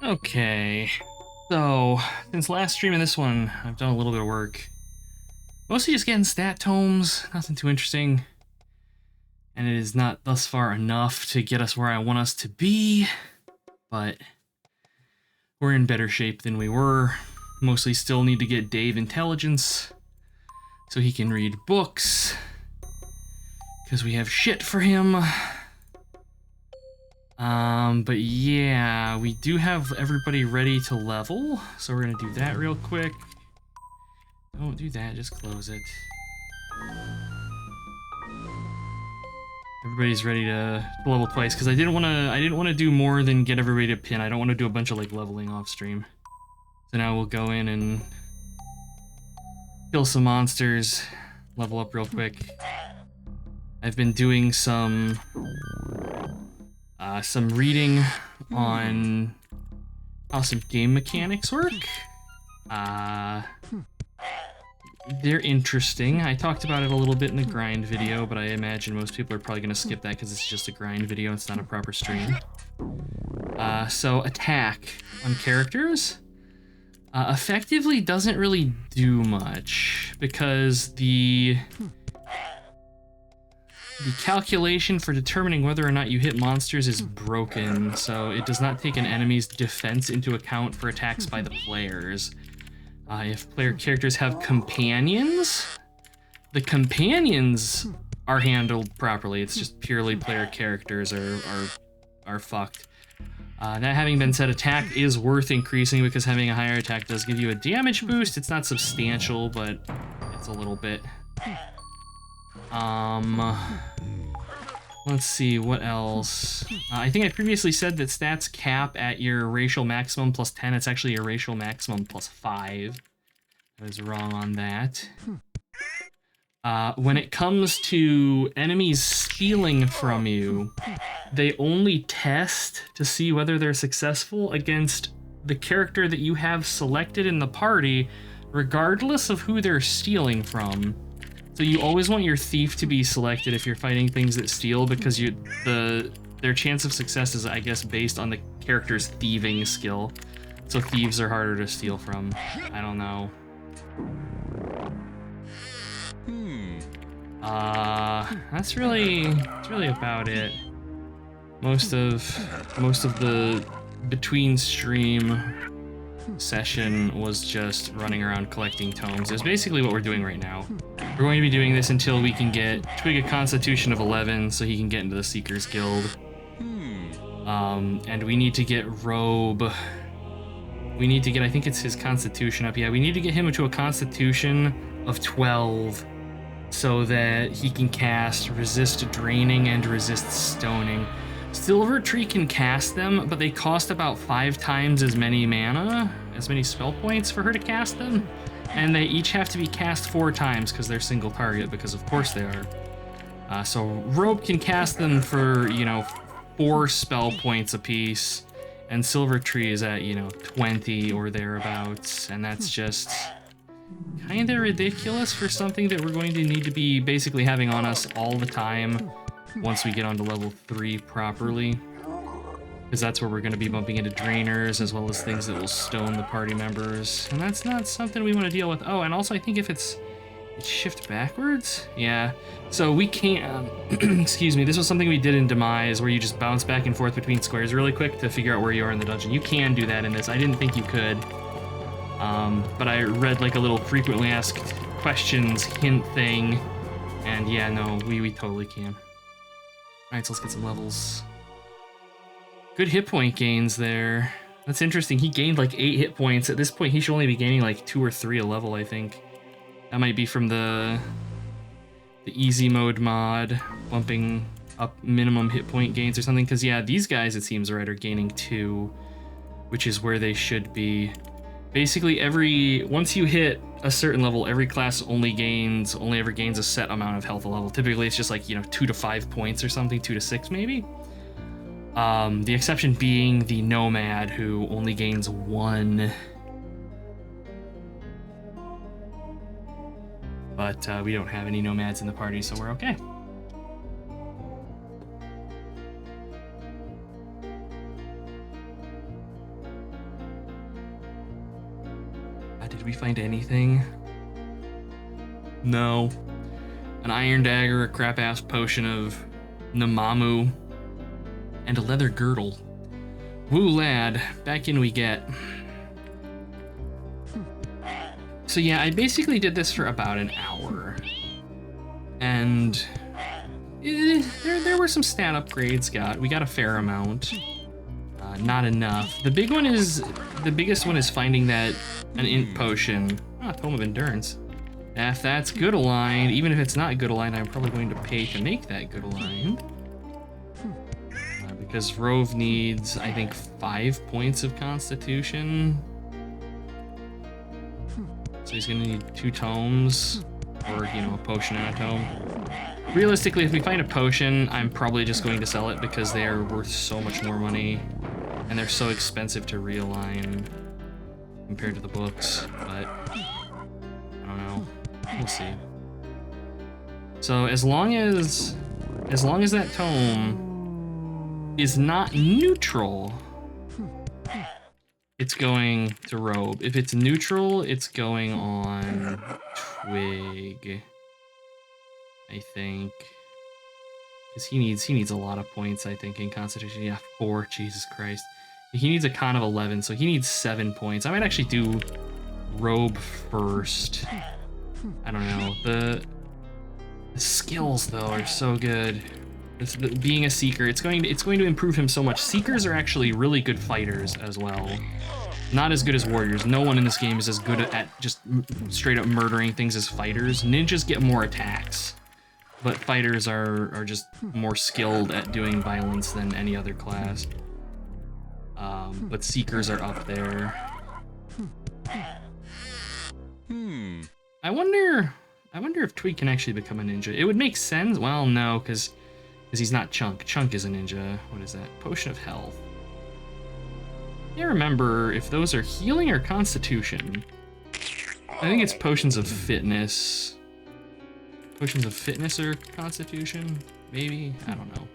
Okay, so since last stream and this one, I've done a little bit of work. Mostly just getting stat tomes, nothing too interesting. And it is not thus far enough to get us where I want us to be, but we're in better shape than we were. Mostly still need to get Dave intelligence so he can read books, because we have shit for him. But yeah, we do have everybody ready to level, so we're gonna do that real quick. Don't do that, just close it. Everybody's ready to level twice, because I didn't want to do more than get everybody to pin. I don't want to do a bunch of like leveling off stream. So now we'll go in and kill some monsters, level up real quick. I've been doing some reading on how some game mechanics work. They're interesting. I talked about it a little bit in the grind video, but I imagine most people are probably going to skip that because it's just a grind video, it's not a proper stream. So attack on characters effectively doesn't really do much, because the calculation for determining whether or not you hit monsters is broken, so it does not take an enemy's defense into account for attacks by the players. If player characters have companions, the companions are handled properly. It's just purely player characters are fucked. That having been said, attack is worth increasing because having a higher attack does give you a damage boost. It's not substantial, but it's a little bit. Let's see, what else? I think I previously said that stats cap at your racial maximum plus 10. It's actually your racial maximum plus 5. I was wrong on that. When it comes to enemies stealing from you, they only test to see whether they're successful against the character that you have selected in the party, regardless of who they're stealing from. So you always want your thief to be selected if you're fighting things that steal, because their chance of success is, I guess, based on the character's thieving skill. So thieves are harder to steal from. I don't know. That's really about it. Most of the between stream session was just running around collecting tomes. It's basically what we're doing right now. We're going to be doing this until we can get Twig a Constitution of 11 so he can get into the Seekers Guild. And we need to get Robe. We need to get, I think it's his Constitution up. Yeah, we need to get him to a Constitution of 12 so that he can cast Resist Draining and Resist Stoning. Silver Tree can cast them, but they cost about 5 times as many mana, as many spell points for her to cast them. And they each have to be cast 4 times because they're single target, because of course they are. So Robe can cast them for, 4 spell points apiece, and Silver Tree is at, 20 or thereabouts, and that's just kind of ridiculous for something that we're going to need to be basically having on us all the time once we get onto level 3 properly, because that's where we're going to be bumping into drainers as well as things that will stone the party members, and that's not something we want to deal with. Oh, and also I think if it's shift backwards, yeah, so we can't excuse me, this was something we did in Demise where you just bounce back and forth between squares really quick to figure out where you are in the dungeon. You can do that in this. I didn't think you could, but I read like a little frequently asked questions hint thing, and yeah, no, we totally can. Alright, so let's get some levels. Good hit point gains there. That's interesting. He gained like 8 hit points. At this point, he should only be gaining like 2 or 3 a level, I think. That might be from the easy mode mod, bumping up minimum hit point gains or something. Because yeah, these guys, it seems right, are gaining 2, which is where they should be. Basically, once you hit a certain level, every class only ever gains a set amount of health a level. Typically, it's just like, 2 to 5 points or something, 2 to 6 maybe. The exception being the Nomad, who only gains 1. But we don't have any Nomads in the party, so we're okay. Did we find anything? No. An iron dagger, a crap-ass potion of Namamu, and a leather girdle. Woo, lad. Back in we get. So yeah, I basically did this for about an hour. And there were some stat upgrades we got a fair amount. Not enough. The biggest one is finding an int potion. Tome of Endurance. If that's good aligned, even if it's not good aligned, I'm probably going to pay to make that good aligned. Because Rove needs, I think, 5 points of Constitution. So he's gonna need 2 tomes, or, a potion and a tome. Realistically, if we find a potion, I'm probably just going to sell it because they are worth so much more money, and they're so expensive to realign compared to the books, but I don't know. We'll see. So as long as that tome is not neutral, it's going to Robe. If it's neutral, it's going on Twig, I think. Because he needs a lot of points, I think, in Constitution. Yeah, 4, Jesus Christ. He needs a con of 11, so he needs 7 points. I might actually do Robe first. I don't know. The skills, though, are so good. Being a Seeker, it's going to improve him so much. Seekers are actually really good fighters as well. Not as good as warriors. No one in this game is as good at just straight up murdering things as fighters. Ninjas get more attacks, but fighters are just more skilled at doing violence than any other class. But Seekers are up there. I wonder if Twig can actually become a ninja. It would make sense. Well, no, because he's not Chunk. Chunk is a ninja. What is that? Potion of Health. I can't remember if those are healing or constitution. I think it's potions of fitness. Potions of fitness or constitution? Maybe? I don't know.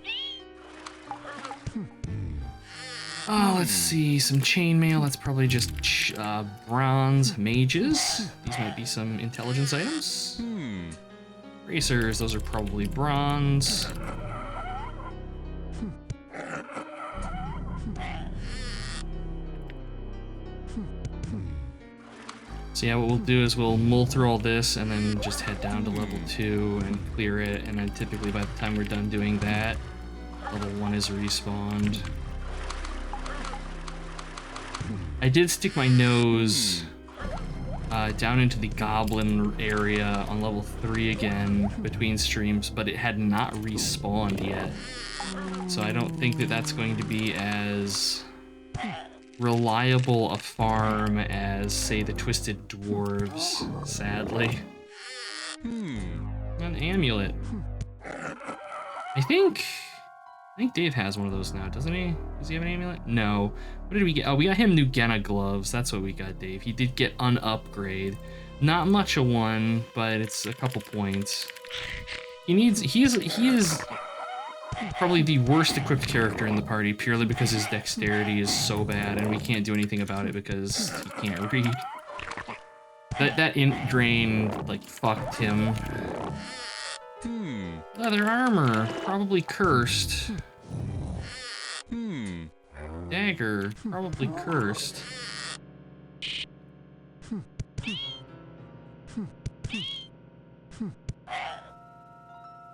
Oh, let's see. Some chainmail. That's probably just bronze mages. These might be some intelligence items. Bracers. Those are probably bronze. So yeah, what we'll do is we'll mull through all this and then just head down to level 2 and clear it, and then typically by the time we're done doing that, level 1 is respawned. I did stick my nose down into the goblin area on level 3 again between streams, but it had not respawned yet. So I don't think that that's going to be as reliable a farm as, say, the Twisted Dwarves, sadly. An amulet. I think Dave has one of those now, doesn't he? Does he have an amulet? No. What did we get? Oh, we got him Nugena gloves. That's what we got, Dave. He did get an upgrade. Not much of one, but it's a couple points. He is probably the worst equipped character in the party, purely because his dexterity is so bad, and we can't do anything about it because he can't read. That int drain, like, fucked him. Leather armor, probably cursed. Dagger, probably cursed.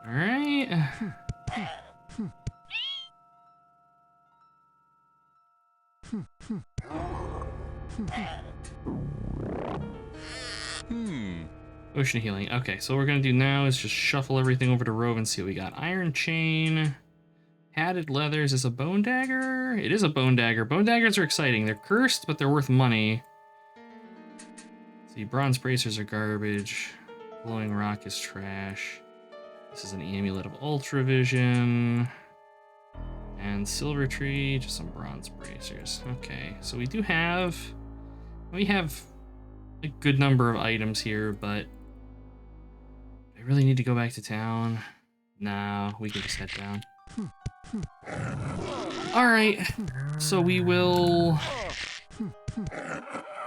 Alright. Ocean healing. Okay, so what we're gonna do now is just shuffle everything over to Rove and see what we got. Iron chain, padded leathers. Is a bone dagger? It is a bone dagger. Bone daggers are exciting. They're cursed, but they're worth money. See, bronze bracers are garbage. Glowing rock is trash. This is an amulet of ultravision. And silver tree, just some bronze bracers. Okay, so we have a good number of items here, but I really need to go back to town. Nah, we can just head down. Alright, so we will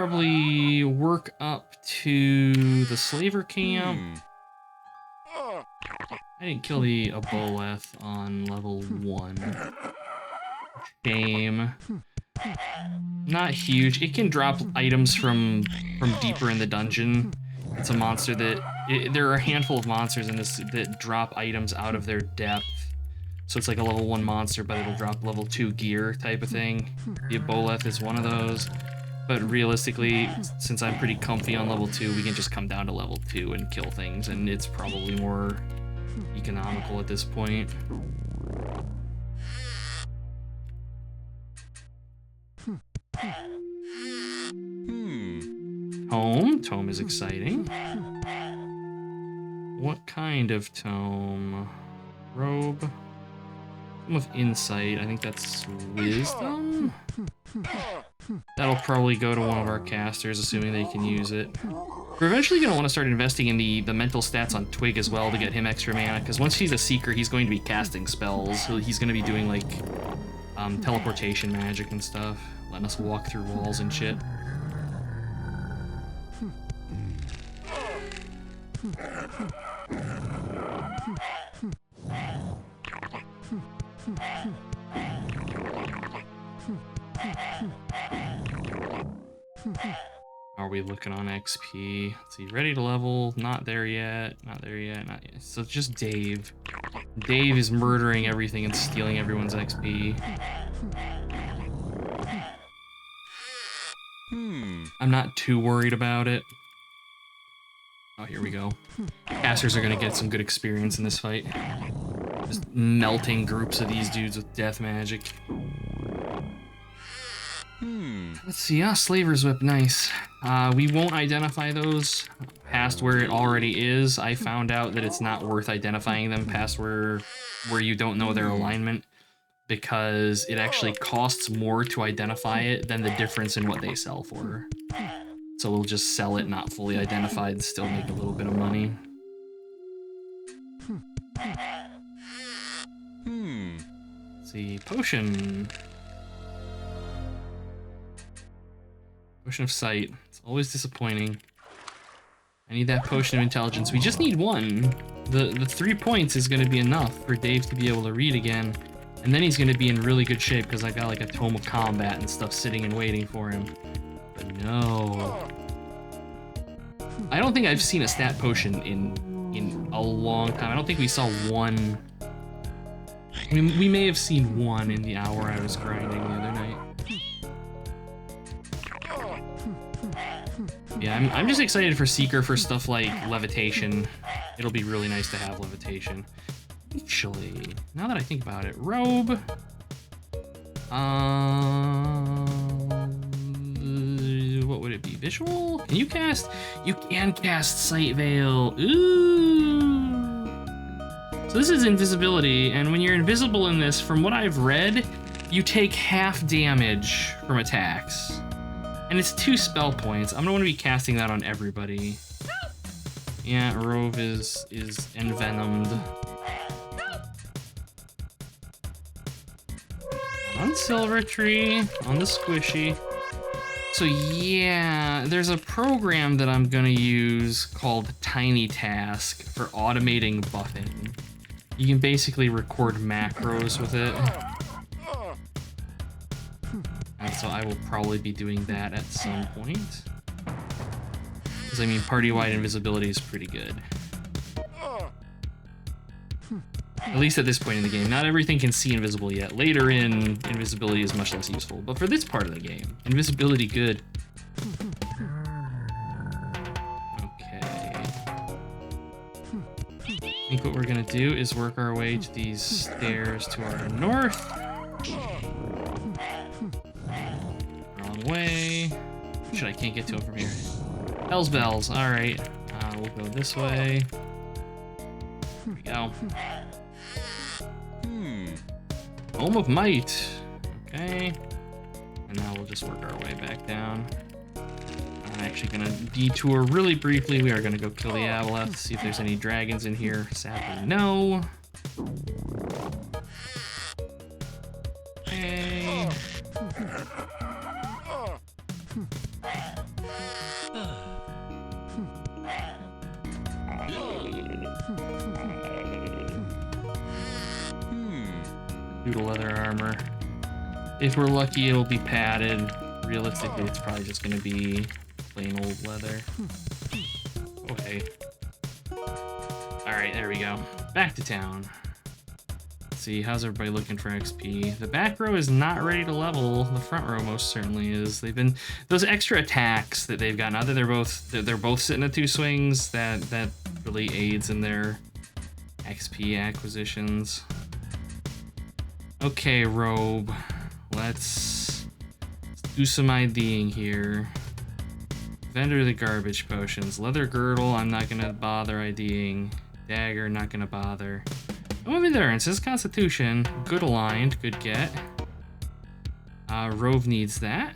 probably work up to the slaver camp. I didn't kill the Aboleth on level 1. Shame. Not huge. It can drop items from deeper in the dungeon. It's a monster that... there are a handful of monsters in this that drop items out of their depth. So it's like a level 1 monster, but it'll drop level 2 gear type of thing. The Aboleth is one of those. But realistically, since I'm pretty comfy on level 2, we can just come down to level 2 and kill things, and it's probably more economical at this point. Tome. Tome is exciting. What kind of tome? Robe. Tome of Insight. I think that's Wisdom? That'll probably go to one of our casters, assuming they can use it. We're eventually going to want to start investing in the mental stats on Twig as well to get him extra mana, because once he's a Seeker, he's going to be casting spells. So he's going to be doing, like, teleportation magic and stuff, letting us walk through walls and shit. How are we looking on XP? Let's see, ready to level, not there yet, not there yet, not yet. So it's just Dave. Dave is murdering everything and stealing everyone's XP. I'm not too worried about it. Oh, here we go. Casters are gonna get some good experience in this fight. Just melting groups of these dudes with death magic. Let's see, Slaver's Whip, nice. We won't identify those past where it already is. I found out that it's not worth identifying them past where you don't know their alignment, because it actually costs more to identify it than the difference in what they sell for. So we'll just sell it not fully identified and still make a little bit of money. Let's see, potion. Potion of Sight. It's always disappointing. I need that Potion of Intelligence. We just need one. The 3 points is going to be enough for Dave to be able to read again. And then he's going to be in really good shape because I got like a Tome of Combat and stuff sitting and waiting for him. But no. I don't think I've seen a stat potion in a long time. I don't think we saw one. I mean, we may have seen one in the hour I was grinding the other night. Yeah, I'm just excited for Seeker for stuff like Levitation. It'll be really nice to have Levitation. Actually, now that I think about it, Robe. What would it be? Visual? Can you cast? You can cast Sight Veil. Ooh. So this is invisibility, and when you're invisible in this, from what I've read, you take half damage from attacks. And it's 2 spell points. I'm gonna want to be casting that on everybody. Yeah, Robe is envenomed. On Silver Tree, on the Squishy. So yeah, there's a program that I'm gonna use called Tiny Task for automating buffing. You can basically record macros with it. And so I will probably be doing that at some point. Because I mean, party-wide invisibility is pretty good. At least at this point in the game. Not everything can see invisible yet. Later in, invisibility is much less useful. But for this part of the game, invisibility good. Okay. I think what we're gonna do is work our way to these stairs to our north. Wrong way. Shit, I can't get to him from here. Hell's Bells, alright. We'll go this way. Here we go. Home of Might. Okay. And now we'll just work our way back down. I'm actually gonna detour really briefly. We are gonna go kill the Aboleth, see if there's any dragons in here. Sadly, no. Okay. 2 to leather armor. If we're lucky, it'll be padded. Realistically, it's probably just gonna be plain old leather. Oh, hey. Alright, there we go. Back to town. Let's see, how's everybody looking for XP? The back row is not ready to level. The front row most certainly is. They've been those extra attacks that they've got. Now that they're both sitting at 2 swings, that really aids in their XP acquisitions. Okay, Robe. Let's do some IDing here. Vendor the garbage potions. Leather girdle, I'm not gonna bother IDing. Dagger, not gonna bother. Oh, endurance, his constitution. Good aligned, good get. Rove needs that.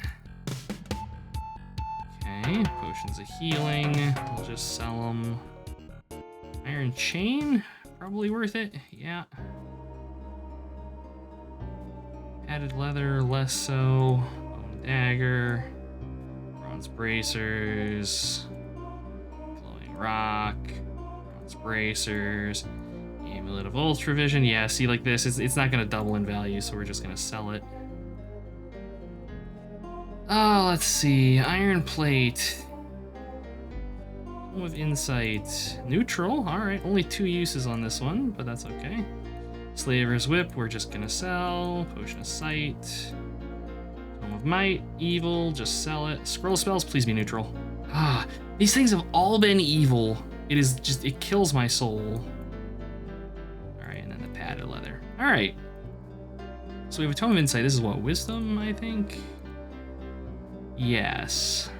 Okay, potions of healing. We'll just sell them. Iron chain, probably worth it. Yeah. Added leather, less so. Bone dagger. Bronze bracers. Glowing rock. Bronze bracers. Amulet of Ultravision. Yeah, see, like this, it's not going to double in value, so we're just going to sell it. Oh, let's see. Iron plate. With insight. Neutral. Alright, only 2 uses on this one, but that's okay. Slaver's whip, we're just going to sell. Potion of sight. Tome of might. Evil, just sell it. Scroll spells, please be neutral. Ah, these things have all been evil. It is just, it kills my soul. Padded leather. All right. So we have a Tome of Insight. This is what? Wisdom, I think? Yes.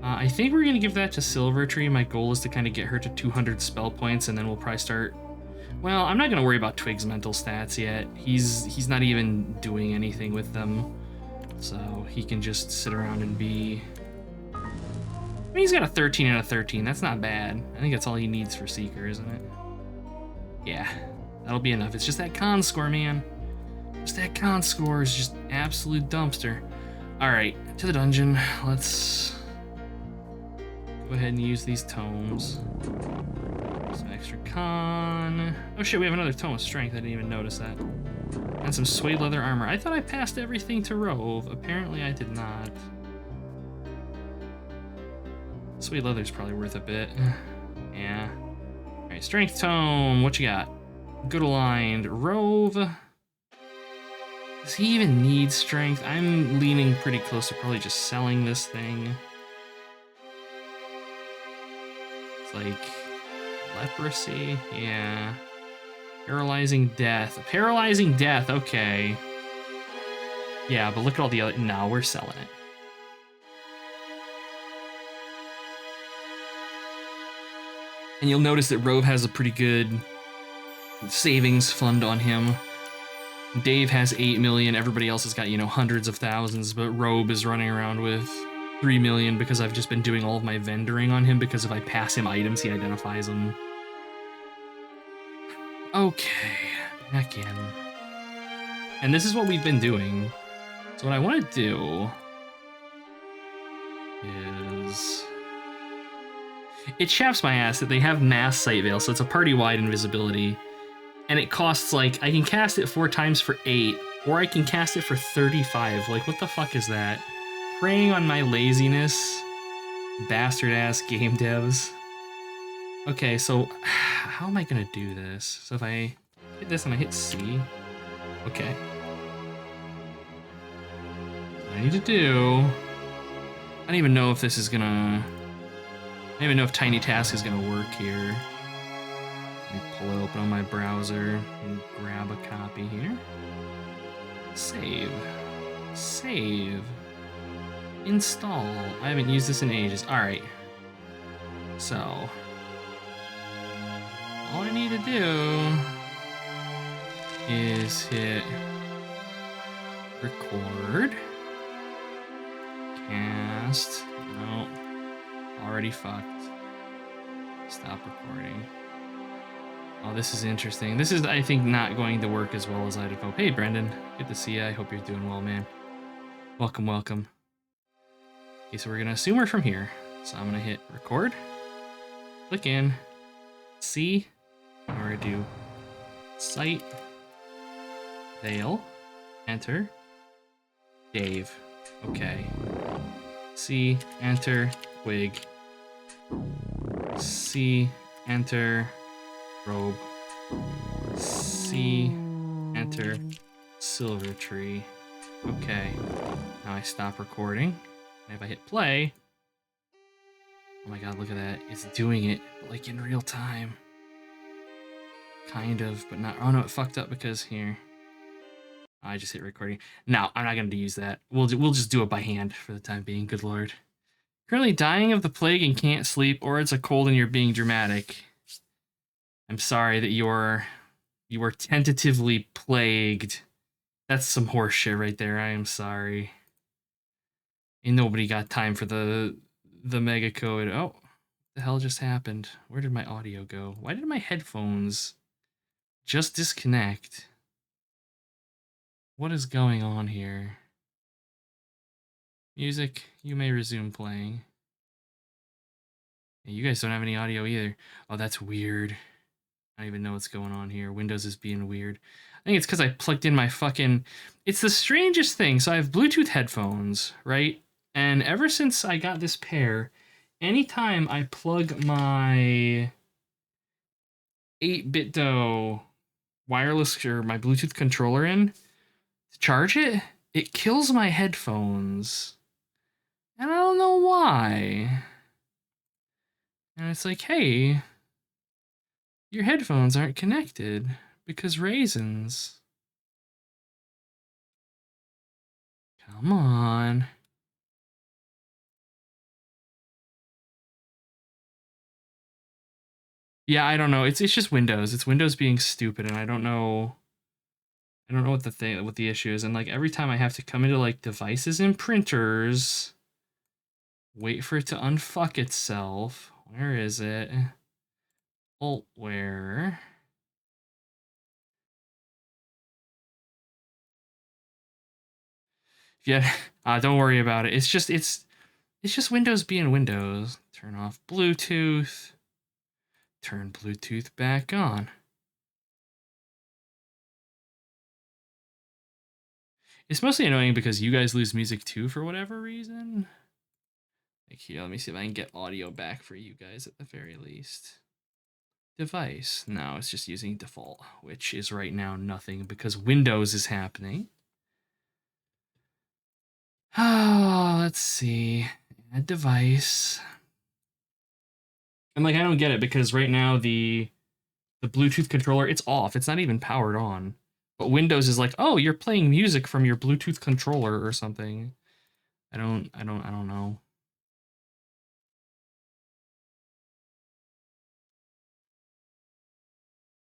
I think we're going to give that to Silvertree. My goal is to kind of get her to 200 spell points, and then we'll probably start... Well, I'm not going to worry about Twig's mental stats yet. He's not even doing anything with them. So he can just sit around and be... I mean, he's got a 13 and a 13. That's not bad. I think that's all he needs for Seeker, isn't it? Yeah, that'll be enough. It's just that con score, man. Just that con score is just absolute dumpster. Alright, to the dungeon. Let's go ahead and use these tomes. Some extra con. Oh shit, we have another tome of strength. I didn't even notice that. And some suede leather armor. I thought I passed everything to Rove. Apparently I did not. Suede leather's probably worth a bit. Yeah. Alright, strength tome, what you got? Good aligned. Rove. Does he even need strength? I'm leaning pretty close to probably just selling this thing. It's like leprosy, yeah. Paralyzing death. Paralyzing death, okay. Yeah, but look at all the other... No, we're selling it. And you'll notice that Rove has a pretty good savings fund on him. Dave has 8 million, everybody else has got, you know, hundreds of thousands, but Rove is running around with 3 million because I've just been doing all of my vendoring on him, because if I pass him items, he identifies them. Okay, back in. And this is what we've been doing. So what I want to do is... It chaps my ass that they have mass sight veil, so it's a party-wide invisibility. And it costs, like, I can cast it 4 times for 8, or I can cast it for 35. Like, what the fuck is that? Preying on my laziness. Bastard-ass game devs. Okay, so how am I gonna do this? So if I hit this and I hit C, okay. What I need to do... I don't even know if this is gonna... I don't even know if Tiny Task is gonna work here. Let me pull it open on my browser and grab a copy here. Save. Save. Install. I haven't used this in ages. Alright. So. All I need to do is hit record. Cast. No. Already fucked. Stop recording. Oh, this is interesting. This is, I think, not going to work as well as I'd hope. Hey, Brendan. Good to see you. I hope you're doing well, man. Welcome, welcome. Okay, so we're going to assume we're from here. So I'm going to hit record. Click in. See. Or do site. Vale. Enter. Dave. Okay. C. Enter. Wig. C. Enter. Robe. C. Enter. Silver Tree. Okay. Now I stop recording. And if I hit play... Oh my god, look at that. It's doing it, but like in real time. Kind of, but not... Oh no, it fucked up because here. I just hit recording. No, I'm not going to use that. We'll just do it by hand for the time being, good lord. Currently dying of the plague and can't sleep, or it's a cold and you're being dramatic. I'm sorry that you are tentatively plagued. That's some horse shit right there. I am sorry. Ain't nobody got time for the mega code. Oh, what the hell just happened? Where did my audio go? Why did my headphones just disconnect? What is going on here? Music, you may resume playing. Yeah, you guys don't have any audio either. Oh, that's weird. I don't even know what's going on here. Windows is being weird. I think it's because I plugged in my fucking... It's the strangest thing. So I have Bluetooth headphones, right? And ever since I got this pair, anytime I plug my 8BitDo wireless or my Bluetooth controller in to charge it, it kills my headphones. And I don't know why. And it's like, hey, your headphones aren't connected because raisins. Come on. Yeah, I don't know. It's just Windows. It's Windows being stupid, and I don't know what the issue is. And like every time I have to come into like devices and printers, wait for it to unfuck itself. Where is it? Altware. Yeah, don't worry about it. It's just Windows being Windows. Turn off Bluetooth. Turn Bluetooth back on. It's mostly annoying because you guys lose music too for whatever reason. Like here, let me see if I can get audio back for you guys at the very least. Device. No, it's just using default, which is right now nothing because Windows is happening. Oh, let's see. Add device. And like I don't get it because right now the Bluetooth controller, it's off. It's not even powered on. But Windows is like, "Oh, you're playing music from your Bluetooth controller or something." I don't know.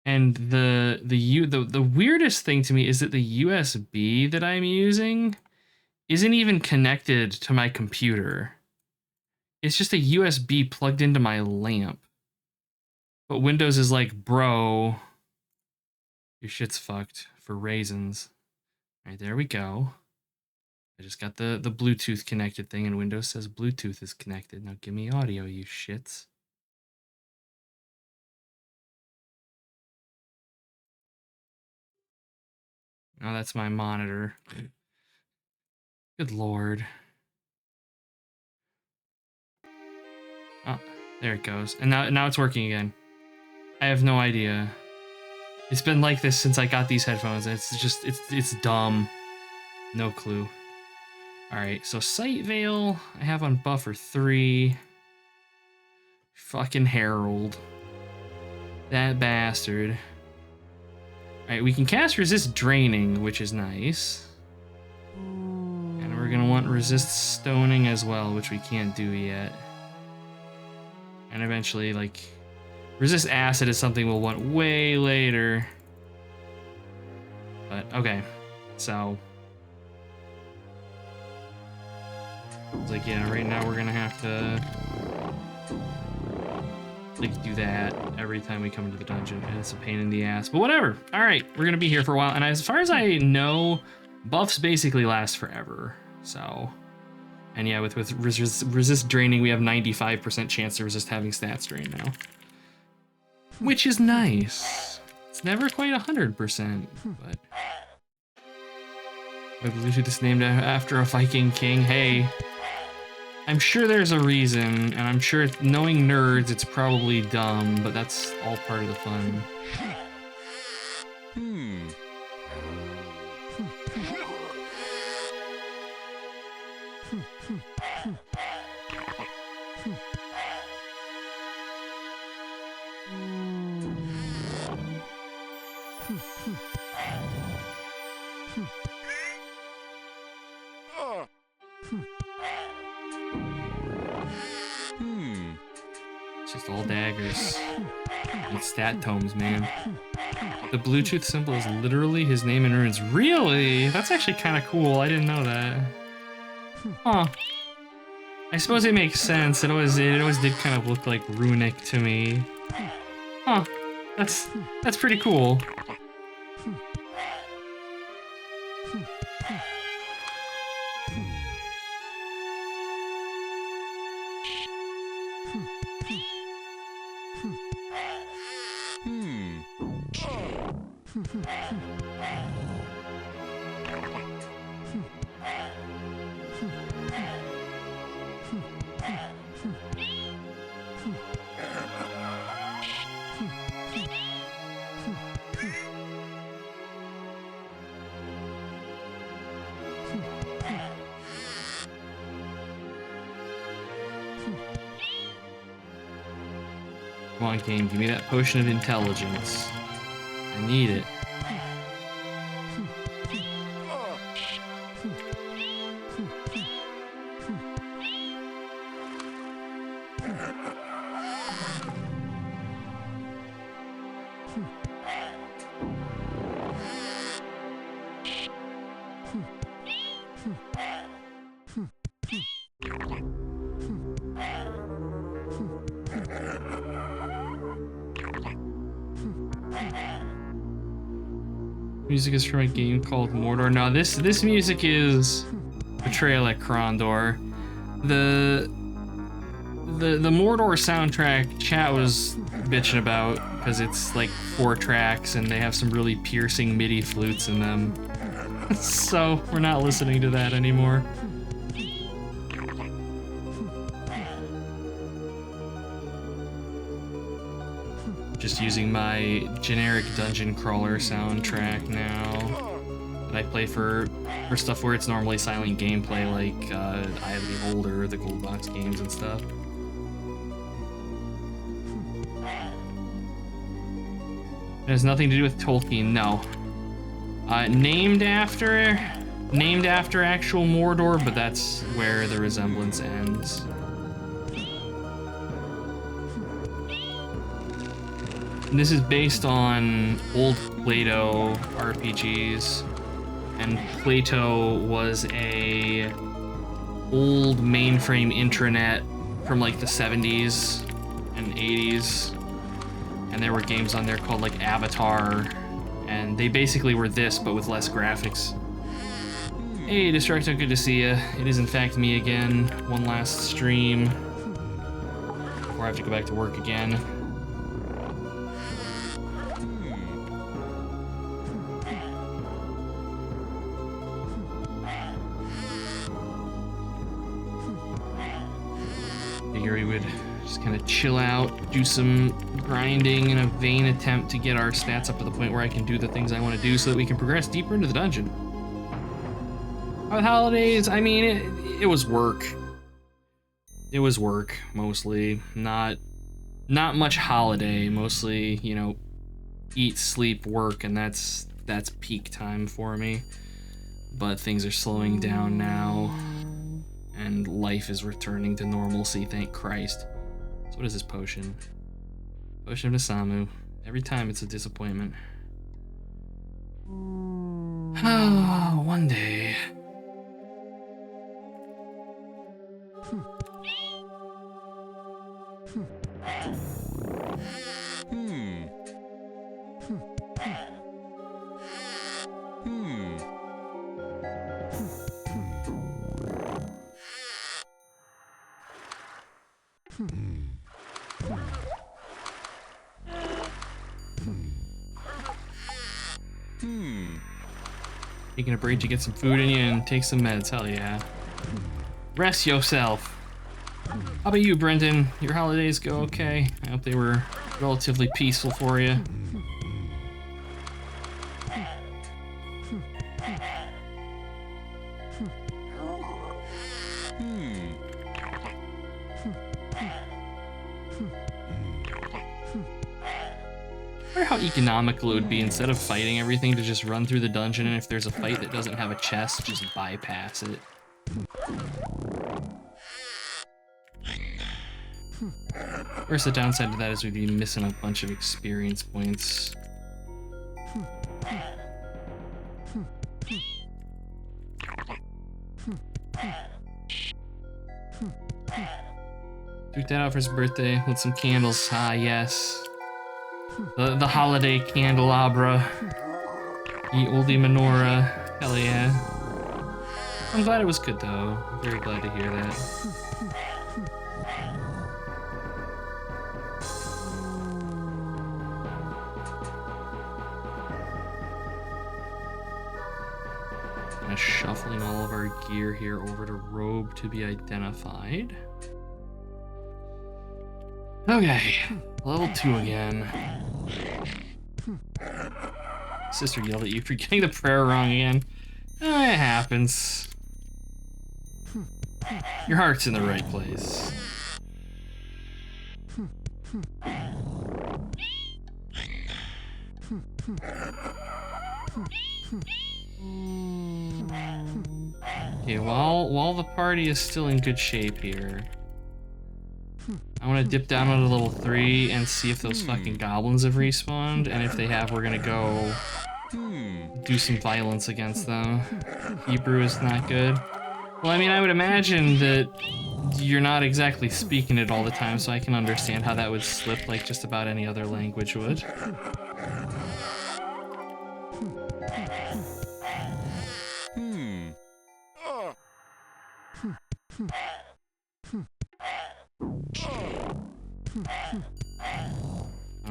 And the weirdest thing to me is that the USB that I'm using isn't even connected to my computer. It's just a USB plugged into my lamp. But Windows is like, bro, your shit's fucked for raisins. All right, there we go. I just got the Bluetooth connected thing, and Windows says Bluetooth is connected. Now give me audio, you shits. Oh, that's my monitor. Good lord. Oh, there it goes. And now it's working again. I have no idea. It's been like this since I got these headphones. It's dumb. No clue. Alright, so Sight Veil I have on buffer 3. Fucking Herald. That bastard. Alright, we can cast Resist Draining, which is nice. And we're gonna want Resist Stoning as well, which we can't do yet. And eventually, like, Resist Acid is something we'll want way later. But, okay. So... it's like, yeah, right now we're gonna have to... like, do that every time we come into the dungeon, and it's a pain in the ass. But whatever! Alright, we're gonna be here for a while, and as far as I know, buffs basically last forever, so... and yeah, with resist draining, we have 95% chance to resist having stats drain now. Which is nice. It's never quite 100%, but... My Bluetooth is named after a Viking king. Hey, I'm sure there's a reason, and I'm sure knowing nerds, it's probably dumb, but that's all part of the fun. It's just all daggers and stat tomes, man. The Bluetooth symbol is literally his name in runes. Really? That's actually kind of cool. I didn't know that. Huh. I suppose it makes sense. It always did kind of look like runic to me. Huh. That's pretty cool. Come on, game, give me that potion of intelligence. I need it. Music is from a game called Mordor. No, this music is Betrayal at Krondor. The Mordor soundtrack chat was bitching about because it's like 4 tracks and they have some really piercing MIDI flutes in them. So we're not listening to that anymore. Just using my generic dungeon crawler soundtrack now that I play for stuff where it's normally silent gameplay, like Eye of the Beholder, the Gold Box games and stuff. It has nothing to do with Tolkien, no. Named after actual Mordor, but that's where the resemblance ends. This is based on old Plato RPGs, and Plato was a old mainframe intranet from like the 70s and 80s, and there were games on there called like Avatar, and they basically were this but with less graphics. Hey Destructo, good to see you. It is in fact me again, one last stream before I have to go back to work again. We would just kind of chill out, do some grinding in a vain attempt to get our stats up to the point where I can do the things I want to do so that we can progress deeper into the dungeon. With holidays, I mean, it was work. It was work, mostly. Not much holiday, mostly, you know, eat, sleep, work, and that's peak time for me. But things are slowing down now. And life is returning to normalcy, thank Christ. So what is this potion? Potion of Nasamu. Every time it's a disappointment. Oh, one day. Taking a break to get some food in you and take some meds. Hell yeah. Rest yourself. How about you, Brendan? Your holidays go okay? I hope they were relatively peaceful for you. I wonder how economical it would be, instead of fighting everything, to just run through the dungeon, and if there's a fight that doesn't have a chest, just bypass it. Of course, the downside to that is we'd be missing a bunch of experience points. Took that out for his birthday with some candles. Ah, yes. The holiday candelabra. The oldie menorah. Hell yeah. I'm glad it was good though. I'm very glad to hear that. Kind of shuffling all of our gear here over to Robe to be identified. Okay, level 2 again. Sister yelled at you for getting the prayer wrong again. It happens. Your heart's in the right place. Okay, while the party is still in good shape here, I want to dip down to level 3 and see if those fucking goblins have respawned, and if they have, we're gonna go do some violence against them. Hebrew is not good. Well, I mean, I would imagine that you're not exactly speaking it all the time, so I can understand how that would slip like just about any other language would.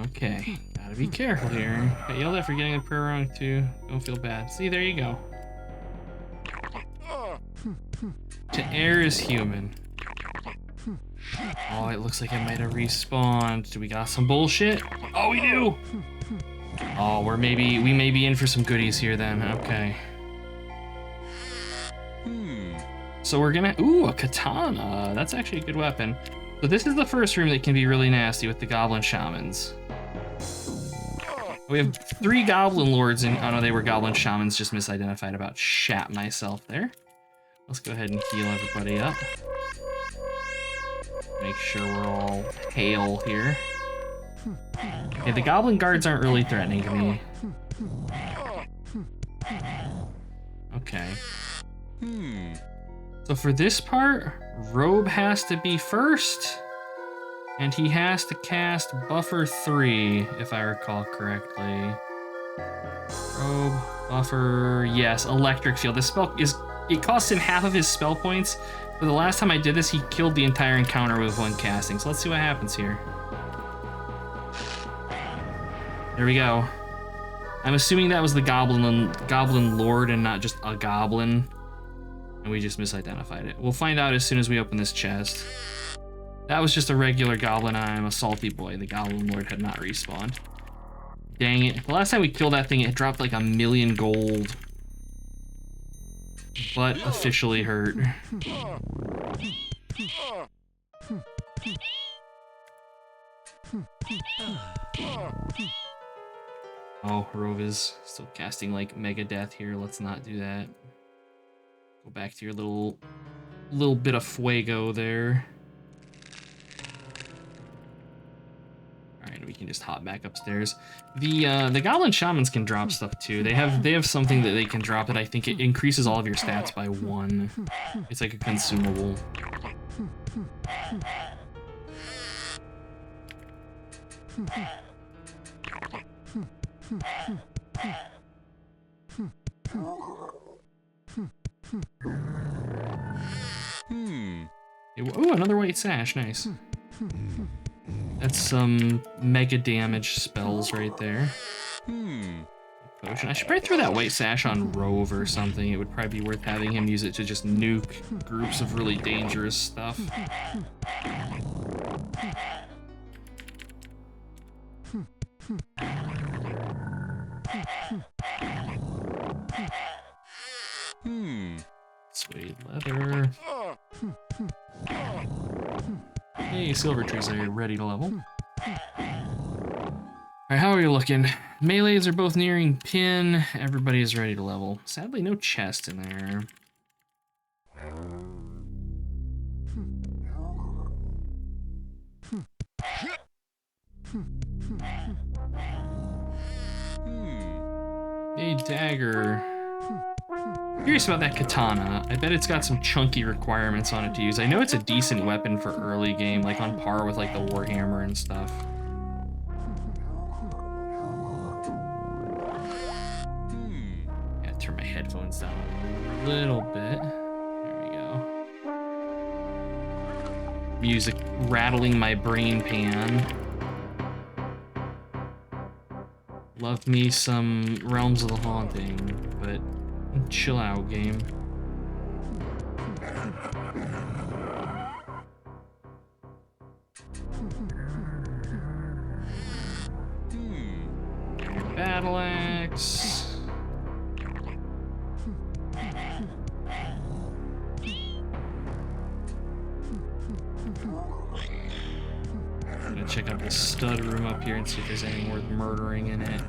Okay, gotta be careful here. Got yelled at for getting the prayer wrong too. Don't feel bad. See, there you go. To err is human. Oh, it looks like it might have respawned. Do we got some bullshit? Oh, we do! Oh, we may be in for some goodies here then. Okay. So we're gonna, ooh, a katana. That's actually a good weapon. So this is the first room that can be really nasty with the goblin shamans. We have 3 goblin lords in, oh no, they were goblin shamans, just misidentified, about shat myself there. Let's go ahead and heal everybody up. Make sure we're all hale here. Okay, the goblin guards aren't really threatening to me. Okay. So for this part, Robe has to be first, and he has to cast Buffer 3, if I recall correctly. Robe, Buffer, yes, Electric Field. This spell it costs him half of his spell points, but the last time I did this, he killed the entire encounter with 1 casting, so let's see what happens here. There we go. I'm assuming that was the Goblin Lord and not just a goblin. And we just misidentified it. We'll find out as soon as we open this chest. That was just a regular goblin. I'm a salty boy. The Goblin Lord had not respawned. Dang it. The last time we killed that thing, it dropped like 1,000,000 gold. But officially hurt. Oh, Rove is still casting like Mega Death here. Let's not do that. Go back to your little bit of fuego there. All right, we can just hop back upstairs. The Goblin Shamans can drop stuff too. They have something that they can drop that I think it increases all of your stats by 1. It's like a consumable. Ooh, another white sash, nice. That's some mega damage spells right there. potion. I should probably throw that white sash on Rove or something. It would probably be worth having him use it to just nuke groups of really dangerous stuff. Suede leather. Hey, silver trees are ready to level. Alright, how are you looking? Melees are both nearing pin. Everybody is ready to level. Sadly, no chest in there. A dagger. Curious about that katana. I bet it's got some chunky requirements on it to use. I know it's a decent weapon for early game, like on par with like the Warhammer and stuff. Gotta turn my headphones down a little bit. There we go. Music rattling my brain pan. Love me some Realms of the Haunting, but chill out, game. Battle axe. I'm gonna check out the stud room up here and see if there's anything worth murdering in it.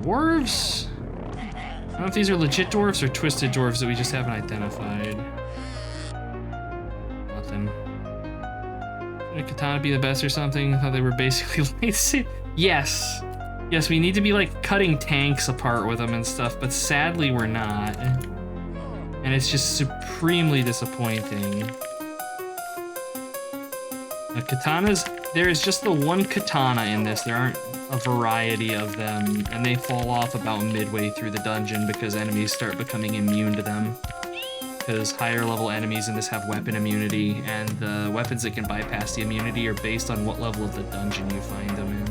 Dwarves? I don't know if these are legit dwarves or twisted dwarves that we just haven't identified. Nothing. Should a katana be the best or something? I thought they were basically lightsaber. Yes. Yes, we need to be like cutting tanks apart with them and stuff, but sadly we're not. And it's just supremely disappointing. Katanas, there is just the one katana in this. There aren't a variety of them, and they fall off about midway through the dungeon because enemies start becoming immune to them. Because higher level enemies in this have weapon immunity, and the weapons that can bypass the immunity are based on what level of the dungeon you find them in.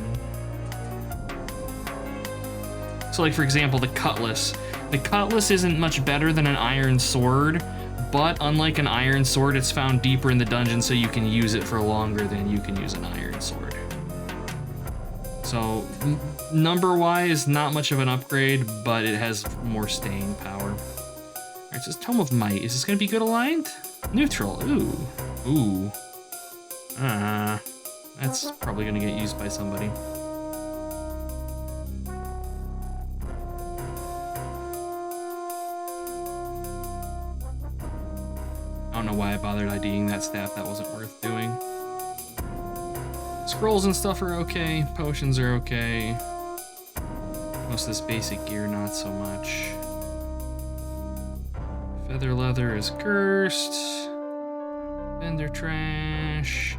So like for example, the cutlass. The cutlass isn't much better than an iron sword, but unlike an iron sword, it's found deeper in the dungeon so you can use it for longer than you can use an iron sword. So, number-wise, not much of an upgrade, but it has more staying power. Alright, so it's Tome of Might. Is this gonna be good aligned? Neutral, ooh. Ooh. That's probably gonna get used by somebody. I don't know why I bothered IDing that staff. That wasn't worth doing. Scrolls and stuff are okay. Potions are okay. Most of this basic gear, not so much. Feather leather is cursed. Vendor trash.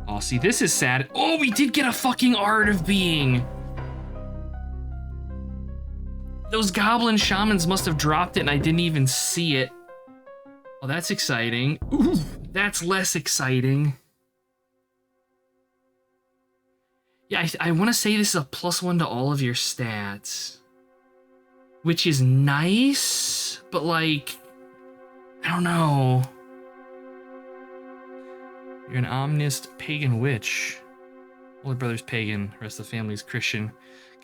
Oh, see, this is sad. Oh, we did get a fucking Art of Being. Those goblin shamans must have dropped it and I didn't even see it. Oh, that's exciting. Ooh, that's less exciting. Yeah, I want to say this is a +1 to all of your stats. Which is nice, but like, I don't know. You're an omnist pagan witch. Older brother's pagan, rest of the family's Christian.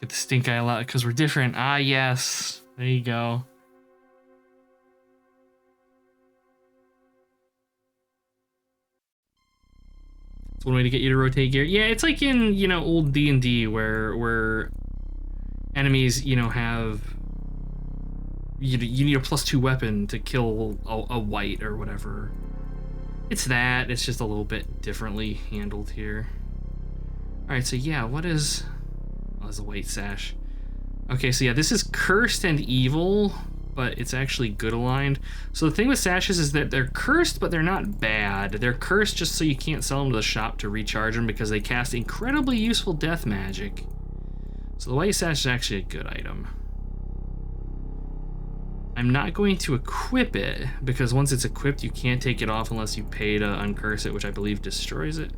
Get the stink eye a lot because we're different. Ah, yes. There you go. It's one way to get you to rotate gear. Yeah, it's like in, you know, old D&D where enemies, you know, have... You need a +2 weapon to kill a white or whatever. It's that. It's just a little bit differently handled here. Alright, so yeah, what is... Oh, there's a white sash. Okay, so yeah, this is cursed and evil, but it's actually good aligned. So the thing with sashes is that they're cursed, but they're not bad. They're cursed just so you can't sell them to the shop to recharge them because they cast incredibly useful death magic. So the white sash is actually a good item. I'm not going to equip it because once it's equipped, you can't take it off unless you pay to uncurse it, which I believe destroys it.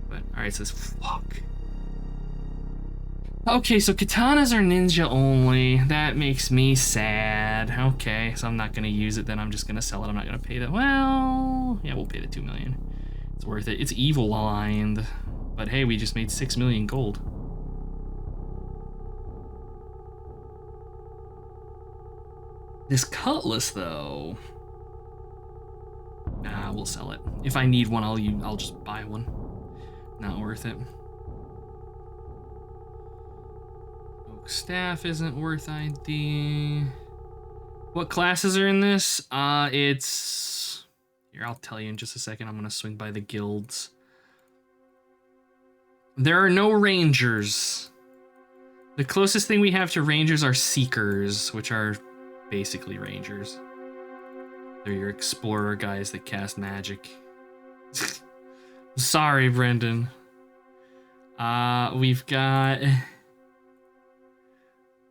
But all right, it says fuck. Okay, so katanas are ninja only. That makes me sad. Okay, so I'm not gonna use it then. I'm just gonna sell it. I'm not gonna pay that. Well, yeah, we'll pay the 2 million. It's worth it. It's evil aligned. But hey, we just made 6 million gold. This cutlass, though. Nah, we'll sell it. If I need one, I'll just buy one. Not worth it. Oak staff isn't worth ID. What classes are in this? It's... Here, I'll tell you in just a second. I'm gonna swing by the guilds. There are no rangers. The closest thing we have to rangers are seekers, which are basically rangers. They're your explorer guys that cast magic. Sorry, Brendan. We've got...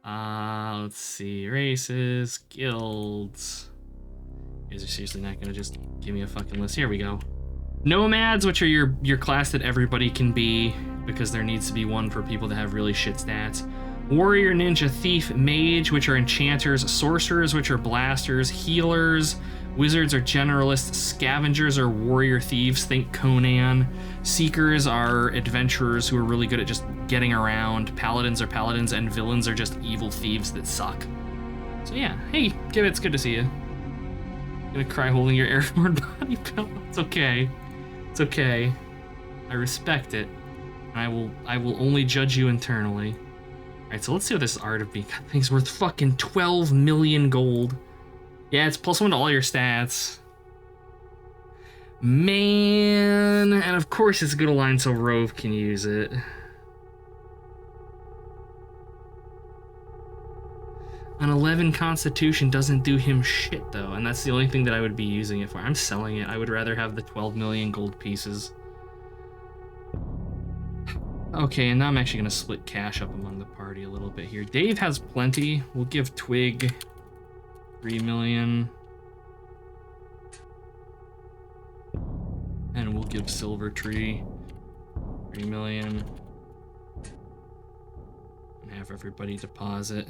let's see. Races, guilds. You guys are seriously not gonna just give me a fucking list. Here we go. Nomads, which are your class that everybody can be, because there needs to be one for people that have really shit stats. Warrior, ninja, thief, mage, which are enchanters. Sorcerers, which are blasters. Healers. Wizards are generalists. Scavengers are warrior thieves. Think Conan. Seekers are adventurers who are really good at just getting around. Paladins are paladins, and villains are just evil thieves that suck. So yeah, hey, Gibbet, it's good to see you. I'm gonna cry holding your airborne body pillow. It's okay. It's okay. I respect it. And I will only judge you internally. Alright, so let's see what this art of being. That thing's worth fucking 12 million gold. Yeah, it's +1 to all your stats. Man, and of course it's good aligned so Rove can use it. An 11 Constitution doesn't do him shit though, and that's the only thing that I would be using it for. I'm selling it. I would rather have the 12 million gold pieces. Okay, and now I'm actually gonna split cash up among the party a little bit here. Dave has plenty. We'll give Twig 3 million. And we'll give Silver Tree 3 million. And have everybody deposit.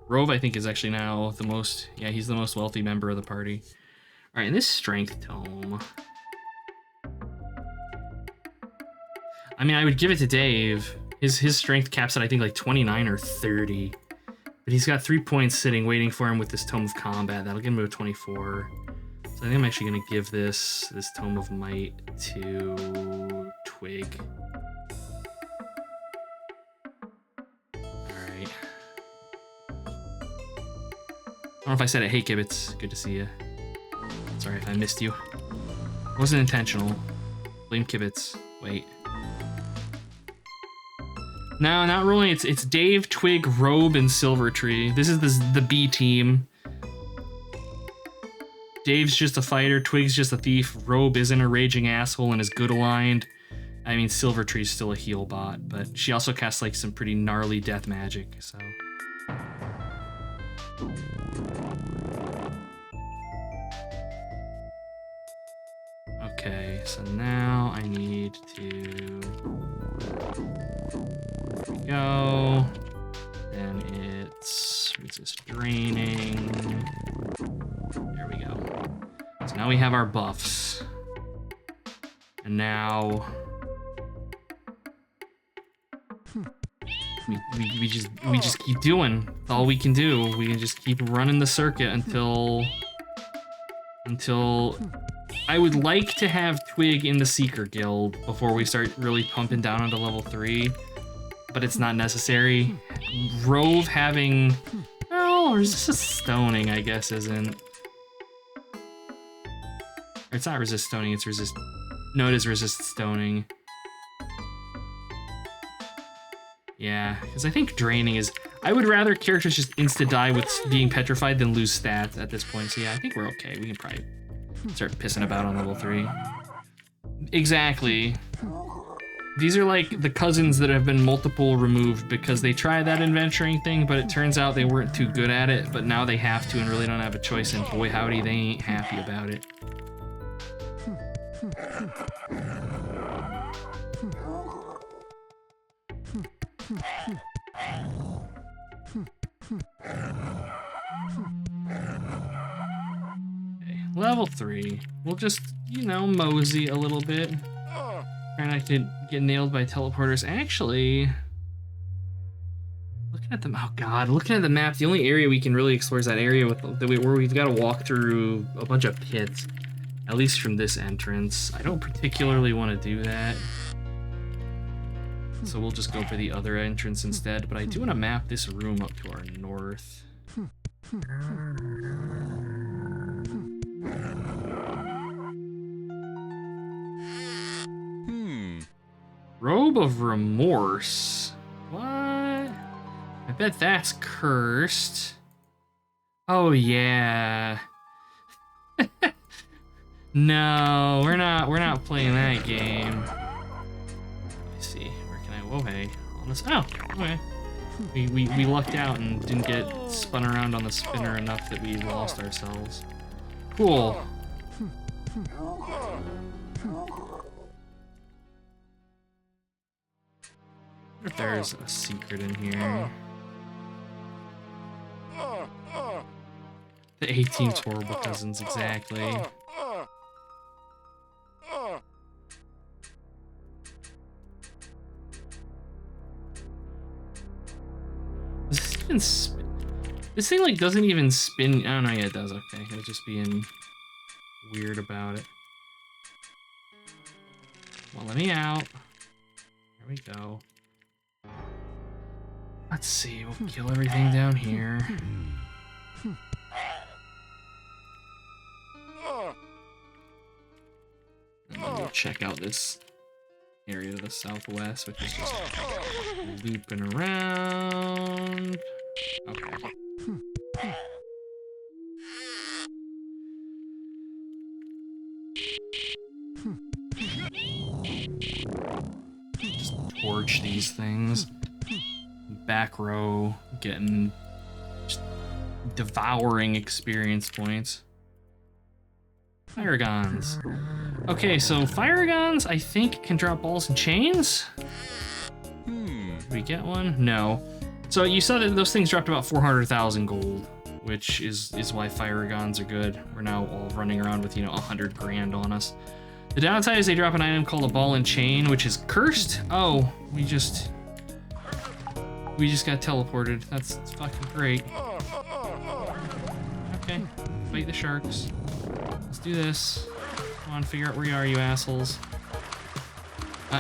Rove, I think, is actually now the most... Yeah, he's the most wealthy member of the party. Alright, and this Strength Tome... I mean, I would give it to Dave. His strength caps at, I think, like 29 or 30. But he's got 3 points sitting, waiting for him with this Tome of Combat. That'll give him a 24. So I think I'm actually going to give this Tome of Might to Twig. Alright. I don't know if I said it. Hey, Gibbets. Good to see you. Sorry if I missed you. It wasn't intentional. Blame Kibbets. Wait. No, not rolling. It's Dave, Twig, Robe, and Silver Tree. This is the B team. Dave's just a fighter. Twig's just a thief. Robe isn't a raging asshole and is good aligned. I mean, Silver Tree's still a heal bot, but she also casts like some pretty gnarly death magic, so... Okay, so now I need to go, and it's resist draining. There we go. So now we have our buffs, and now we just keep doing. That's all we can do. We can just keep running the circuit until I would like to have Twig in the Seeker Guild before we start really pumping down onto level 3, but it's not necessary. Rove having... Oh, resist stoning, I guess, isn't... Or it's not resist stoning, it's resist... No, it is resist stoning. Yeah, because I think draining is... I would rather characters just insta-die with being petrified than lose stats at this point, so yeah, I think we're okay. We can probably start pissing about on level 3. Exactly. These are like the cousins that have been multiple removed because they tried that adventuring thing, but it turns out they weren't too good at it, but now they have to and really don't have a choice, and boy howdy, they ain't happy about it. level 3. We'll just, you know, mosey a little bit. Try not to get nailed by teleporters. Actually, looking at them, oh god, looking at the map, the only area we can really explore is that area with where we've got to walk through a bunch of pits. At least from this entrance. I don't particularly want to do that. So we'll just go for the other entrance instead, but I do want to map this room up to our north. Robe of Remorse. What? I bet that's cursed. Oh yeah. No, we're not playing that game. Let me see. Where can I? Whoa, hey, on this. Oh, okay. We lucked out and didn't get spun around on the spinner enough that we lost ourselves. Cool. I wonder if there's a secret in here. The 18th horrible cousins, exactly. Does this even spin? This thing like doesn't even spin. Oh no, yeah, it does. Okay, it was just being weird about it. Well, let me out. There we go. Let's see. We'll kill everything down here. And then we'll check out this area to the southwest, which is just looping around. Okay. Just torch these things. Back row, getting just devouring experience points. Fire guns. Okay, so fire guns, I think, can drop balls and chains. Did we get one? No. So you saw that those things dropped about 400,000 gold, which is why fire guns are good. We're now all running around with, you know, 100 grand on us. The downside is they drop an item called a ball and chain, which is cursed. Oh, we just got teleported. That's fucking great. Okay, fight the sharks. Let's do this. Come on, figure out where you are, you assholes.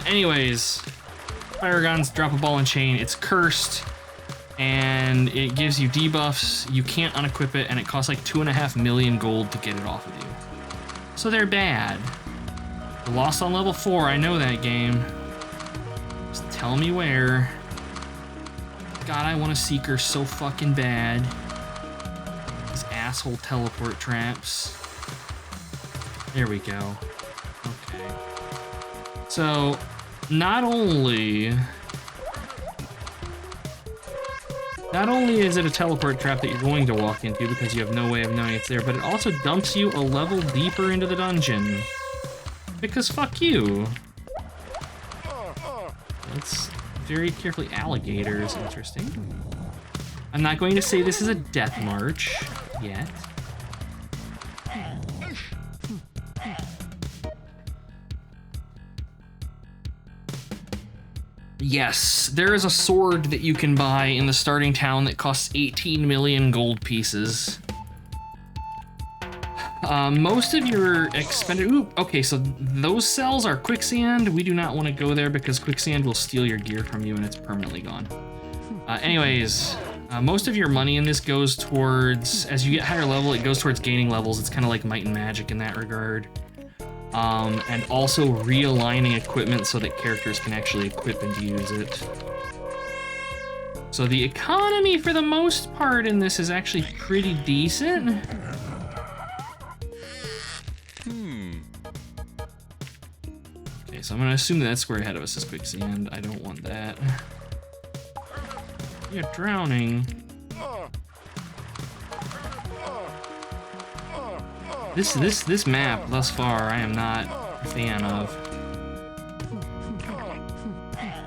Anyways, fire guns drop a ball and chain. It's cursed, and it gives you debuffs. You can't unequip it, and it costs like 2.5 million gold to get it off of you. So they're bad. We lost on level 4. I know that game. Just tell me where. God, I want a Seeker so fucking bad. These asshole teleport traps. There we go. Okay. So, not only is it a teleport trap that you're going to walk into because you have no way of knowing it's there, but it also dumps you a level deeper into the dungeon. Because fuck you. Let's very carefully. Alligators, interesting. I'm not going to say this is a death march yet. Yes, there is a sword that you can buy in the starting town that costs 18 million gold pieces. Most of your expenditure. Okay, so those cells are quicksand. We do not want to go there because quicksand will steal your gear from you and it's permanently gone. Anyways, most of your money in this goes towards, as you get higher level, it goes towards gaining levels. It's kind of like Might and Magic in that regard. And also realigning equipment so that characters can actually equip and use it. So the economy, for the most part, in this is actually pretty decent. Okay, so I'm gonna assume that square ahead of us is quicksand. I don't want that. You're drowning. This map thus far, I am not a fan of.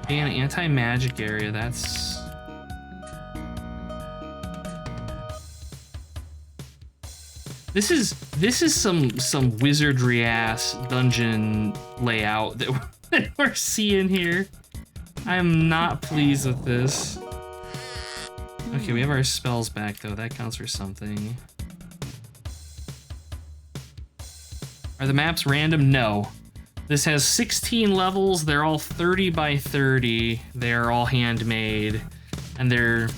An anti-magic area, that's... This is some wizardry ass dungeon layout that we're seeing here. I am not pleased with this. Okay, we have our spells back though. That counts for something. Are the maps random? No. This has 16 levels. They're all 30 by 30. They're all handmade, and they're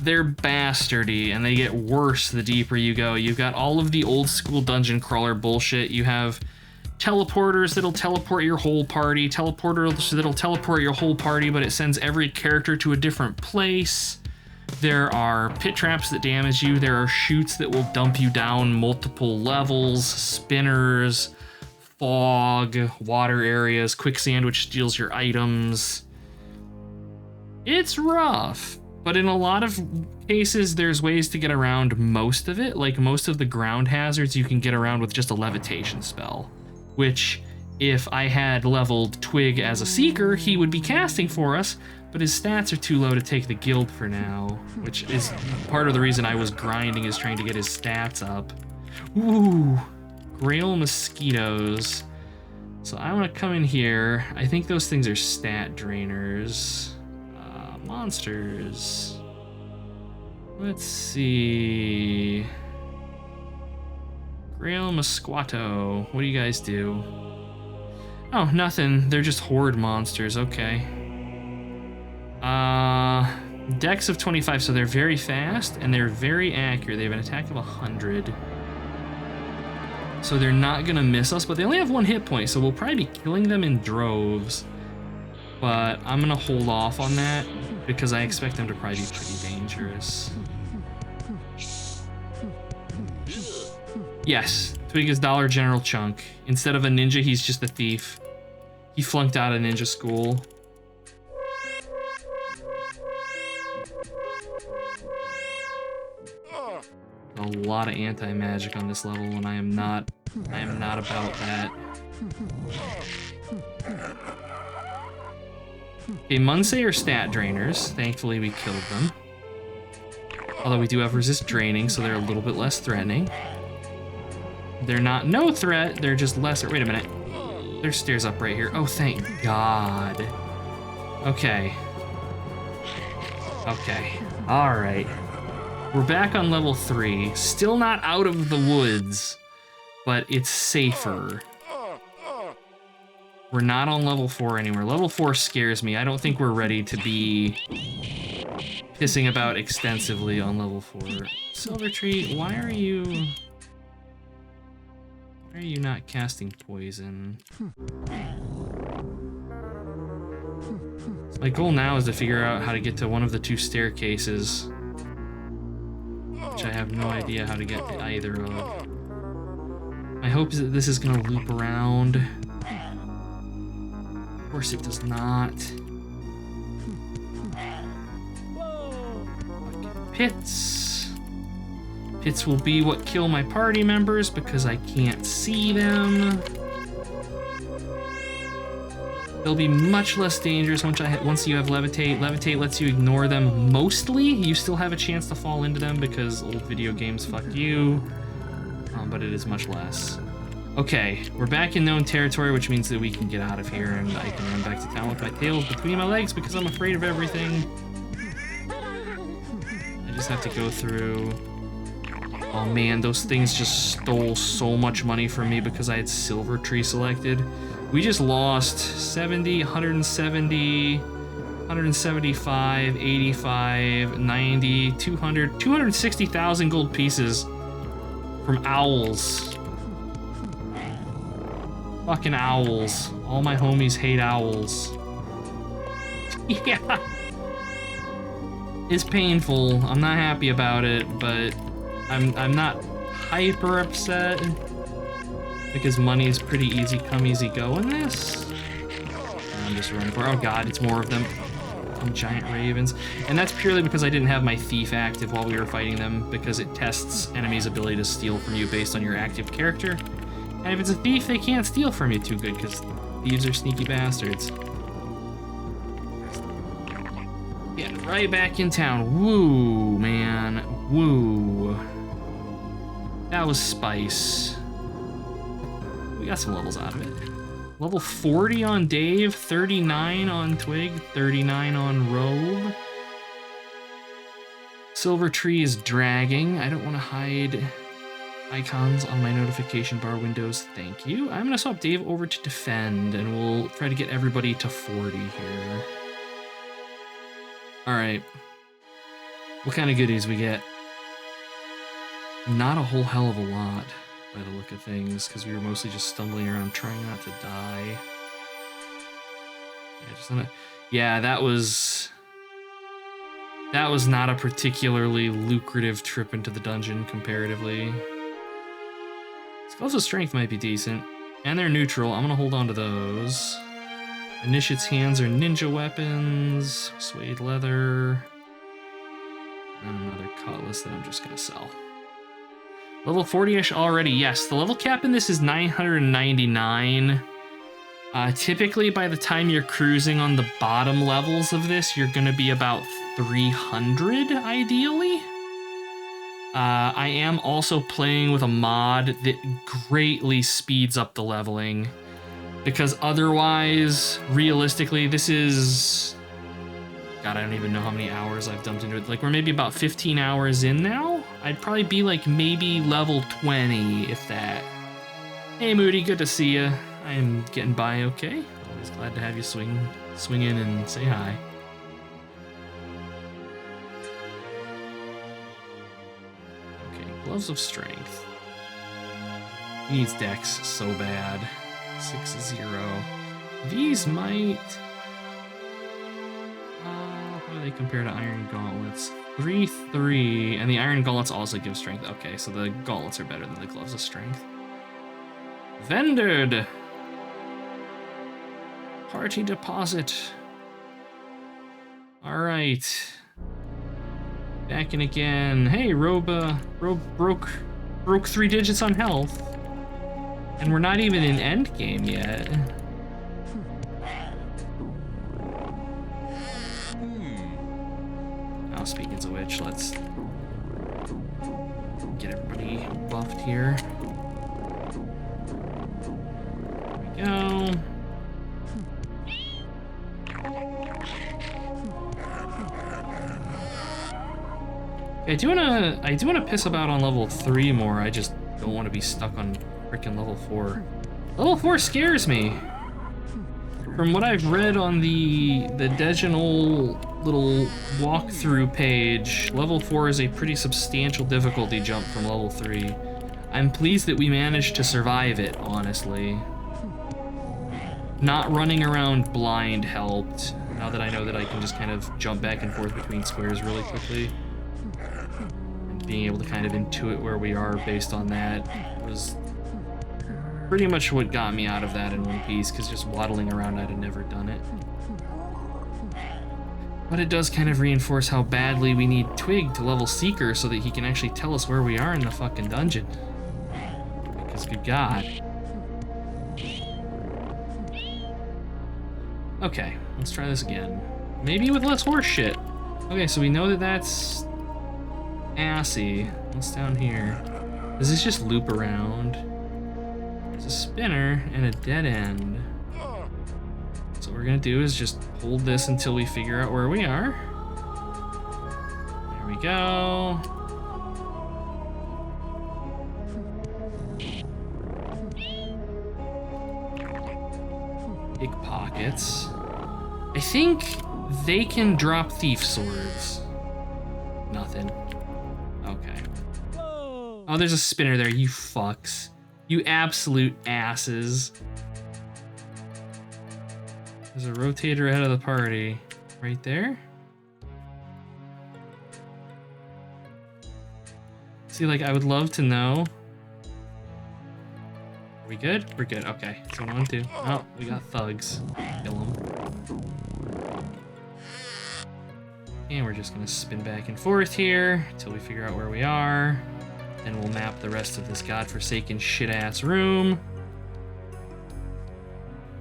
bastardy, and they get worse the deeper you go. You've got all of the old school dungeon crawler bullshit. You have teleporters that'll teleport your whole party, teleporters that'll teleport your whole party, but it sends every character to a different place. There are pit traps that damage you. There are chutes that will dump you down multiple levels, spinners, fog, water areas, quicksand which steals your items. It's rough, but in a lot of cases, there's ways to get around most of it. Like most of the ground hazards, you can get around with just a levitation spell, which if I had leveled Twig as a Seeker, he would be casting for us, but his stats are too low to take the guild for now, which is part of the reason I was grinding, is trying to get his stats up. Ooh, Grail mosquitoes. So I want to come in here. I think those things are stat drainers. Monsters. Let's see. Grail Mosquito. What do you guys do? Oh, nothing. They're just horde monsters. Okay. Dex of 25, so they're very fast and they're very accurate. They have an attack of 100. So they're not gonna miss us, but they only have 1 hit point, so we'll probably be killing them in droves. But I'm gonna hold off on that because I expect them to probably be pretty dangerous. Yes, Twig is Dollar General Chunk. Instead of a ninja, he's just a thief. He flunked out of ninja school. A lot of anti-magic on this level, and I am not about that. Okay, Munsei are stat drainers. Thankfully, we killed them. Although we do have resist draining, so they're a little bit less threatening. They're not no threat, they're just lesser. Wait a minute. There's stairs up right here. Oh, thank God. Okay. Okay. All right. We're back on level 3. Still not out of the woods, but it's safer. We're not on level 4 anywhere. Level 4 scares me. I don't think we're ready to be pissing about extensively on level 4. Silver Tree, why are you not casting poison? My goal now is to figure out how to get to one of the 2 staircases, which I have no idea how to get to either of. My hope is that this is gonna loop around. Of course it does not. Pits. Pits will be what kill my party members because I can't see them. They'll be much less dangerous once you have Levitate. Levitate lets you ignore them mostly. You still have a chance to fall into them because old video games fuck you, but it is much less. Okay, we're back in known territory, which means that we can get out of here and I can run back to town with my tail between my legs because I'm afraid of everything. I just have to go through. Oh man, those things just stole so much money from me because I had Silver Tree selected. We just lost 70, 170, 175, 85, 90, 200, 260,000 gold pieces from owls. Fucking owls. All my homies hate owls. Yeah. It's painful. I'm not happy about it, but I'm not hyper upset because money is pretty easy come, easy go in this. I'm just running for. Oh god, it's more of them. Some giant ravens. And that's purely because I didn't have my thief active while we were fighting them, because it tests enemies' ability to steal from you based on your active character. And if it's a thief, they can't steal from you too good because thieves are sneaky bastards. Get right back in town. Woo, man. Woo. That was Spice. We got some levels out of it. Level 40 on Dave, 39 on Twig, 39 on Robe. Silver Tree is dragging. I don't want to hide icons on my notification bar windows. Thank you. I'm going to swap Dave over to Defend, and we'll try to get everybody to 40 here. All right. What kind of goodies we get? Not a whole hell of a lot by the look of things, because we were mostly just stumbling around trying not to die. Yeah, that was not a particularly lucrative trip into the dungeon comparatively. Skulls of Strength might be decent, and they're neutral. I'm gonna hold on to those. Initiate's hands are ninja weapons, suede leather, and another cutlass that I'm just gonna sell. Level 40-ish already, yes. The level cap in this is 999. Typically, by the time you're cruising on the bottom levels of this, you're gonna be about 300, ideally. I am also playing with a mod that greatly speeds up the leveling, because otherwise, realistically, this is... God, I don't even know how many hours I've dumped into it. Like, we're maybe about 15 hours in now? I'd probably be like maybe level 20, if that. Hey, Moody, good to see you. I am getting by okay. Always glad to have you swing in and say hi. Okay, Gloves of Strength. He needs Dex so bad. 6-0. These might... how do they compare to Iron Gauntlets? 3-3, and the Iron Gauntlets also give Strength. Okay, so the Gauntlets are better than the Gloves of Strength. Vendered! Party deposit. Alright. Back in again. Hey, Robe broke 3 digits on health. And we're not even in endgame yet. Now, speaking of which, let's get everybody buffed here. There we go. I do wanna piss about on level 3 more. I just don't want to be stuck on freaking level 4. Level 4 scares me. From what I've read on the Dejanol little walkthrough page, level 4 is a pretty substantial difficulty jump from level 3. I'm pleased that we managed to survive it, honestly. Not running around blind helped, now that I know that I can just kind of jump back and forth between squares really quickly. And being able to kind of intuit where we are based on that was pretty much what got me out of that in one piece, because just waddling around, I'd have never done it. But it does kind of reinforce how badly we need Twig to level Seeker so that he can actually tell us where we are in the fucking dungeon. Because good God. Okay, let's try this again. Maybe with less horse shit. Okay, so we know that that's assy. What's down here? Does this just loop around? There's a spinner and a dead end. So what we're gonna do is just hold this until we figure out where we are. There we go. Pickpockets. I think they can drop thief swords. Nothing. Okay. Oh, there's a spinner there, you fucks. You absolute asses. There's a rotator ahead of the party. Right there? See, like, I would love to know. Are we good? We're good, okay. So 1, 2. Oh, we got thugs. Kill them. And we're just gonna spin back and forth here until we figure out where we are. Then we'll map the rest of this godforsaken shit-ass room.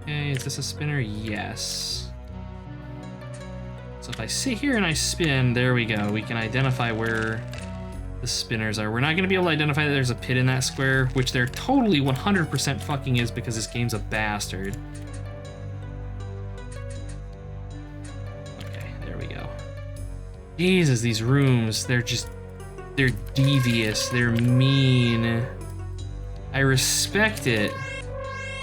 Okay, is this a spinner? Yes. So if I sit here and I spin, there we go. We can identify where the spinners are. We're not going to be able to identify that there's a pit in that square, which there totally 100% fucking is because this game's a bastard. Okay, there we go. Jesus, these rooms, they're devious, they're mean. I respect it,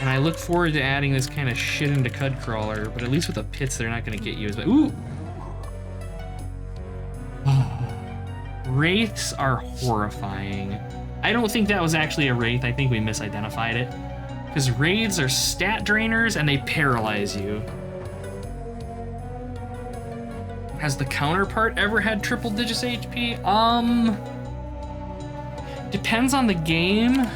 and I look forward to adding this kind of shit into Cud Crawler, but at least with the pits, they're not going to get you as bad. Ooh! Wraiths are horrifying. I don't think that was actually a Wraith. I think we misidentified it. Because Wraiths are stat drainers and they paralyze you. Has the counterpart ever had triple digits HP? Depends on the game.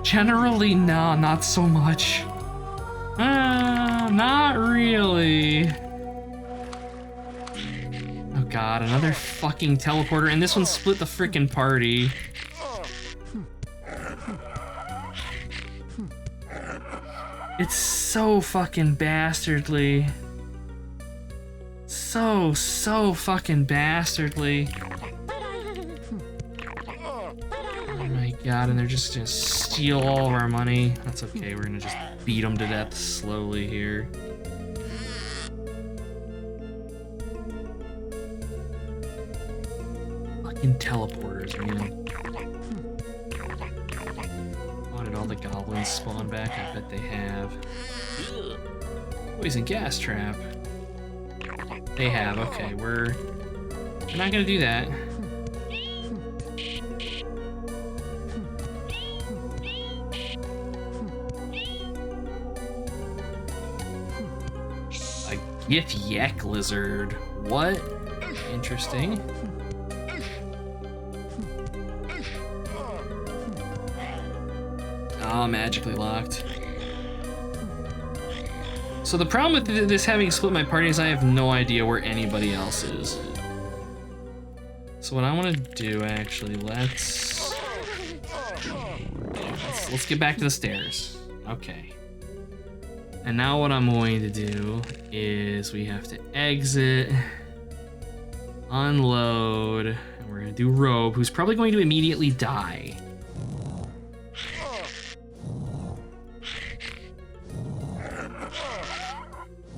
Generally, no, not so much. Not really. Oh god, another fucking teleporter, and this one split the frickin' party. It's so fucking bastardly. So fucking bastardly. Oh my god, and they're just gonna steal all of our money. That's okay, we're gonna just beat them to death slowly here. Fucking teleporters, man. Why did all the goblins spawn back? I bet they have. Poison gas trap. They have, okay, we're not gonna do that. A Gith-Yak lizard. What? Interesting. Oh, magically locked. So the problem with this having split my party is I have no idea where anybody else is. So what I want to do, actually, let's get back to the stairs. Okay. And now what I'm going to do is we have to exit, unload, and we're going to do Robe, who's probably going to immediately die.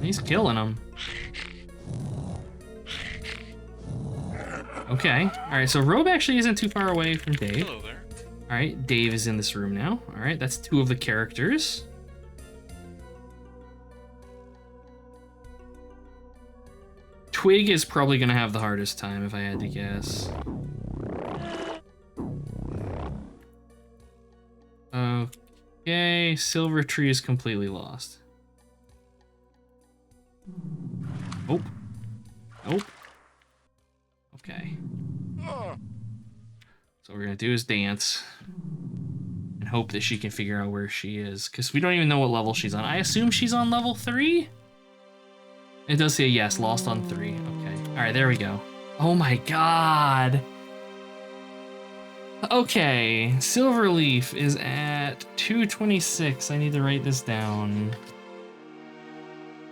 He's killing him. Okay. All right, so Robe actually isn't too far away from Dave. Hello there. All right, Dave is in this room now. All right, that's 2 of the characters. Twig is probably gonna have the hardest time if I had to guess. Okay, Silver Tree is completely lost. Nope. Nope. Okay. So what we're gonna do is dance and hope that she can figure out where she is, because we don't even know what level she's on. I assume she's on level 3? It does say yes, lost on 3. Okay. Alright, there we go. Oh my god. Okay, Silverleaf is at 226. I need to write this down.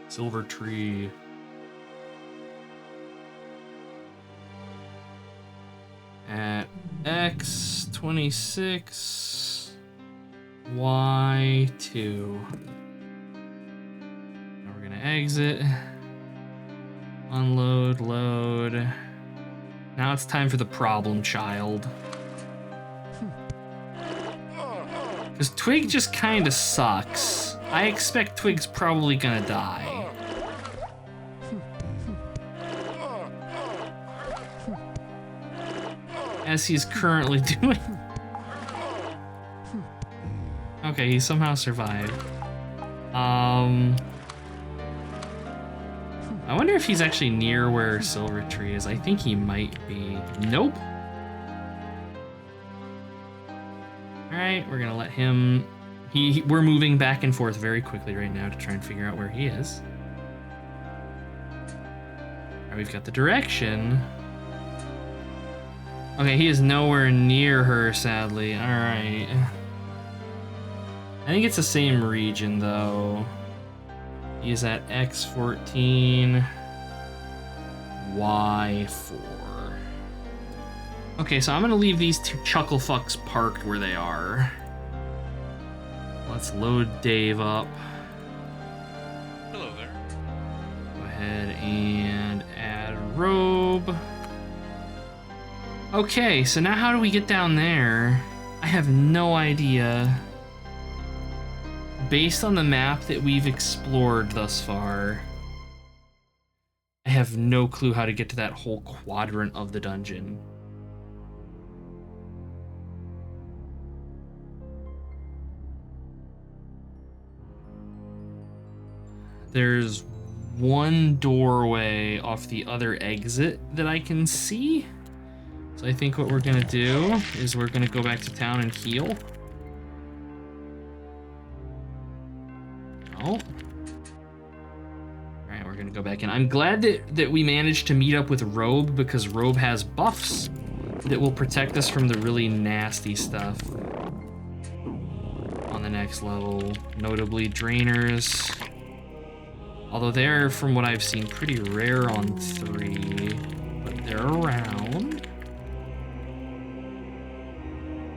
Silver Tree. At X26 Y2. Now we're gonna exit. Unload, load. Now it's time for the problem child. Because Twig just kind of sucks. I expect Twig's probably gonna die. As he's currently doing. Okay, he somehow survived. I wonder if he's actually near where Silver Tree is. I think he might be. Nope. Alright, we're gonna let him... We're moving back and forth very quickly right now to try and figure out where he is. Alright, we've got the direction. Okay, he is nowhere near her, sadly. Alright. I think it's the same region, though. He is at X14, Y4. Okay, so I'm gonna leave these two chuckle fucks parked where they are. Let's load Dave up. Hello there. Go ahead and add robe. Okay, so now how do we get down there? I have no idea. Based on the map that we've explored thus far, I have no clue how to get to that whole quadrant of the dungeon. There's one doorway off the other exit that I can see. So I think what we're gonna do is we're gonna go back to town and heal. No. Alright, we're gonna go back in. I'm glad that we managed to meet up with Robe, because Robe has buffs that will protect us from the really nasty stuff on the next level. Notably Drainers. Although they're, from what I've seen, pretty rare on 3, but they're around.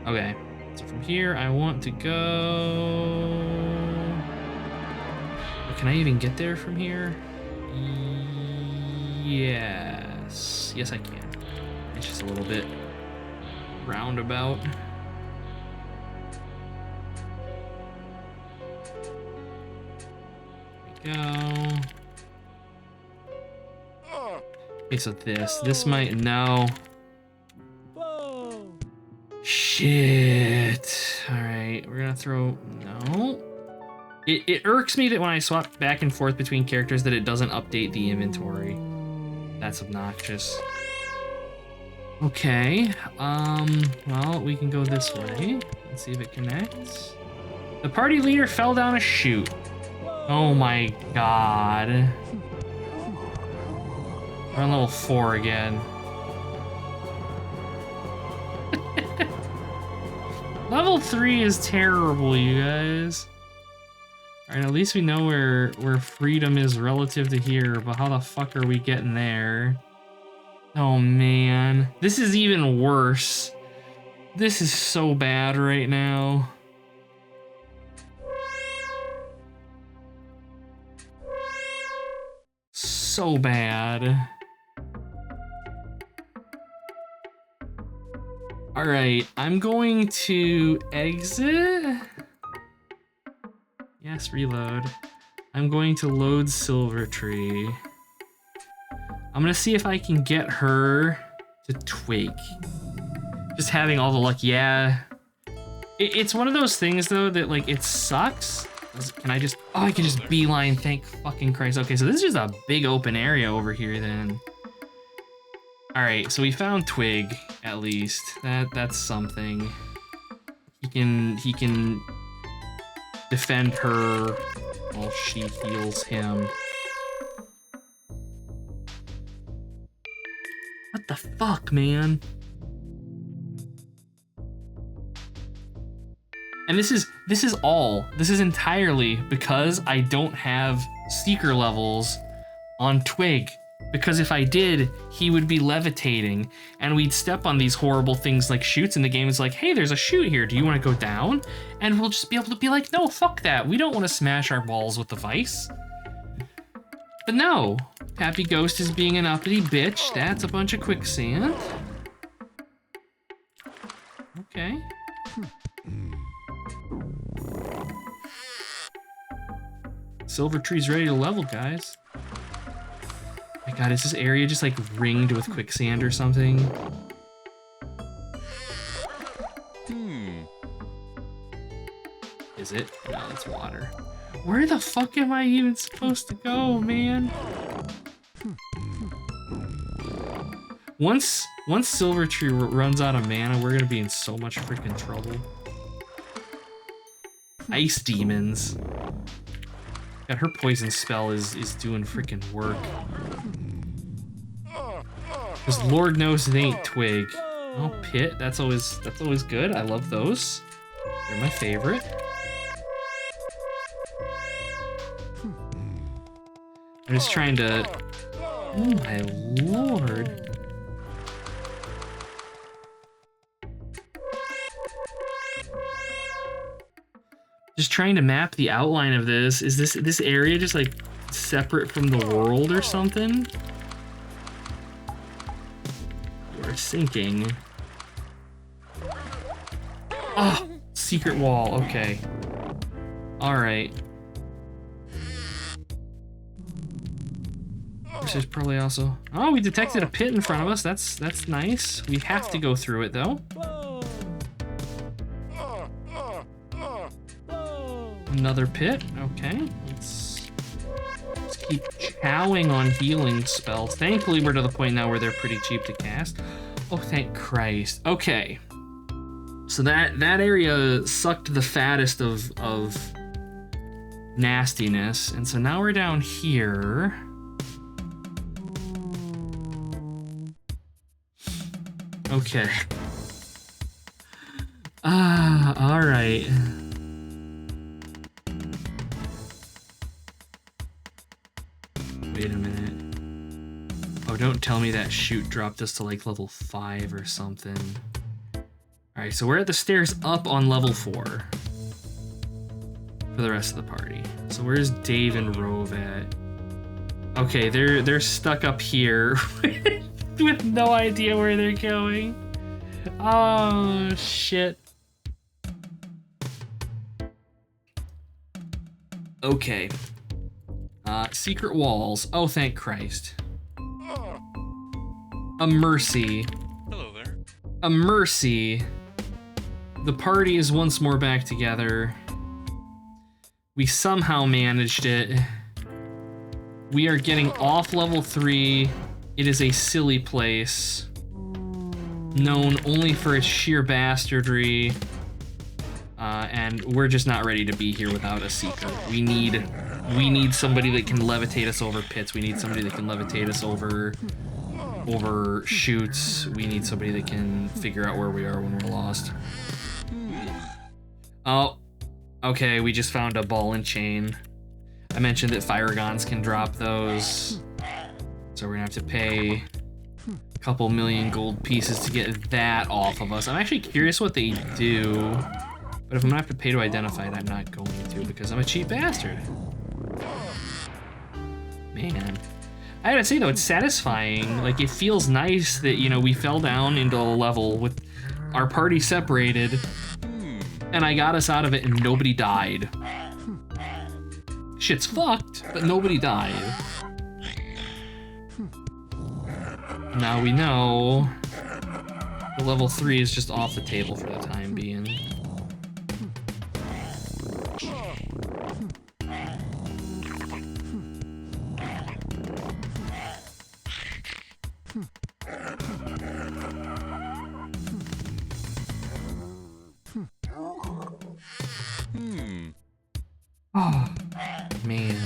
Okay, so from here I want to go... Can I even get there from here? Yes. Yes, I can. It's just a little bit roundabout. There we go. Okay, so this might, no. Shit. All right, we're gonna throw, no. It irks me that when I swap back and forth between characters that it doesn't update the inventory. That's obnoxious. Okay, well, we can go this way. Let's see if it connects. The party leader fell down a chute. Oh my god. We're on level 4 again. Level 3 is terrible, you guys. Alright, at least we know where freedom is relative to here, but how the fuck are we getting there? Oh man, this is even worse. This is so bad right now. So bad. Alright, I'm going to exit. Yes, reload. I'm going to load Silvertree. I'm gonna see if I can get her to Twig. Just having all the luck, yeah. It's one of those things though that like, it sucks. Can I just, oh, I can just beeline, thank fucking Christ. Okay, so this is just a big open area over here then. All right, so we found Twig, at least. That's something. He can defend her while she heals him. What the fuck, man? And this is entirely because I don't have Seeker levels on Twig. Because if I did, he would be levitating, and we'd step on these horrible things like chutes, and the game is like, hey, there's a chute here, do you want to go down? And we'll just be able to be like, no, fuck that, we don't want to smash our balls with the vice. But no, Happy Ghost is being an uppity bitch, that's a bunch of quicksand. Okay. Silvertree's ready to level, guys. My god, is this area just like ringed with quicksand or something? Is it? No, it's water. Where the fuck am I even supposed to go, man? Once Silvertree runs out of mana, we're gonna be in so much freaking trouble. Ice demons. God, her poison spell is doing freaking work. Because Lord knows it ain't Twig. Oh, Pit, that's always good. I love those. They're my favorite. I'm just trying to... Oh my lord. Just trying to map the outline of this. Is this area just like separate from the world or something? We're sinking. Oh, secret wall. Okay. All right. There's probably also. Oh, we detected a pit in front of us. That's nice. We have to go through it though. Another pit. Okay. Let's keep chowing on healing spells. Thankfully, we're to the point now where they're pretty cheap to cast. Oh, thank Christ. Okay. So that area sucked the fattest of nastiness, and so now we're down here. Okay. All right. Wait a minute. Oh, don't tell me that chute dropped us to like level 5 or something. All right, so we're at the stairs up on level 4 for the rest of the party. So where's Dave and Rove at? Okay, they're stuck up here with no idea where they're going. Oh shit. Okay. Secret walls. Oh, thank Christ. A mercy. Hello there. A mercy. The party is once more back together. We somehow managed it. We are getting off level 3. It is a silly place, known only for its sheer bastardry. And we're just not ready to be here without a seeker. We need somebody that can levitate us over pits. We need somebody that can levitate us over chutes. We need somebody that can figure out where we are when we're lost. Oh, okay, we just found a ball and chain. I mentioned that Firagons can drop those, so we're gonna have to pay a couple million gold pieces to get that off of us. I'm actually curious what they do, but if I'm gonna have to pay to identify it, I'm not going to because I'm a cheap bastard. Man. I gotta say though, it's satisfying. Like, it feels nice that, you know, we fell down into a level with our party separated, and I got us out of it and nobody died. Shit's fucked, but nobody died. Now we know the level 3 is just off the table for the time being. Oh, man.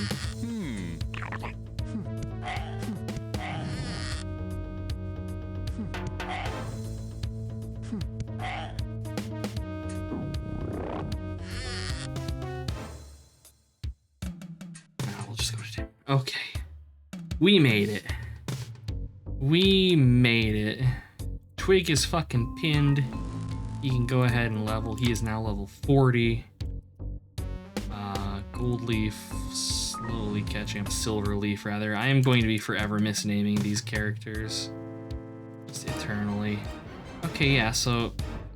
We'll just go to okay. We made it. We made it. Twig is fucking pinned. He can go ahead and level. He is now level 40. Gold Leaf slowly catching up. Silver Leaf, rather. I am going to be forever misnaming these characters. Just eternally. Okay, yeah, so...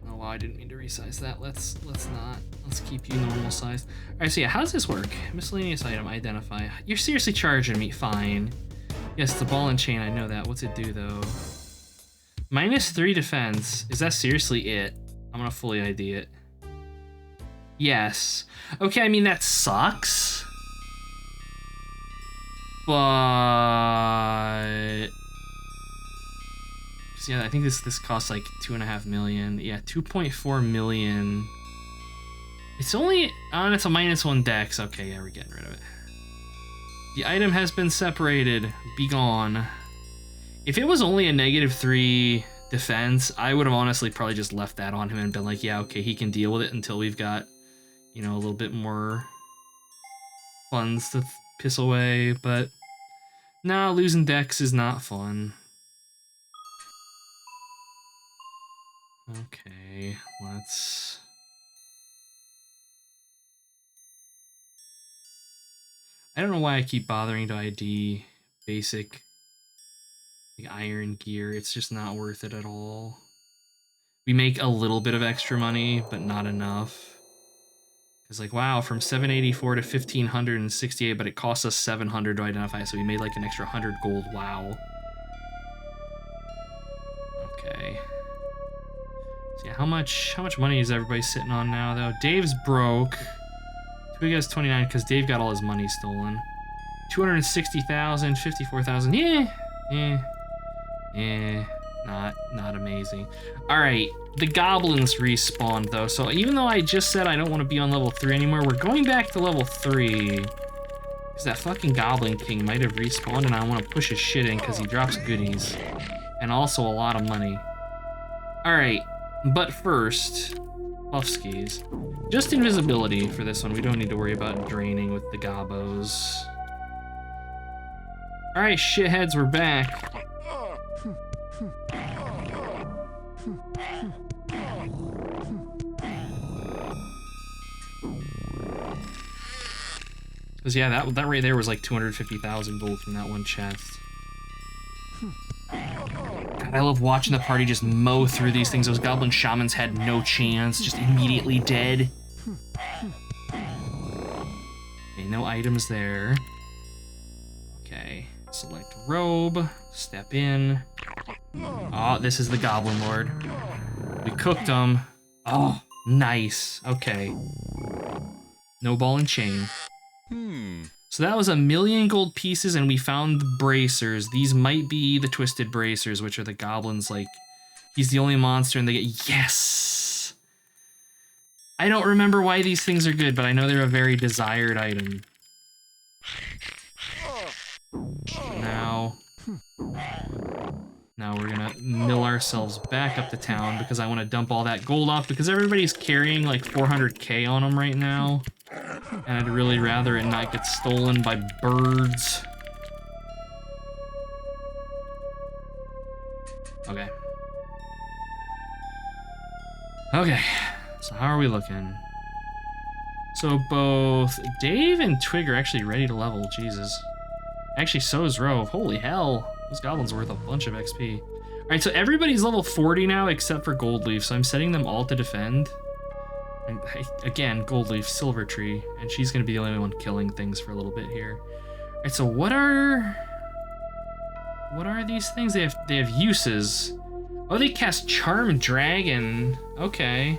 Oh, wow, I didn't mean to resize that. Let's not. Let's keep you normal size. Alright, so yeah, how does this work? Miscellaneous item, identify. You're seriously charging me. Fine. Yes, the ball and chain, I know that. What's it do, though? -3 defense. Is that seriously it? I'm gonna fully ID it. Yes. Okay, I mean, that sucks. But... yeah, I think this costs like 2.5 million. Yeah, 2.4 million. It's only... oh, it's a -1 dex. Okay, yeah, we're getting rid of it. The item has been separated. Be gone. If it was only a -3 defense, I would have honestly probably just left that on him and been like, yeah, okay, he can deal with it until we've got, you know, a little bit more funds to piss away, but nah, losing dex is not fun. Okay, let's I don't know why I keep bothering to ID basic like iron gear. It's just not worth it at all. We make a little bit of extra money, but not enough. It's like, wow, from 784 to 1568, but it costs us 700 to identify, so we made like an extra 100 gold. Wow. Okay. So yeah, how much money is everybody sitting on now, though? Dave's broke. Who has 29 because Dave got all his money stolen. 260,000, 54,000. Not amazing. All right, the goblins respawned though. So even though I just said I don't want to be on level 3 anymore, we're going back to level 3 because that fucking Goblin King might have respawned, and I want to push his shit in because he drops goodies and also a lot of money. All right, but first, buff skis. Just invisibility for this one. We don't need to worry about draining with the gobos. All right, shitheads, we're back. Because yeah, that right there was like 250,000 gold from that one chest. God, I love watching the party just mow through these things. Those goblin shamans had no chance, just immediately dead. Okay, no items there. Okay, select robe, step in. Oh, this is the Goblin Lord. We cooked him. Oh, nice. Okay. No ball and chain. So that was 1,000,000 gold pieces, and we found the bracers. These might be the twisted bracers, which are the goblins. Like, he's the only monster, and they get yes. I don't remember why these things are good, but I know they're a very desired item. Now we're gonna mill ourselves back up to town because I want to dump all that gold off because everybody's carrying like 400k on them right now. And I'd really rather it not get stolen by birds. Okay. Okay, so how are we looking? So both Dave and Twig are actually ready to level, Jesus. Actually, so is Rove. Holy hell, this goblin's worth a bunch of XP. All right, so everybody's level 40 now except for Goldleaf, so I'm setting them all to defend. And again, Goldleaf, Silver Tree, and she's gonna be the only one killing things for a little bit here. All right, so what are these things? They have uses. Oh, they cast Charm Dragon. Okay.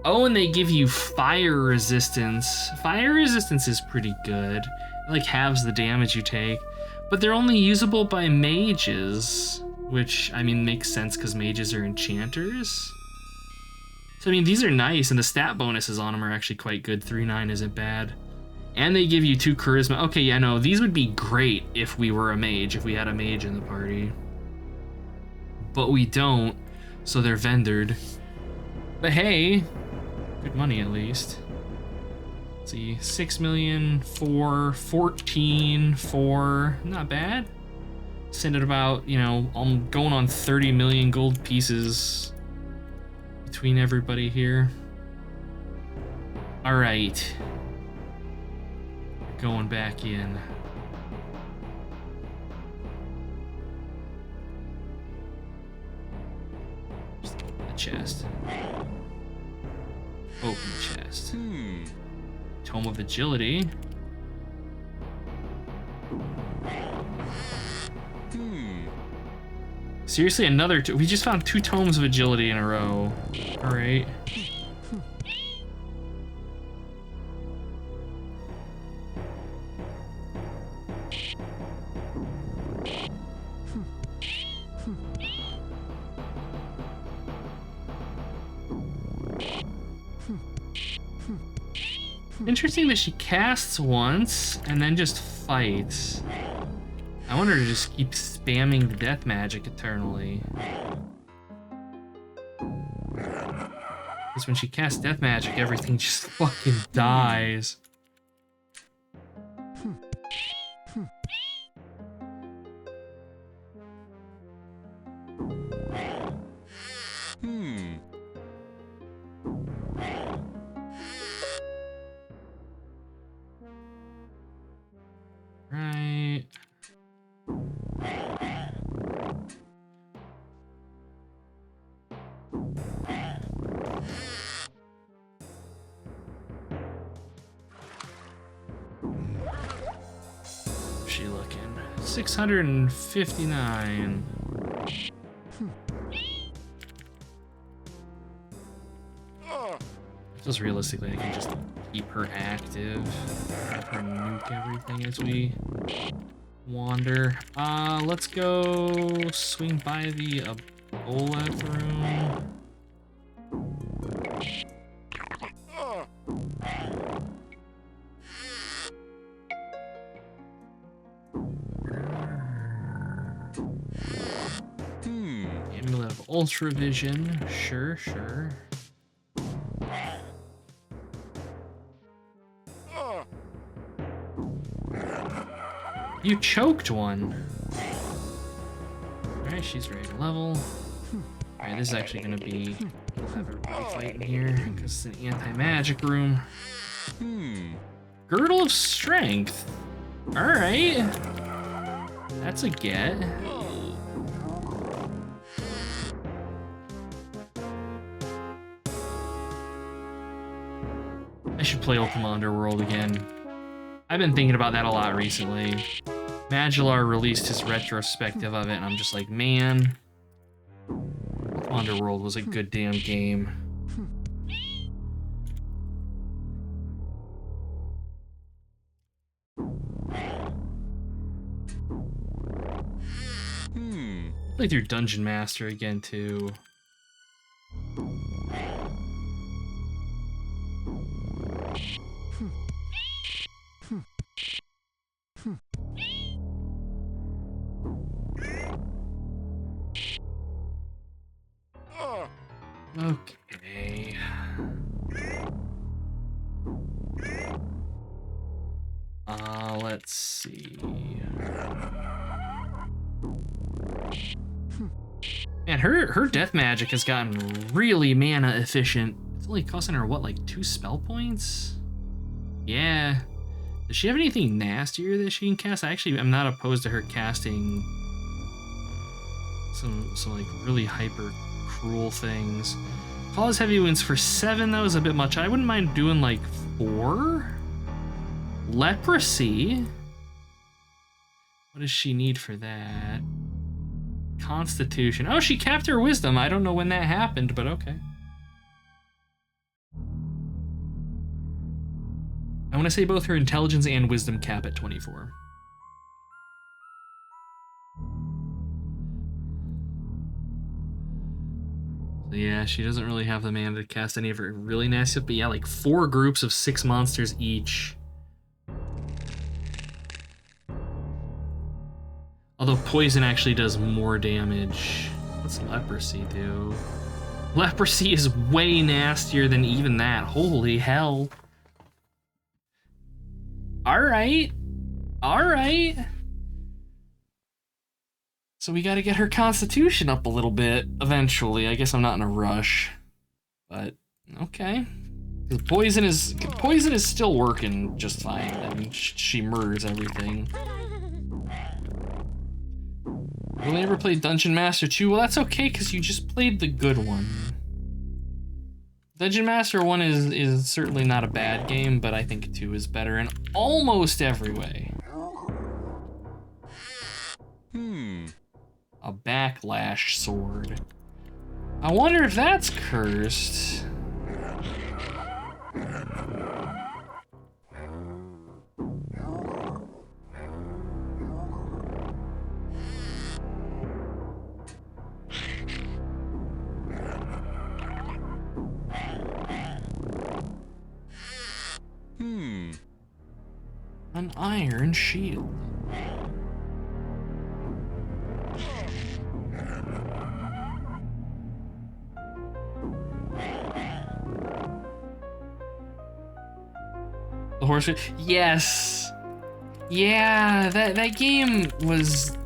Oh, and they give you fire resistance. Fire resistance is pretty good. It like halves the damage you take, but they're only usable by mages, which I mean makes sense because mages are enchanters. So I mean these are nice, and the stat bonuses on them are actually quite good. 3/9 isn't bad. And they give you 2 charisma. Okay, yeah, no, these would be great if we were a mage, if we had a mage in the party. But we don't, so they're vendored. But hey, good money at least. Let's see, 6 million, 4, 14, 4, not bad. Send it about, you know, I'm going on 30 million gold pieces between everybody here. All right. Going back in. Just open the chest. Open the chest. Tome of Agility. Seriously, another we just found 2 tomes of agility in a row. All right. Interesting that she casts once and then just fights. I want her to just keep spamming the death magic eternally. Because when she casts death magic, everything just fucking dies. What's she looking? 659. Just realistically, I can just keep her active. Have her nuke everything as we wander. Let's go swing by the Aboleth room. Amulet of Ultra Vision. Sure, sure. You choked one. Alright, she's ready to level. Alright, this is actually gonna be everybody fighting here because it's an anti-magic room. Girdle of Strength. Alright. That's a get. I should play Ultima Underworld again. I've been thinking about that a lot recently. Magillar released his retrospective of it, and I'm just like, man, Underworld was a good damn game. Play through Dungeon Master again, too. Okay. Let's see. Man, her death magic has gotten really mana efficient. It's only costing her, what, like 2 spell points? Yeah. Does she have anything nastier that she can cast? I'm not opposed to her casting some like really hyper cruel things. Cause heavy wounds for 7, that was a bit much. I wouldn't mind doing like 4. Leprosy. What does she need for that? Constitution. Oh, she capped her wisdom. I don't know when that happened, but okay. I want to say both her intelligence and wisdom cap at 24. So yeah, she doesn't really have the mana to cast any of her really nasty stuff, but yeah, like 4 groups of 6 monsters each. Although poison actually does more damage. What's leprosy do? Leprosy is way nastier than even that. Holy hell. Alright. Alright. So we gotta get her constitution up a little bit eventually. I guess I'm not in a rush. But, okay. Poison is still working just fine. I mean, she murders everything. Will I ever play Dungeon Master 2? Well, that's okay, because you just played the good one. Dungeon Master 1 is certainly not a bad game, but I think 2 is better in almost every way. A backlash sword. I wonder if that's cursed. An iron shield. The horse. Yes. Yeah, that game was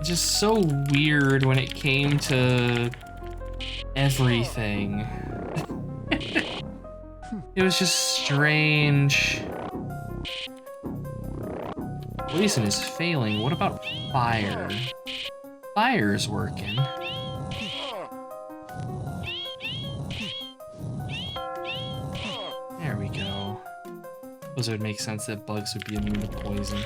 just so weird when it came to everything. It was just strange. Poison is failing. What about fire? Fire's working. There we go. suppose it would make sense that bugs would be immune to poison.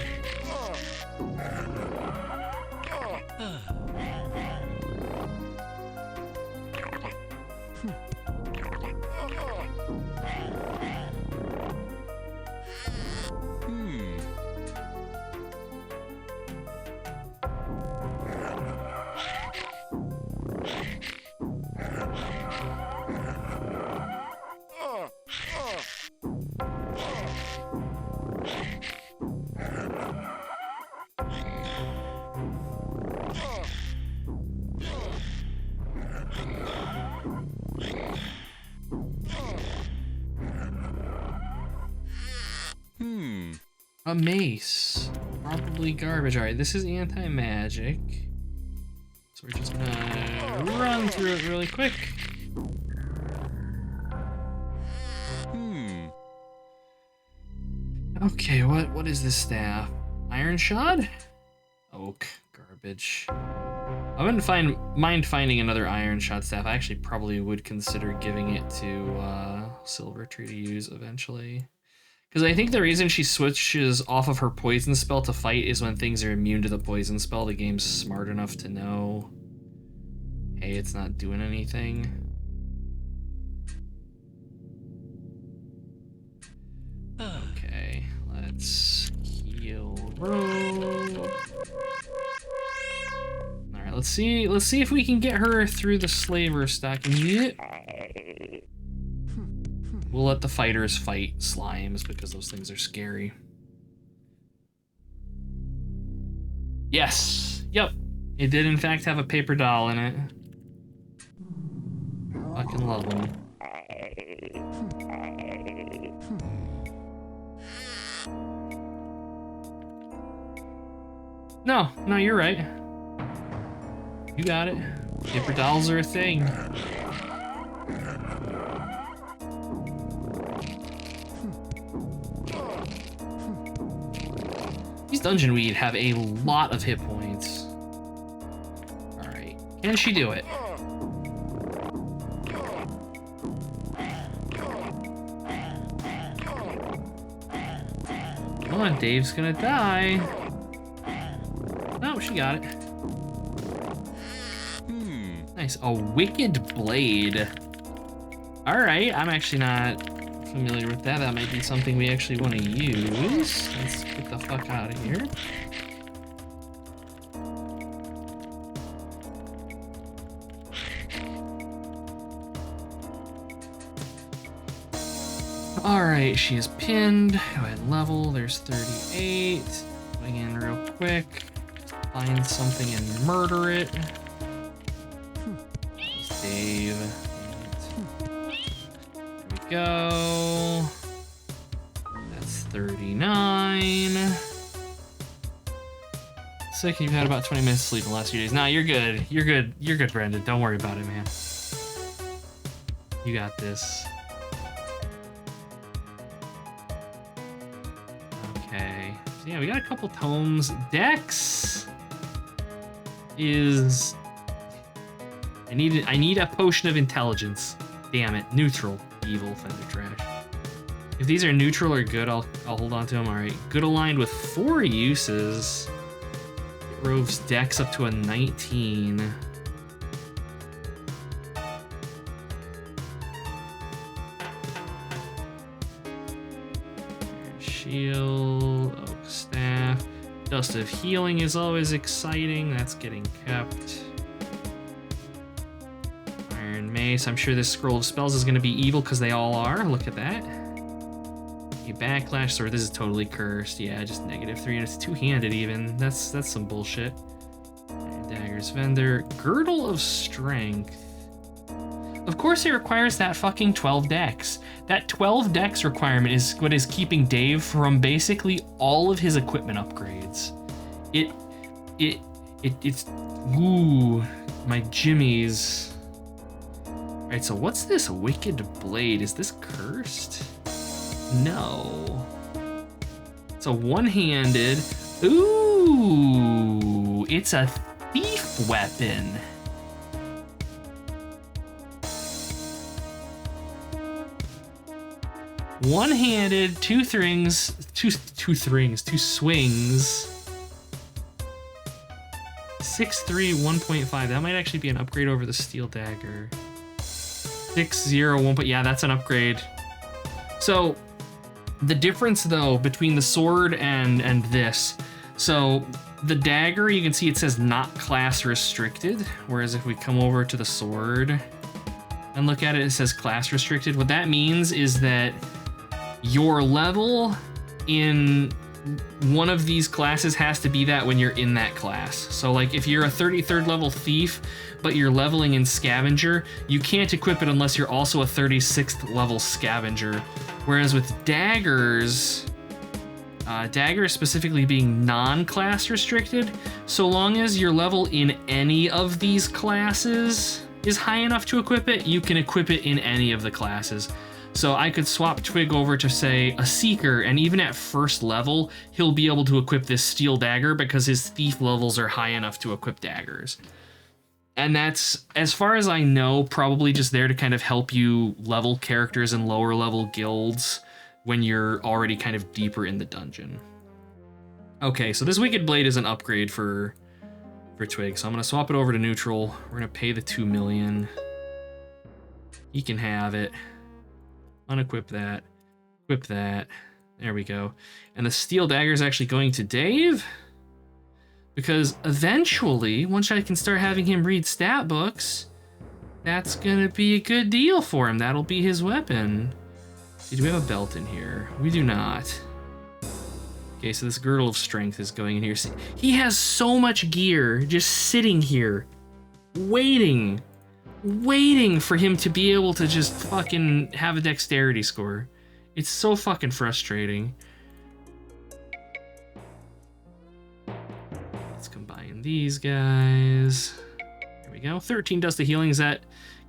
A mace. Probably garbage. Alright, this is anti-magic. So we're just gonna run through it really quick. Okay, what is this staff? Iron shod? Oak. Garbage. I wouldn't mind finding another iron shot staff. I actually probably would consider giving it to Silver Tree to use eventually. Because I think the reason she switches off of her poison spell to fight is when things are immune to the poison spell. The game's smart enough to know, hey, it's not doing anything. Okay, let's heal Rogue. Alright, let's see if we can get her through the slaver stocking. Yeah. We'll let the fighters fight slimes because those things are scary. Yes! Yep. It did in fact have a paper doll in it. Fucking love them. No, you're right. You got it. Paper dolls are a thing. These dungeon weed have a lot of hit points. Alright. Can she do it? Come on, Dave's gonna die. No, she got it. Nice. A wicked blade. Alright, I'm actually not familiar with that. That might be something we actually want to use. Let's get the fuck out of here. Alright, she is pinned. Go ahead and level. There's 38. Going in real quick. Find something and murder it. Dave. Go. That's 39. Sick, you've had about 20 minutes of sleep in the last few days. Nah, you're good. You're good. You're good, Brendan. Don't worry about it, man. You got this. Okay. So yeah, we got a couple tomes. Dex is... I need a potion of intelligence. Damn it. Neutral. Evil. Fender trash. If these are neutral or good, I'll hold on to them. Alright. Good aligned with 4 uses. It roves Dex up to a 19. Shield. Oak staff. Dust of healing is always exciting. That's getting kept. Mace. I'm sure this scroll of spells is going to be evil because they all are. Look at that. A backlash sword. This is totally cursed. Yeah, just -3, and it's two-handed even. That's some bullshit. Daggers vendor. Girdle of strength. Of course, it requires that fucking 12 dex. That 12 dex requirement is what is keeping Dave from basically all of his equipment upgrades. It's ooh, my jimmies. Alright, so what's this wicked blade? Is this cursed? No. It's a one-handed. Ooh, it's a thief weapon. One-handed, two swings. 6-3, 1.5. That might actually be an upgrade over the steel dagger. 6-0, 1. Yeah, that's an upgrade. So the difference though between the sword and this. So the dagger, you can see it says not class restricted, whereas if we come over to the sword and look at it, it says class restricted. What that means is that your level in one of these classes has to be that when you're in that class. So like if you're a 33rd level thief, but you're leveling in scavenger, you can't equip it unless you're also a 36th level scavenger. Whereas with daggers, daggers specifically being non-class restricted, so long as your level in any of these classes is high enough to equip it, you can equip it in any of the classes. So I could swap Twig over to, say, a Seeker, and even at first level, he'll be able to equip this steel dagger because his thief levels are high enough to equip daggers. And that's, as far as I know, probably just there to kind of help you level characters in lower level guilds when you're already kind of deeper in the dungeon. Okay, so this Wicked Blade is an upgrade for Twig, so I'm gonna swap it over to neutral. We're gonna pay the 2 million. He can have it. Unequip that. Equip that. There we go. And the steel dagger is actually going to Dave, because eventually, once I can start having him read stat books, that's gonna be a good deal for him. That'll be his weapon. See, do we have a belt in here? We do not. Okay, so this Girdle of Strength is going in here. See, he has so much gear just sitting here, waiting for him to be able to just fucking have a dexterity score. It's so fucking frustrating. Let's combine these guys. There we go. 13 Dust of Healing. That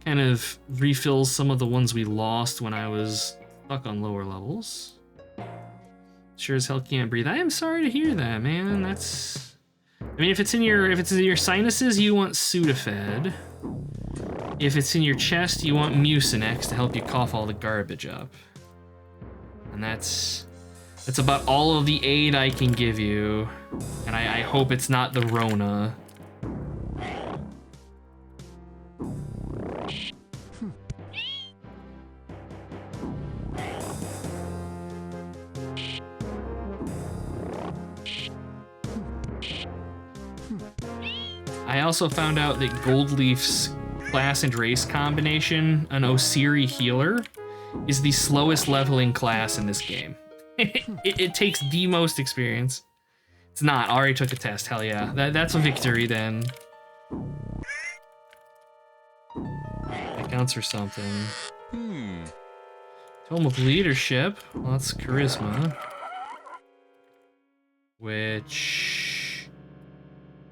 kind of refills some of the ones we lost when I was stuck on lower levels. Sure as hell can't breathe. I am sorry to hear that, man. That's... I mean, if it's in your sinuses, you want Sudafed. If it's in your chest, you want Mucinex to help you cough all the garbage up. And that's about all of the aid I can give you. And I hope it's not the Rona. I also found out that Goldleaf's class and race combination, an Osiri healer, is the slowest leveling class in this game. it takes the most experience. It's not. I already took a test. Hell yeah. That's a victory then. That counts for something. Tome of Leadership. Well, that's charisma. Which...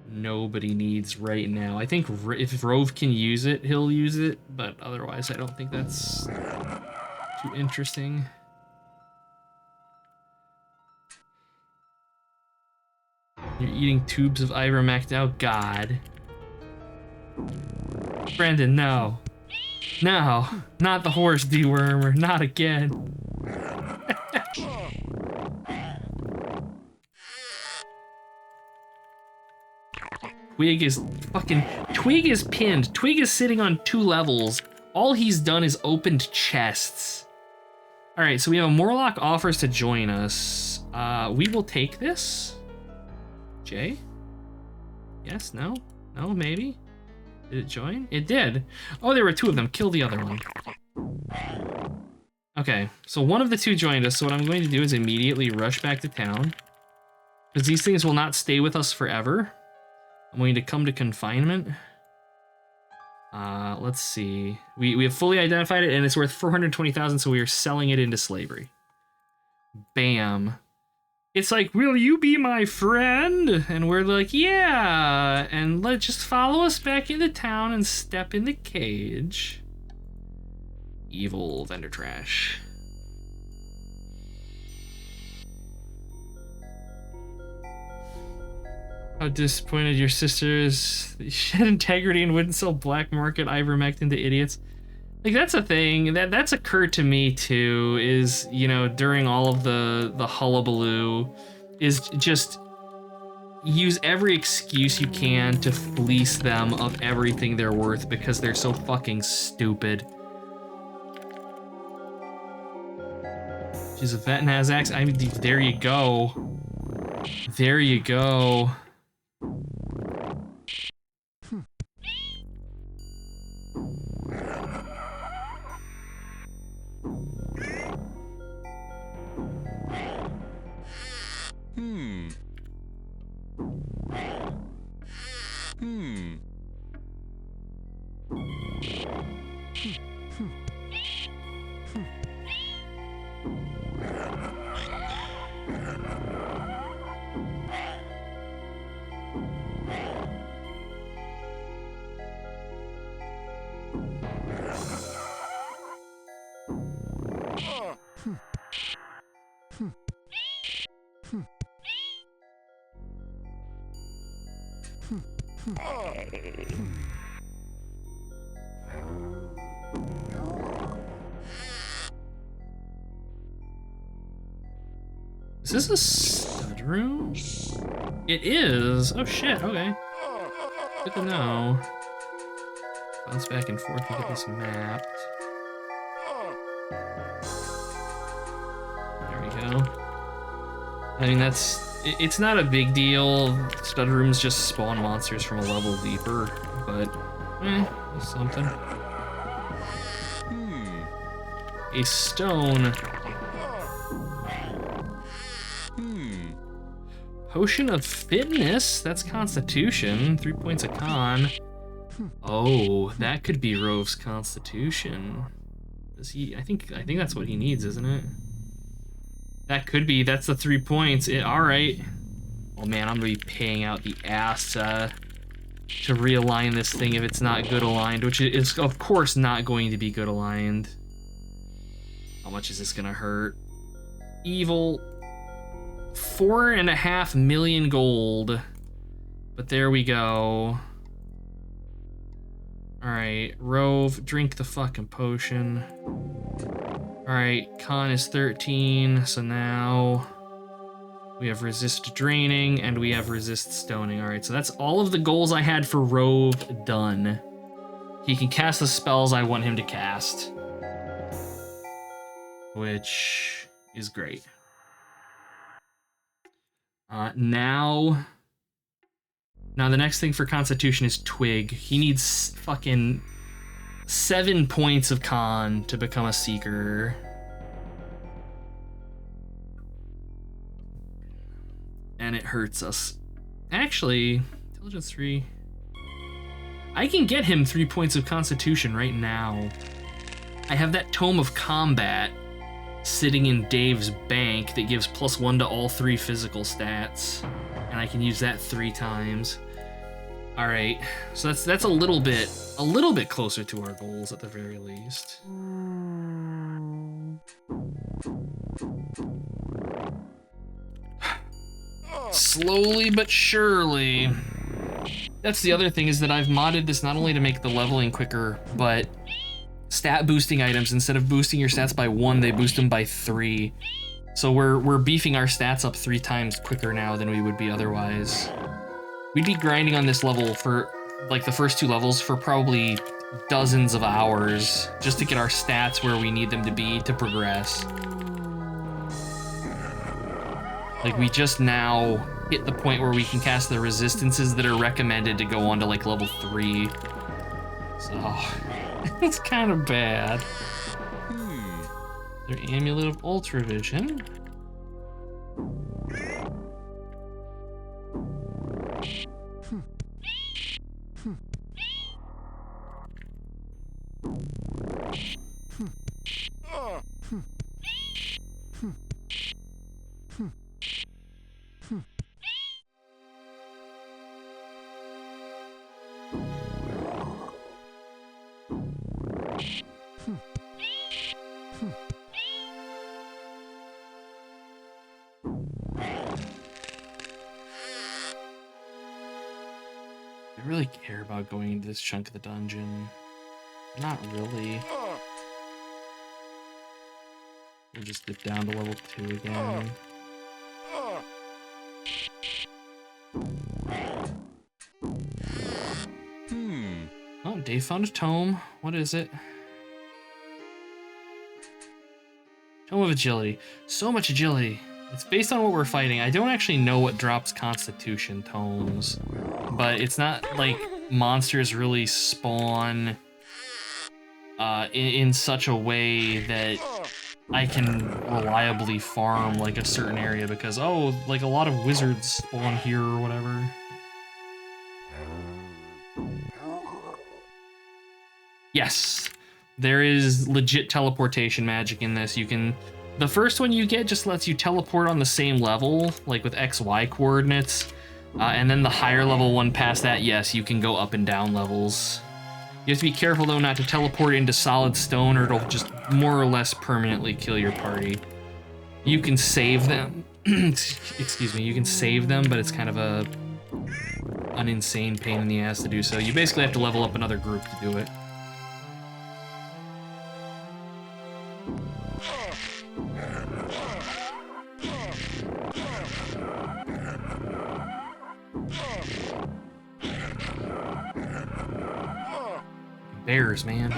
nobody needs right now. I think if Rove can use it, he'll use it, but otherwise I don't think that's too interesting. You're eating tubes of ivermectin. Oh god. Brendan, no. No, not the horse dewormer, not again. Twig is pinned. Twig is sitting on 2 levels. All he's done is opened chests. All right, so we have a Morlock offers to join us. We will take this. Jay? Yes, no, maybe? Did it join? It did. Oh, there were 2 of them. Kill the other one. Okay, so one of the 2 joined us, so what I'm going to do is immediately rush back to town, because these things will not stay with us forever. I'm going to come to confinement. Let's see. We have fully identified it, and it's worth 420,000, so we are selling it into slavery. Bam. It's like, will you be my friend? And we're like, yeah. And let's just follow us back into town and step in the cage. Evil vendor trash. How disappointed your sister is. She had integrity and wouldn't sell black market ivermectin to idiots. Like that's a thing that's occurred to me too. Is during all of the hullabaloo, is just use every excuse you can to fleece them of everything they're worth because they're so fucking stupid. She's a vet and has access. I mean, there you go. There you go. Is this a stud room? It is. Oh shit, okay. Good to know. Bounce back and forth and get this mapped. There we go. I mean, it's not a big deal. Stud rooms just spawn monsters from a level deeper, but there's something. A stone. Potion of fitness. That's constitution. 3 points of con. Oh, that could be Rove's constitution. Does he? I think that's what he needs, isn't it? That could be. That's the 3 points. All right. Oh man, I'm gonna be paying out the ass to realign this thing if it's not good aligned, which is of course not going to be good aligned. How much is this gonna hurt? Evil. 4.5 million gold. But there we go. Alright, Rove, drink the fucking potion. Alright, con is 13, so now we have resist draining and we have resist stoning. Alright, so that's all of the goals I had for Rove done. He can cast the spells I want him to cast, which is great. Now the next thing for Constitution is Twig. He needs fucking 7 points of con to become a Seeker. And it hurts us. Actually, Intelligence 3. I can get him 3 points of Constitution right now. I have that Tome of Combat sitting in Dave's bank that gives +1 to all 3 physical stats, and I can use that 3 times. All right, so that's a little bit closer to our goals at the very least. Slowly but surely. That's the other thing, is that I've modded this not only to make the leveling quicker, but stat boosting items, instead of boosting your stats by 1, they boost them by 3. So we're beefing our stats up 3 times quicker now than we would be otherwise. We'd be grinding on this level for like the first 2 levels for probably dozens of hours just to get our stats where we need them to be to progress. Like, we just now hit the point where we can cast the resistances that are recommended to go on to like level 3. So it's kind of bad. Their Amulet of Ultravision. I really care about going into this chunk of the dungeon. Not really. We'll just dip down to level 2 again. Oh, Dave found a tome. What is it? Tome of Agility. So much agility. It's based on what we're fighting. I don't actually know what drops Constitution tomes, but it's not like monsters really spawn in such a way that I can reliably farm like a certain area because, oh, like a lot of wizards spawn here or whatever. Yes, there is legit teleportation magic in this. You can, the first one you get just lets you teleport on the same level, like with XY coordinates, and then the higher level one past that, yes, you can go up and down levels. You have to be careful though not to teleport into solid stone or it'll just more or less permanently kill your party. You can save them, excuse me, you can save them, but it's kind of an insane pain in the ass to do so. You basically have to level up another group to do it. Bears, man.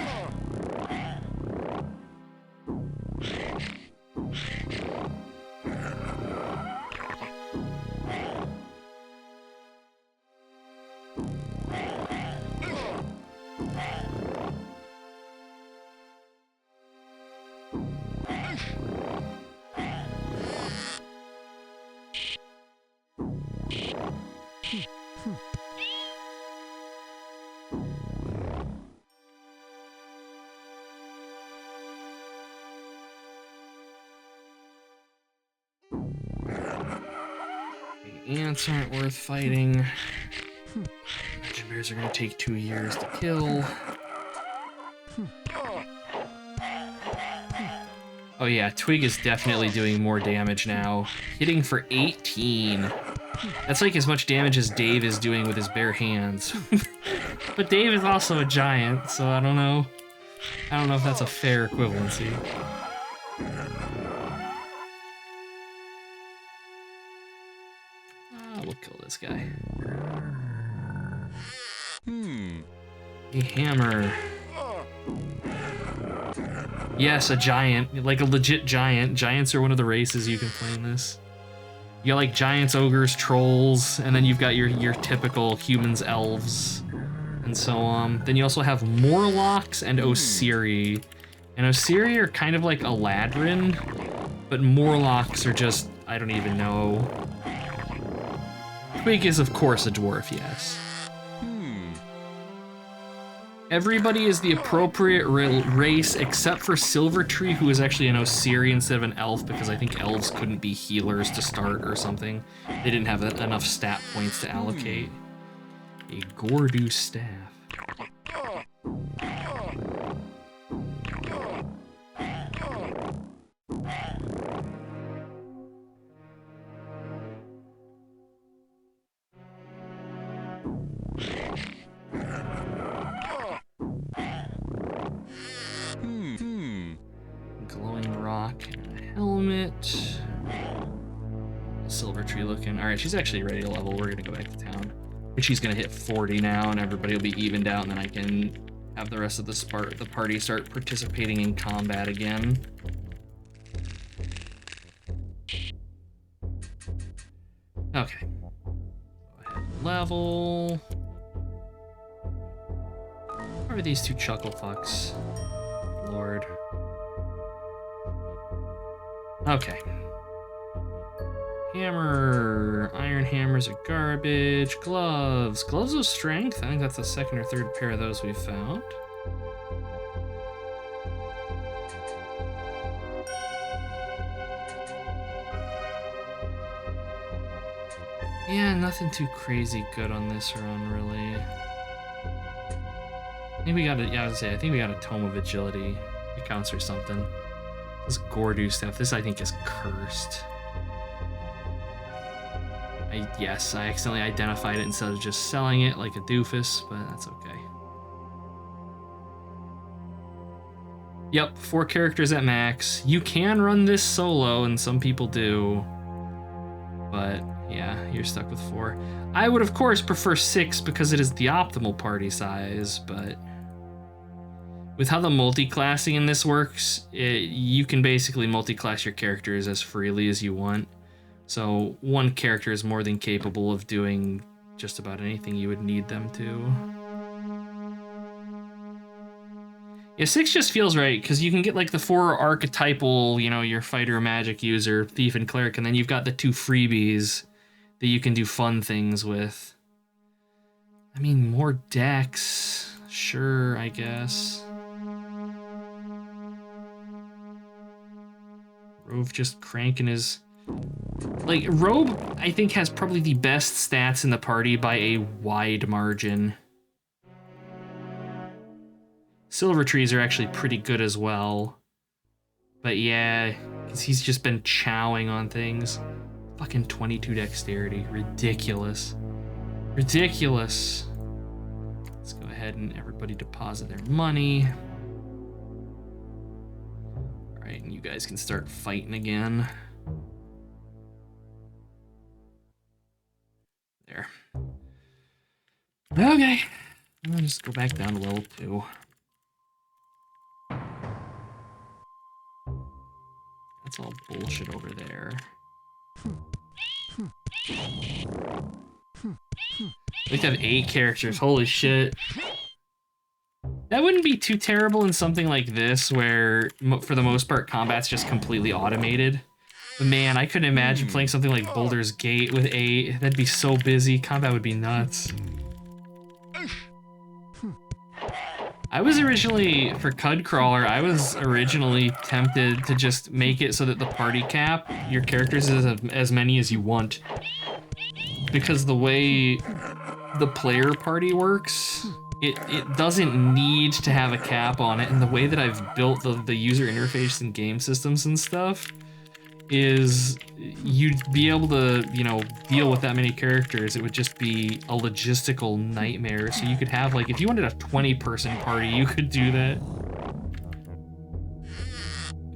Ants aren't worth fighting. Magic bears are gonna take 2 years to kill. Oh yeah, Twig is definitely doing more damage now. Hitting for 18. That's like as much damage as Dave is doing with his bare hands. But Dave is also a giant, so I don't know. I don't know if that's a fair equivalency. We'll kill this guy. A hammer. Yes, a giant. Like a legit giant. Giants are one of the races you can play in this. You got like giants, ogres, trolls, and then you've got your typical humans, elves, and so on. Then you also have Morlocks and Osiri. And Osiri are kind of like Eladrin, but Morlocks are just, I don't even know. Twig is, of course, a dwarf, yes. Everybody is the appropriate race except for Silvertree, who is actually an Osiri instead of an elf, because I think elves couldn't be healers to start or something. They didn't have enough stat points to allocate. A Gordu staff. Glowing rock and a helmet. Silvertree looking. All right, she's actually ready to level. We're gonna go back to town. And she's gonna hit 40 now, and everybody will be evened out, and then I can have the rest of the party start participating in combat again. Okay. Go ahead and level. What are these two chuckle fucks? Lord. Okay. Hammer. Iron hammers are garbage. Gloves. Gloves of strength. I think that's the second or third pair of those we've found. Yeah, nothing too crazy good on this run, really. I think we got I would say, I think we got a Tome of Agility. It counts for something. This Gordu stuff, this I think is cursed. Yes, I accidentally identified it instead of just selling it like a doofus, but that's okay. Yep, 4 characters at max. You can run this solo, and some people do. But yeah, you're stuck with 4. I would, of course, prefer 6 because it is the optimal party size, but with how the multi-classing in this works, you can basically multi-class your characters as freely as you want. So 1 character is more than capable of doing just about anything you would need them to. Yeah, 6 just feels right, because you can get like the 4 archetypal, you know, your fighter, magic user, thief, and cleric, and then you've got the 2 freebies that you can do fun things with. I mean, more decks, sure, I guess. Rove just cranking his... Like, Robe, I think, has probably the best stats in the party by a wide margin. Silver trees are actually pretty good as well. But yeah, because he's just been chowing on things. Fucking 22 dexterity. Ridiculous. Ridiculous. Let's go ahead and everybody deposit their money. Alright, and you guys can start fighting again. There. Okay. I'll just go back down to level 2. That's all bullshit over there. We have 8 characters, holy shit. That wouldn't be too terrible in something like this, where, for the most part, combat's just completely automated. But man, I couldn't imagine playing something like Baldur's Gate with 8. That'd be so busy, combat would be nuts. I was originally, for Cud Crawler, I was originally tempted to just make it so that the party cap, your characters is as many as you want. Because the way the player party works, it doesn't need to have a cap on it, and the way that I've built the user interface and game systems and stuff is you'd be able to, you know, deal with that many characters. It would just be a logistical nightmare. So you could have, like, if you wanted a 20-person party, you could do that.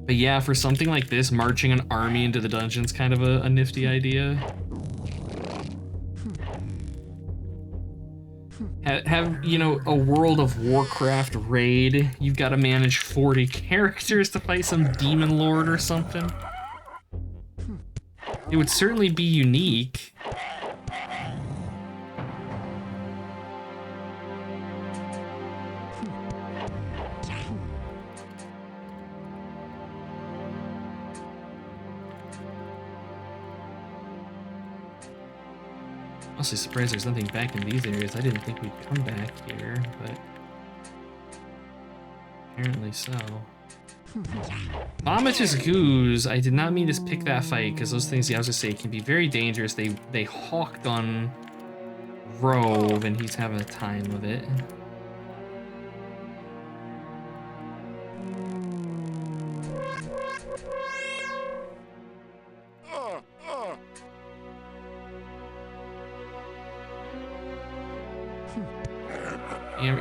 But yeah, for something like this, marching an army into the dungeon's kind of a nifty idea. Have, you know, a World of Warcraft raid. You've got to manage 40 characters to fight some demon lord or something. It would certainly be unique. Honestly surprised there's nothing back in these areas. I didn't think we'd come back here, but apparently so. Vomitous Goose, I did not mean to pick that fight, because those things, yeah, I was gonna say, can be very dangerous. They hawked on Rove, and he's having a time of it.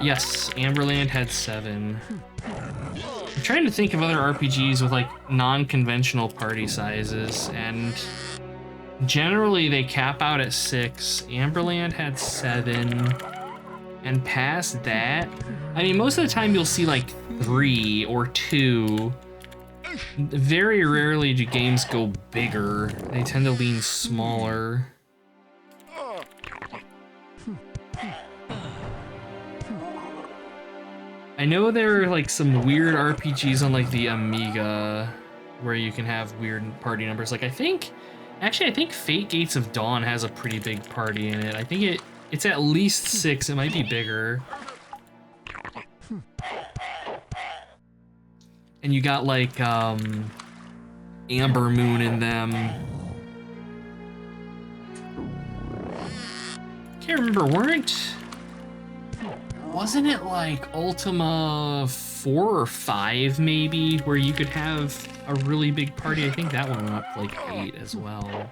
Yes, Amberland had 7. I'm trying to think of other RPGs with like non-conventional party sizes, and generally they cap out at 6. Amberland had 7, and past that, I mean, most of the time you'll see like 3 or 2. Very rarely do games go bigger. They tend to lean smaller. I know there are like some weird RPGs on like the Amiga where you can have weird party numbers. Like I think Fate Gates of Dawn has a pretty big party in it. I think it's at least 6. It might be bigger. And you got like Amber Moon in them. Can't remember, wasn't it like Ultima 4 or 5 maybe, where you could have a really big party? I think that one went up to like 8 as well.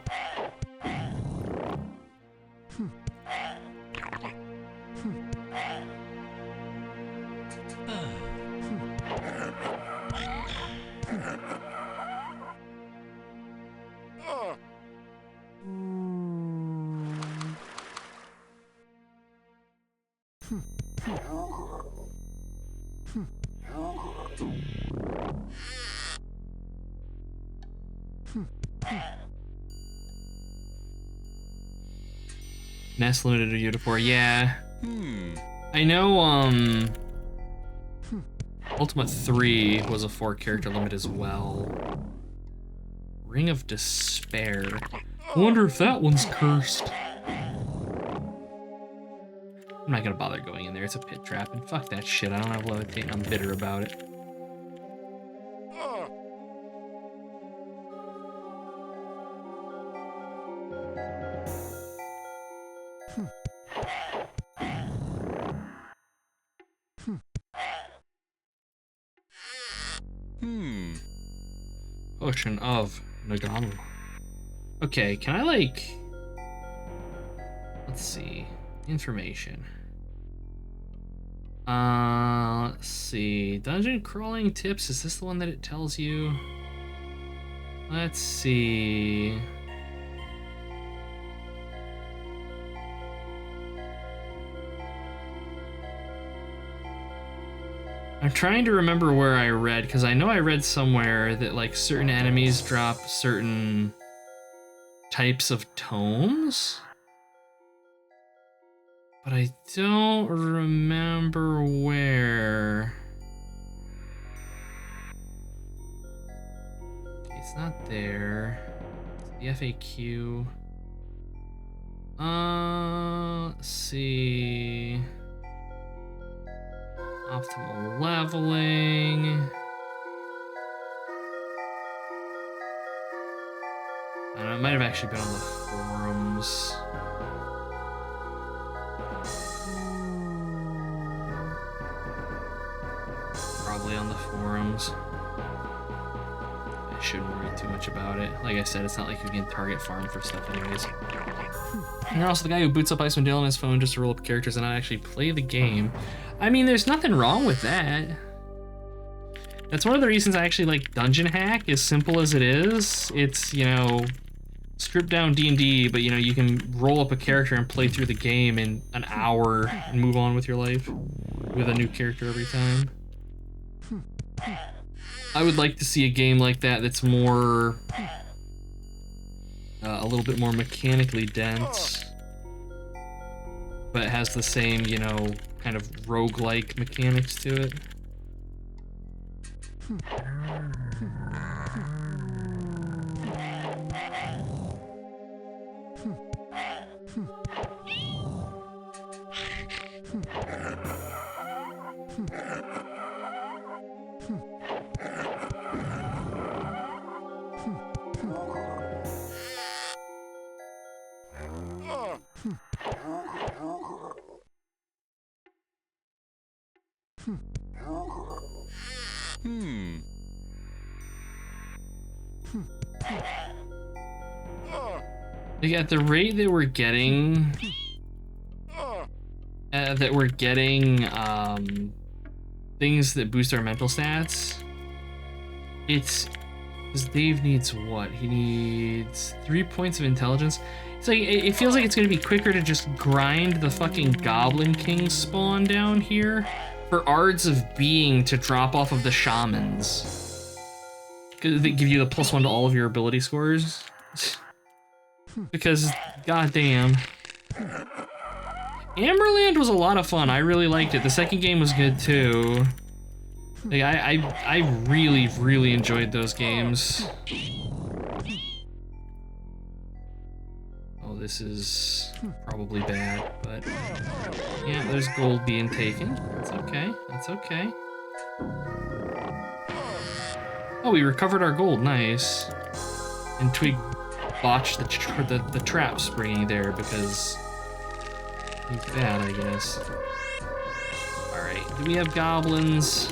Nest limited to Udapore, yeah. I know, Ultimate 3 was a 4-character limit as well. Ring of Despair. I wonder if that one's cursed. I'm not gonna bother going in there, it's a pit trap, and fuck that shit, I don't have levitate, I'm bitter about it. Potion of Nagano. Okay, can I like... Let's see. Information. Let's see. Dungeon crawling tips. Is this the one that it tells you? Let's see. I'm trying to remember where I read, because I know I read somewhere that like certain enemies drop certain types of tomes, but I don't remember where. Okay, it's not there. It's the FAQ. Let's see. Optimal leveling. I don't know, it might have actually been on the forums. Probably on the forums. I shouldn't worry too much about it. Like I said, it's not like you can target farm for stuff anyways. And you're also the guy who boots up Icewind Dale on his phone just to roll up characters and not actually play the game. I mean, there's nothing wrong with that. That's one of the reasons I actually like Dungeon Hack, as simple as it is. It's, you know, stripped down D&D, but you know, you can roll up a character and play through the game in an hour and move on with your life with a new character every time. I would like to see a game like that that's more, a little bit more mechanically dense, but has the same, you know, kind of roguelike mechanics to it. Like at the rate that we're getting, things that boost our mental stats, it's, because Dave needs what? He needs 3 points of intelligence. It's like, it feels like it's gonna be quicker to just grind the fucking Goblin King spawn down here for Ards of Being to drop off of the Shamans. Because they give you the +1 to all of your ability scores. Because, goddamn. Amberland was a lot of fun. I really liked it. The second game was good too. Like, I really, really enjoyed those games. Oh, this is probably bad, but yeah, there's gold being taken. That's okay. That's okay. Oh, we recovered our gold. Nice. And Twig botched the trap springy there because he's bad, I guess. Alright, do we have goblins?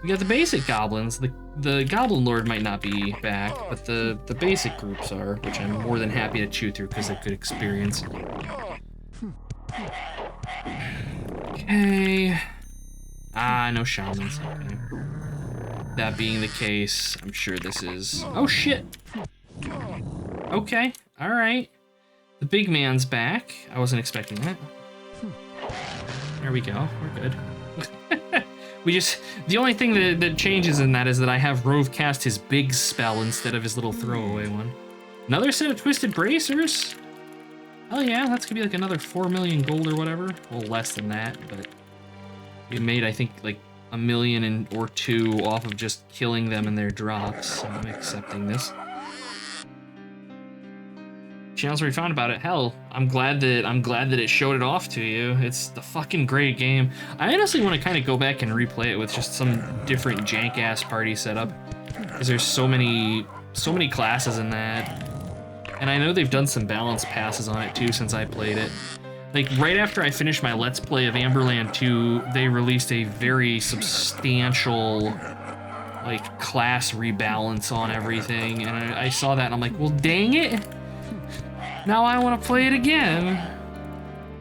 We got the basic goblins. The Goblin Lord might not be back, but the basic groups are, which I'm more than happy to chew through because they're good experience. Okay. Ah, no shamans. Okay. That being the case, I'm sure this is... Oh shit! Okay, all right. The big man's back. I wasn't expecting that. There we go. We're good. The only thing that changes in that is that I have Rove cast his big spell instead of his little throwaway one. Another set of Twisted Bracers? Oh yeah, that's gonna be like another 4 million gold or whatever. Well, less than that, but we made, I think, like 1 million or 2 off of just killing them in their drops, so I'm accepting this. Channels where we found about it. Hell, I'm glad that it showed it off to you. It's the fucking great game. I honestly want to kind of go back and replay it with just some different jank ass party setup, because there's so many classes in that, and I know they've done some balance passes on it too since I played it. Like right after I finished my Let's Play of Amberland 2, they released a very substantial like class rebalance on everything, and I saw that and I'm like, well, dang it. Now I want to play it again.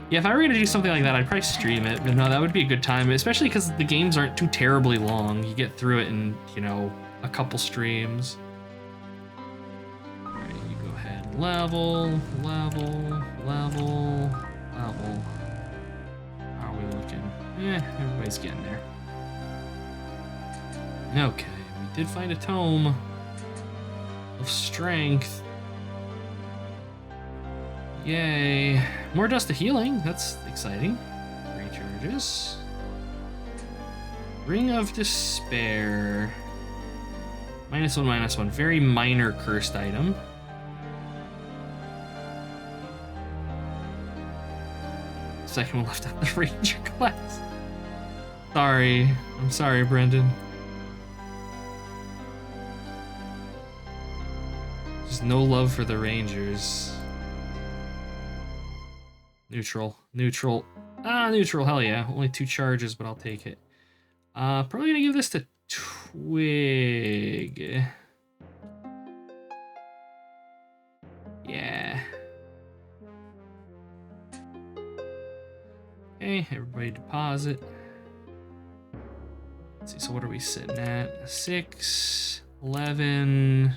Yeah, if I were gonna do something like that, I'd probably stream it, but no, that would be a good time, especially because the games aren't too terribly long. You get through it in, you know, a couple streams. All right, you go ahead and level. How are we looking? Yeah, everybody's getting there. Okay, we did find a tome of strength. Yay. More dust of healing. That's exciting. Recharges. Ring of Despair. -1/-1. Very minor cursed item. Second one left out the Ranger class. Sorry. I'm sorry, Brendan. There's no love for the Rangers. Neutral. Neutral, hell yeah. Only 2 charges, but I'll take it. Probably gonna give this to Twig. Yeah. Okay, everybody deposit. Let's see, so what are we sitting at? 6, 11,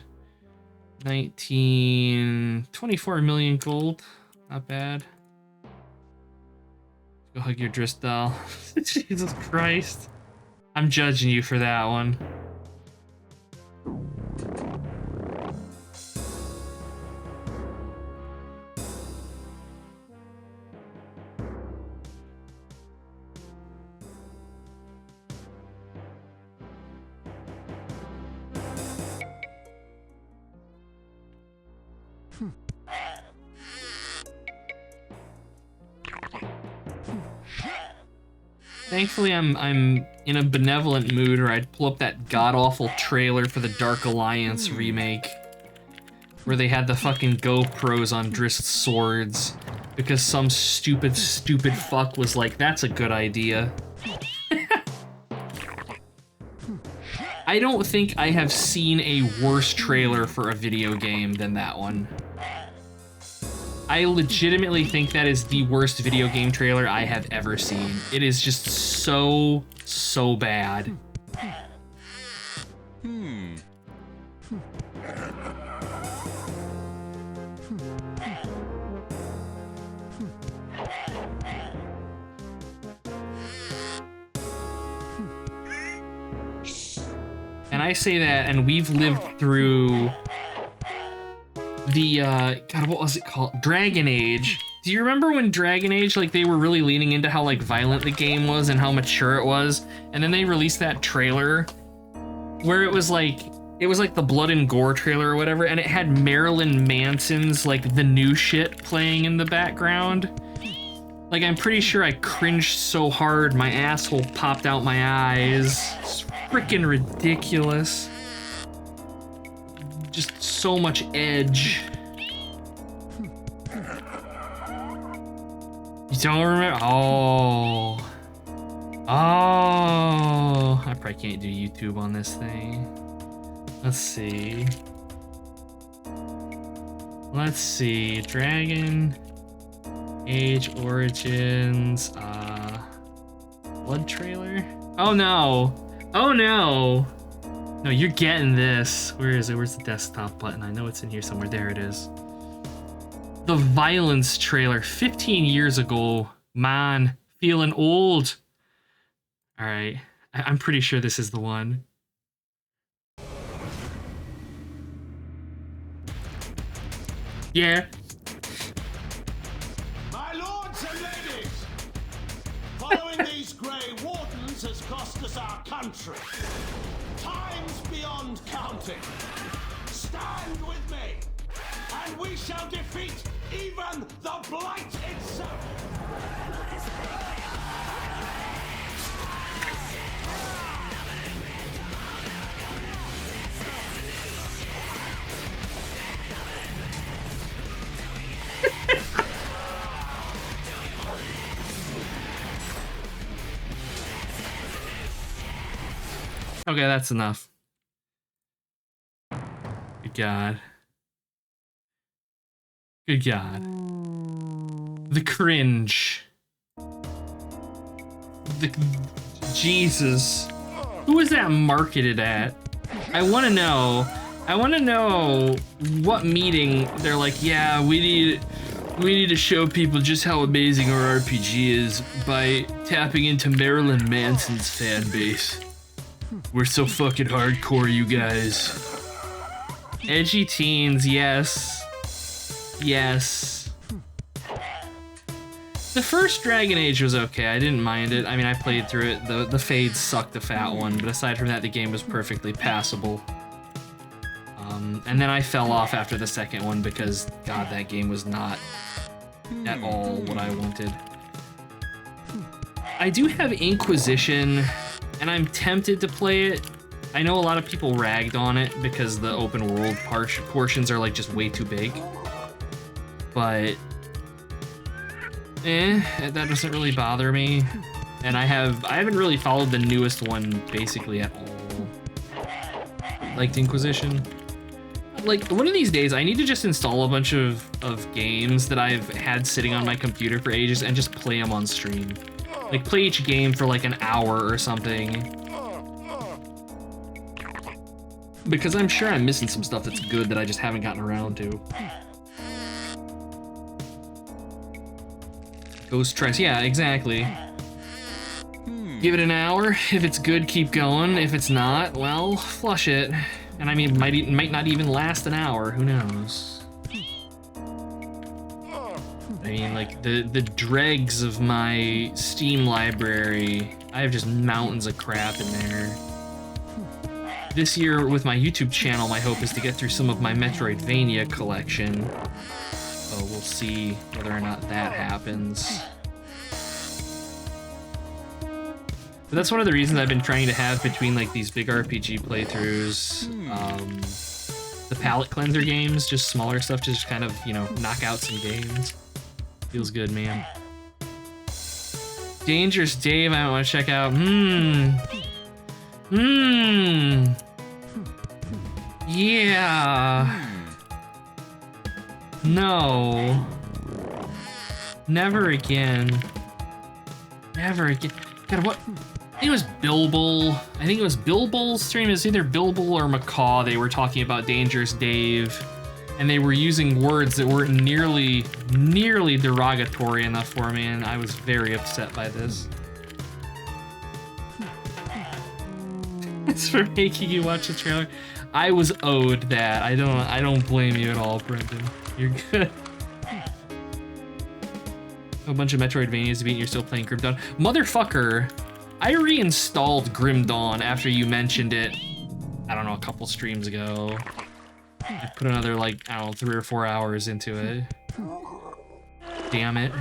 19, 24 million gold. Not bad. Go hug your Drisdal. Jesus Christ. I'm judging you for that one. Thankfully, I'm in a benevolent mood, or I'd pull up that god-awful trailer for the Dark Alliance remake, where they had the fucking GoPros on Drist's swords, because some stupid fuck was like, that's a good idea. I don't think I have seen a worse trailer for a video game than that one. I legitimately think that is the worst video game trailer I have ever seen. It is just so bad. And I say that, and we've lived through the, God, what was it called? Dragon Age. Do you remember when Dragon Age, like, they were really leaning into how, like, violent the game was and how mature it was? And then they released that trailer where it was like the blood and gore trailer or whatever, and it had Marilyn Manson's, like, The New Shit playing in the background. Like, I'm pretty sure I cringed so hard my asshole popped out my eyes. It's freaking ridiculous. Just so much edge. You don't remember? Oh. I probably can't do YouTube on this thing. Let's see. Dragon Age Origins. Blood trailer? Oh no. No, you're getting this. Where is it? Where's the desktop button? I know it's in here somewhere. There it is. The Violence trailer, 15 years ago. Man, feeling old. All right, I'm pretty sure this is the one. Yeah. My lords and ladies, following these Grey Wardens has cost us our country. Times beyond counting. Stand with me, and we shall defeat even the Blight itself. Okay, that's enough. Good God. Good God. The cringe. The Jesus. Who is that marketed at? I want to know. I want to know what meeting they're like, yeah, we need to show people just how amazing our RPG is by tapping into Marilyn Manson's fan base. We're so fucking hardcore, you guys. Edgy teens, yes. Yes. The first Dragon Age was okay. I didn't mind it. I mean, I played through it. The fades sucked the fat one, but aside from that, the game was perfectly passable. And then I fell off after the second one because, God, that game was not at all what I wanted. I do have Inquisition, and I'm tempted to play it. I know a lot of people ragged on it because the open world portions are like just way too big. But that doesn't really bother me. And I haven't really followed the newest one basically at all. Liked Inquisition. Like, one of these days I need to just install a bunch of games that I've had sitting on my computer for ages and just play them on stream. Like, play each game for like an hour or something. Because I'm sure I'm missing some stuff that's good that I just haven't gotten around to. Ghost Trice, yeah, exactly. Give it an hour. If it's good, keep going. If it's not, well, flush it. And I mean, it might not even last an hour. Who knows? I mean, like, the dregs of my Steam library, I have just mountains of crap in there. This year, with my YouTube channel, my hope is to get through some of my Metroidvania collection. So we'll see whether or not that happens. But that's one of the reasons I've been trying to have between like these big RPG playthroughs, the palate cleanser games, just smaller stuff, just kind of, you know, knock out some games. Feels good, man. Dangerous Dave, I want to check out. Yeah. No. Never again. Never again. God, what? I think it was Bilbo. I think it was Bilbo's stream. It was either Bilbo or Macaw. They were talking about Dangerous Dave, and they were using words that weren't nearly derogatory enough for me, and I was very upset by this. It's for making you watch the trailer. I was owed that. I don't blame you at all, Brendan. You're good. A bunch of Metroidvanias to beat and you're still playing Grim Dawn. Motherfucker, I reinstalled Grim Dawn after you mentioned it, I don't know, a couple streams ago. I put another, like, I don't know, 3 or 4 hours into it. Damn it.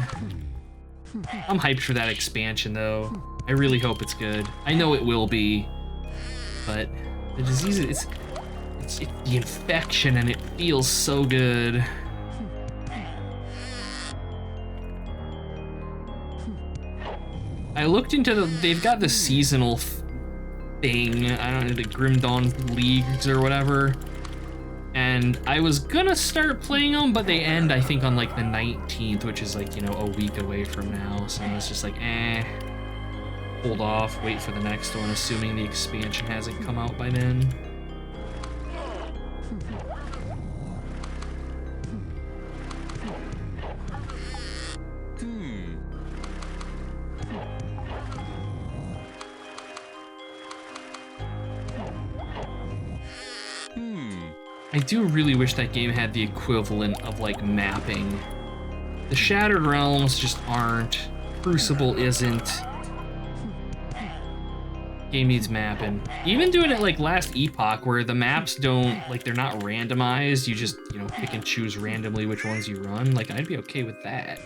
I'm hyped for that expansion, though. I really hope it's good. I know it will be, but the disease, it's the infection, and it feels so good. I looked into they've got the seasonal thing, I don't know, the Grim Dawn Leagues or whatever, and I was gonna start playing them, but they end, I think, on like the 19th, which is like, you know, a week away from now, so I was just like, hold off, wait for the next one, assuming the expansion hasn't come out by then. I do really wish that game had the equivalent of like mapping. The Shattered Realms just aren't. Crucible isn't. Game needs mapping. Even doing it like Last Epoch, where the maps don't, like, they're not randomized, you just, you know, pick and choose randomly which ones you run, like, I'd be okay with that.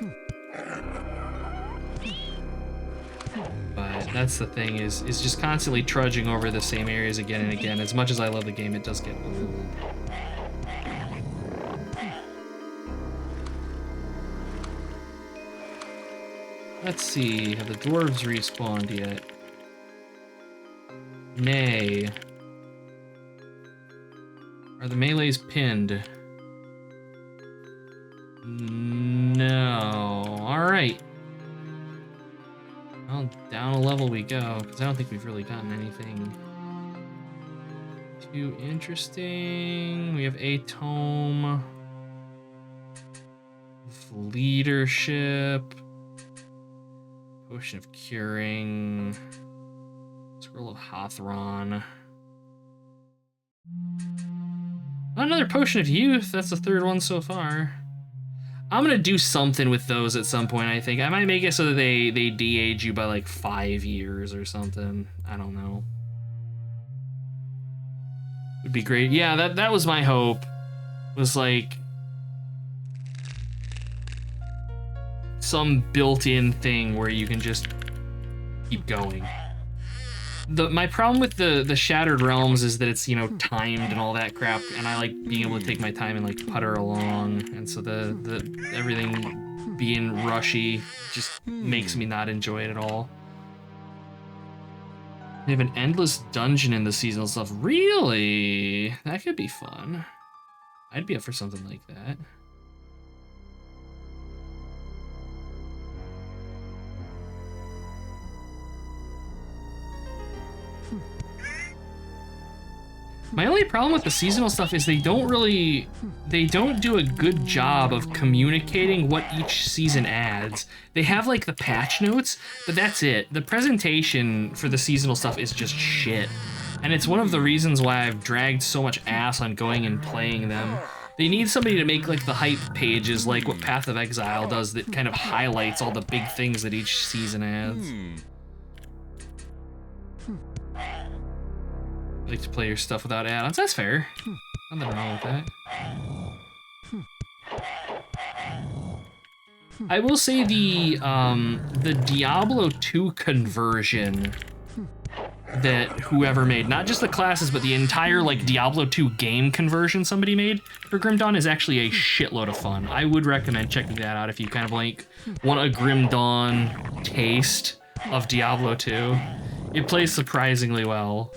But that's the thing, is just constantly trudging over the same areas again and again. As much as I love the game, it does get old. Let's see, have the dwarves respawned yet? Nay. Are the melees pinned? No. Alright. Well, down a level we go, because I don't think we've really gotten anything too interesting. We have a tome. Leadership. Potion of Curing. Scroll of Hathron. Another Potion of Youth. That's the third one so far. I'm gonna do something with those at some point, I think. I might make it so that they de-age you by like 5 years or something. I don't know. Would be great. Yeah, that was my hope. Was like some built-in thing where you can just keep going. My problem with the Shattered Realms is that it's, you know, timed and all that crap, and I like being able to take my time and like putter along, and so the everything being rushy just makes me not enjoy it at all. They have an endless dungeon in the seasonal stuff. Really? That could be fun. I'd be up for something like that. My only problem with the seasonal stuff is they don't do a good job of communicating what each season adds. They have like the patch notes, but that's it. The presentation for the seasonal stuff is just shit. And it's one of the reasons why I've dragged so much ass on going and playing them. They need somebody to make like the hype pages, like what Path of Exile does, that kind of highlights all the big things that each season adds. I like to play your stuff without add-ons. That's fair. Nothing wrong with that. I will say the Diablo 2 conversion that whoever made, not just the classes, but the entire like Diablo 2 game conversion somebody made for Grim Dawn is actually a shitload of fun. I would recommend checking that out if you kind of like want a Grim Dawn taste of Diablo 2. It plays surprisingly well.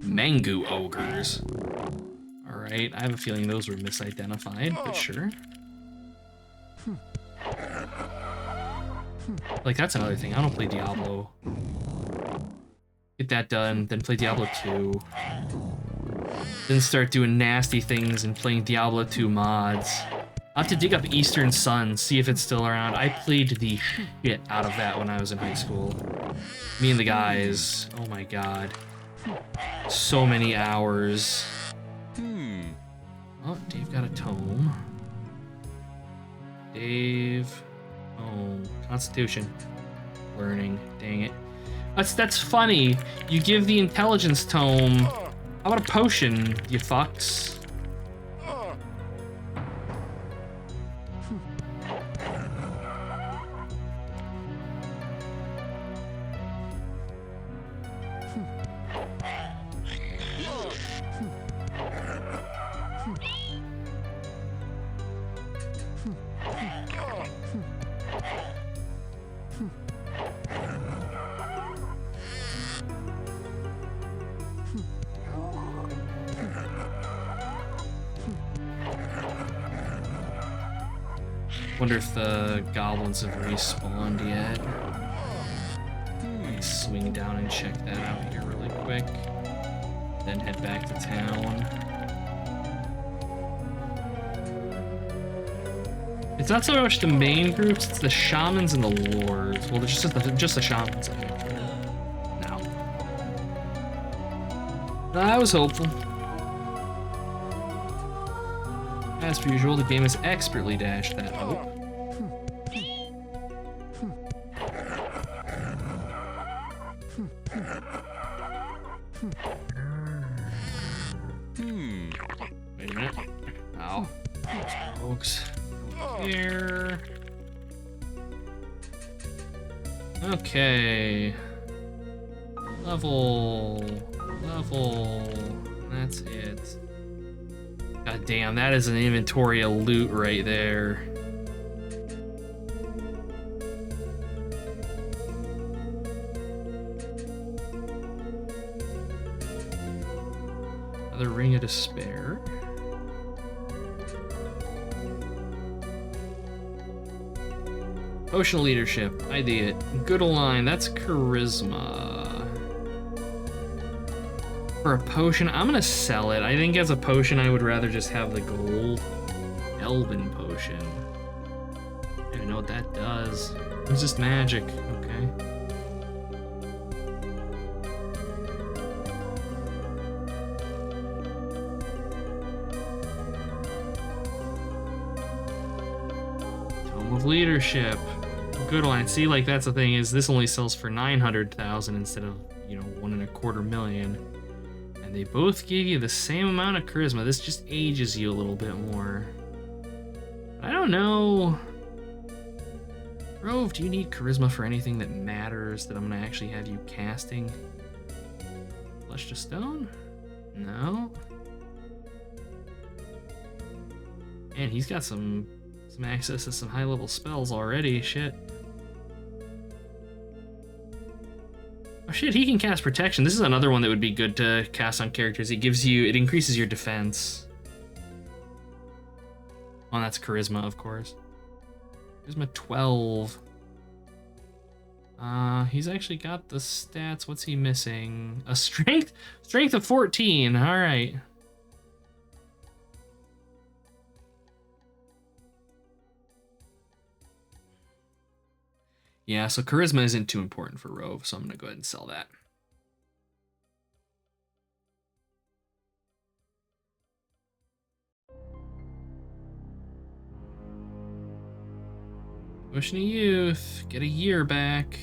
Mangu ogres. Alright, I have a feeling those were misidentified, but sure. Like, that's another thing. I don't play Diablo. Get that done, then play Diablo 2. Then start doing nasty things and playing Diablo 2 mods. I'll have to dig up Eastern Sun, see if it's still around. I played the shit out of that when I was in high school. Me and the guys. Oh my god. So many hours. Oh, Dave got a tome. Dave. Oh, Constitution. Learning. Dang it. That's funny. You give the intelligence tome. How about a potion, you fucks? Wonder if the goblins have respawned yet. Let me swing down and check that out here really quick. Then head back to town. It's not so much the main groups, it's the shamans and the lords. Well, there's just the shamans in here. No. I was hopeful. As per usual, the game has expertly dashed that hope. Wait a minute. Ow. Folks. Here. Okay. Level. That's it. God damn, that is an inventory of loot right there. Another Ring of Despair. Potion of Leadership, idea. Good align, that's Charisma. For a potion, I'm gonna sell it. I think as a potion, I would rather just have the gold Elven potion. I don't even know what that does. It's just magic, okay. Tome of Leadership. Good line. See, like that's the thing is this only sells for 900,000 instead of, you know, 1.25 million. And they both give you the same amount of charisma. This just ages you a little bit more. I don't know. Rove, do you need charisma for anything that matters that I'm gonna actually have you casting? Flesh to Stone? No. And he's got some access to some high level spells already. Shit. Oh shit, he can cast Protection. This is another one that would be good to cast on characters. It increases your defense. Oh, that's Charisma, of course. Charisma 12. He's actually got the stats. What's he missing? A strength of 14. All right. Yeah, so charisma isn't too important for Rove, so I'm gonna go ahead and sell that. Potion of Youth, get a year back.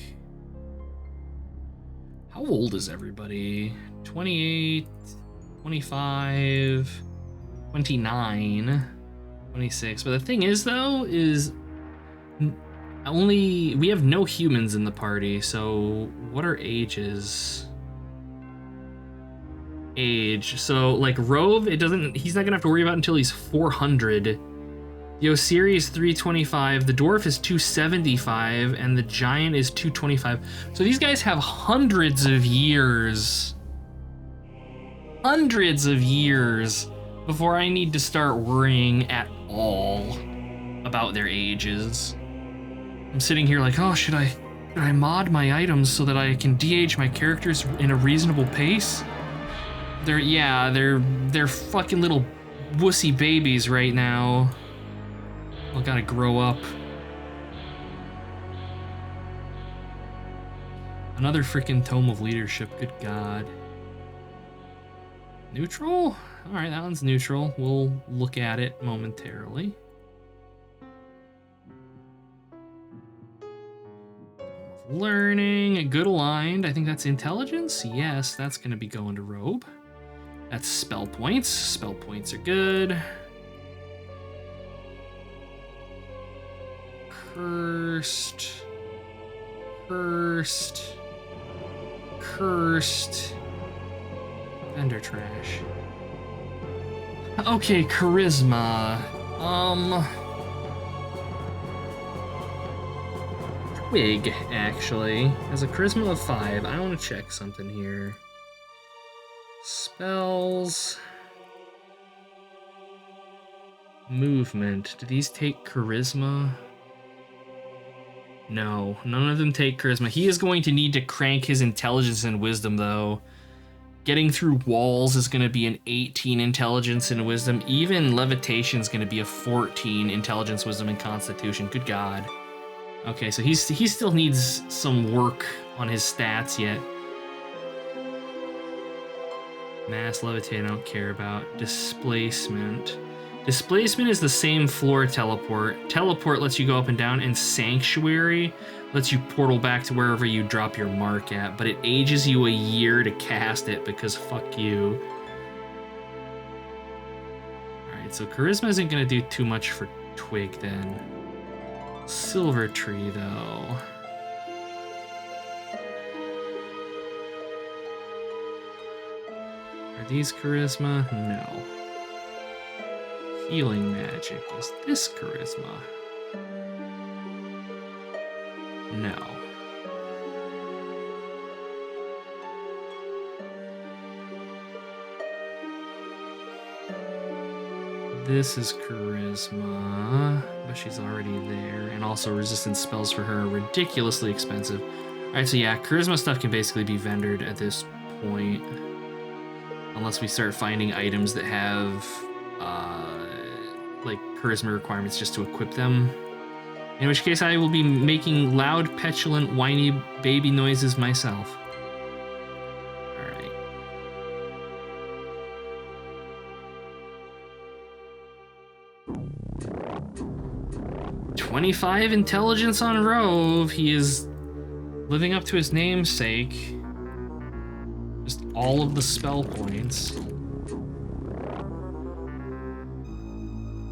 How old is everybody? 28, 25, 29, 26. But the thing is, though, is we have no humans in the party, so what are ages? Age. So like Rove, he's not gonna have to worry about it until he's 400. The Osiri is 325, the Dwarf is 275, and the Giant is 225. So these guys have hundreds of years before I need to start worrying at all about their ages. I'm sitting here like, oh, should I mod my items so that I can de-age my characters in a reasonable pace? They're fucking little wussy babies right now. All gotta grow up. Another freaking Tome of Leadership, good god. Neutral? Alright, that one's neutral. We'll look at it momentarily. Learning, good aligned. I think that's intelligence. Yes, that's gonna be going to Robe. That's spell points. Spell points are good. Cursed. Vendor trash. Okay, charisma. Twig, actually, has a charisma of 5. I want to check something here. Spells. Movement. Do these take charisma? No, none of them take charisma. He is going to need to crank his intelligence and wisdom, though. Getting through walls is going to be an 18 intelligence and wisdom. Even levitation is going to be a 14 intelligence, wisdom, and constitution. Good God. Okay, so he still needs some work on his stats yet. Mass levitate, I don't care about. Displacement. Displacement is the same floor teleport. Teleport lets you go up and down, and Sanctuary lets you portal back to wherever you drop your mark at, but it ages you a year to cast it because fuck you. Alright, so Charisma isn't going to do too much for Twig then. Silver Tree, though. Are these Charisma? No. Healing magic. Is this charisma? No. This is charisma, but she's already there. And also resistance spells for her are ridiculously expensive. Alright, so yeah, charisma stuff can basically be vendored at this point. Unless we start finding items that have like charisma requirements just to equip them. In which case I will be making loud, petulant, whiny baby noises myself. Alright. "25 intelligence on Rove." He is living up to his namesake. Just all of the spell points.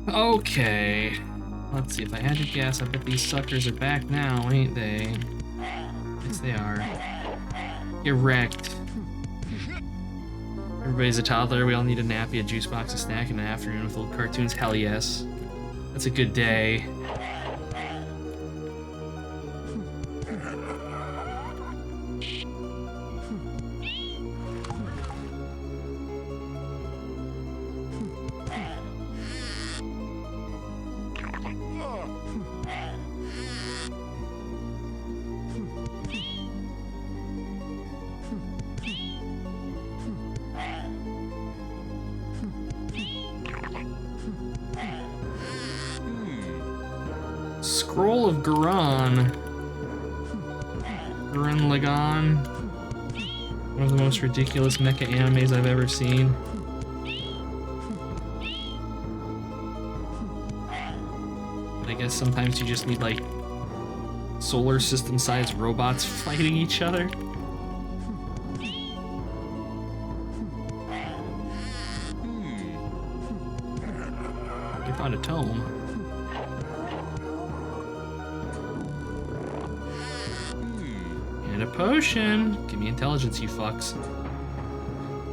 Okay. Let's see, if I had to guess, I bet these suckers are back now, ain't they? Yes, they are. Get wrecked. Everybody's a toddler, we all need a nappy, a juice box, a snack, and an afternoon with old cartoons. Hell yes. That's a good day. Scroll of Gurren. Gurren Lagann. One of the most ridiculous mecha animes I've ever seen. But I guess sometimes you just need, like, solar system-sized robots fighting each other. I found a tome. And a potion. Give me intelligence, you fucks.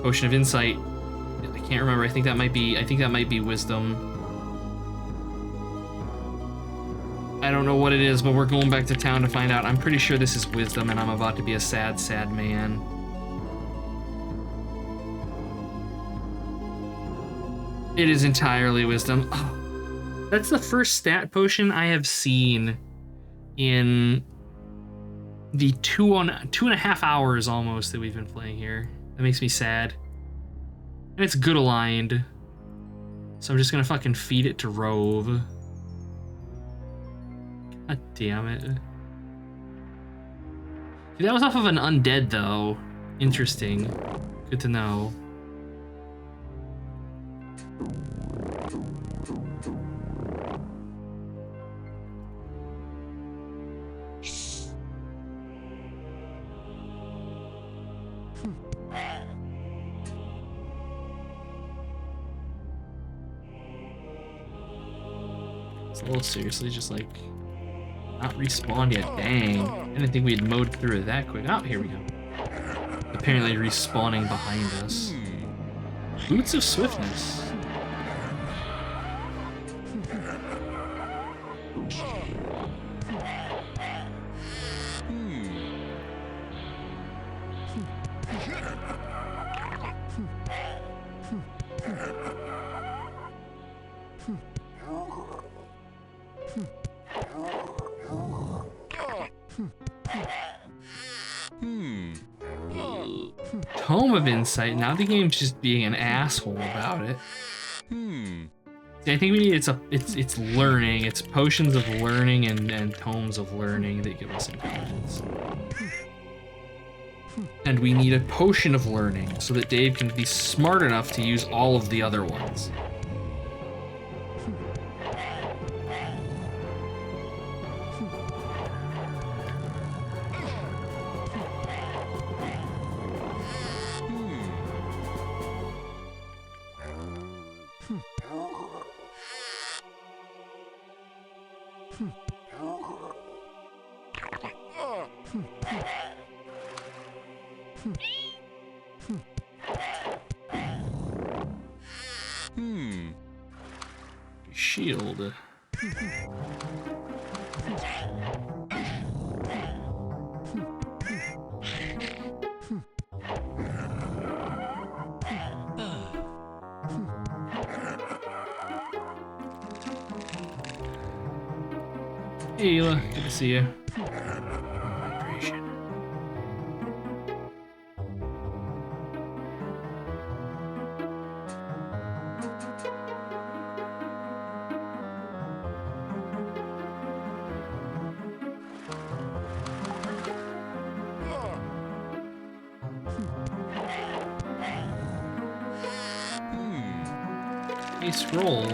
Potion of insight. I can't remember. I think that might be wisdom. I don't know what it is, but we're going back to town to find out. I'm pretty sure this is wisdom, and I'm about to be a sad, sad man. It is entirely wisdom. Oh, that's the first stat potion I have seen in the 2.5 hours almost that we've been playing here. That makes me sad. And it's good aligned. So I'm just gonna fucking feed it to Rove. God damn it. That was off of an undead though. Interesting. Good to know. Oh, seriously, just like not respawned yet. Dang. I didn't think we had mowed through it that quick. Oh, here we go. Apparently respawning behind us. Boots of Swiftness. Tome of Insight. Now the game's just being an asshole about it. See, I think we need it's learning. It's potions of learning and tomes of learning that give us intelligence. And we need a potion of learning so that Dave can be smart enough to use all of the other ones. Shield. Hey, Ela, good to see you. Hydration. Hey, scroll.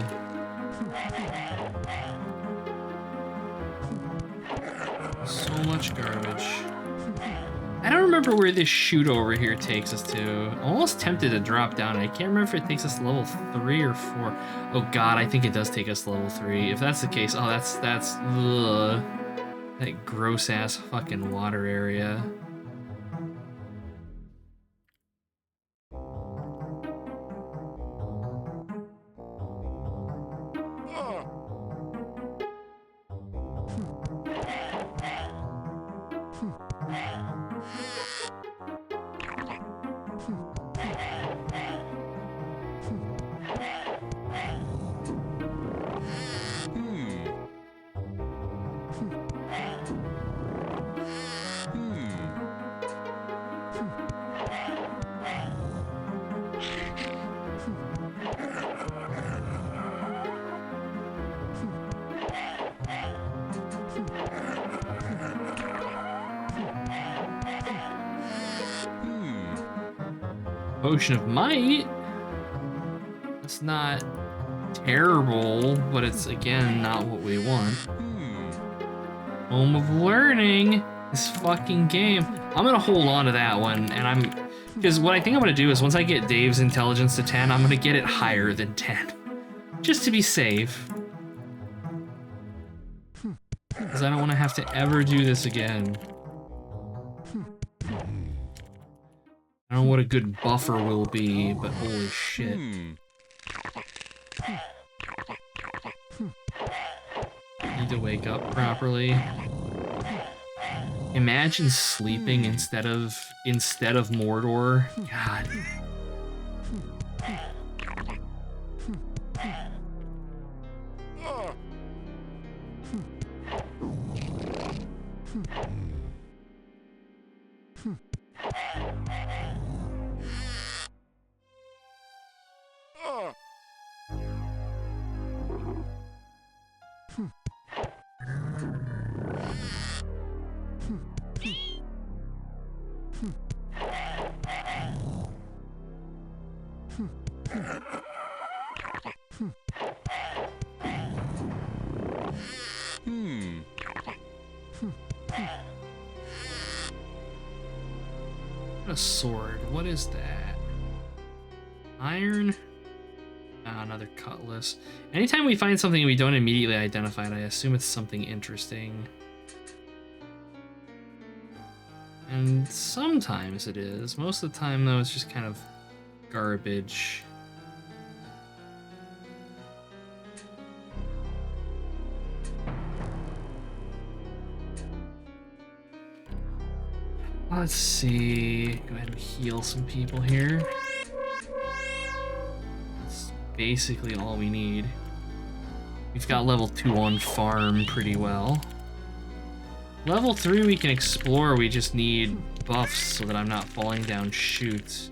So much garbage. I don't remember where this chute over here takes us to. I'm almost tempted to drop down. I can't remember if it takes us to level 3 or 4. Oh god, I think it does take us to level 3. If that's the case, oh that's ugh. That gross ass fucking water area. Potion of Might. It's not terrible, but it's again not what we want. Home of Learning. This fucking game. I'm gonna hold on to that one, and because what I think I'm gonna do is once I get Dave's intelligence to 10, I'm gonna get it higher than 10, just to be safe. Because I don't want to have to ever do this again. I don't know what a good buffer will be, but holy shit. Need to wake up properly. Imagine sleeping instead of Mordor. God. A sword. What is that? Iron? Another cutlass. Anytime we find something we don't immediately identify it, I assume it's something interesting. And sometimes it is. Most of the time, though, it's just kind of garbage. Let's see. Go ahead and heal some people here. That's basically all we need. We've got level 2 on farm pretty well. Level 3 we can explore, we just need buffs so that I'm not falling down chutes.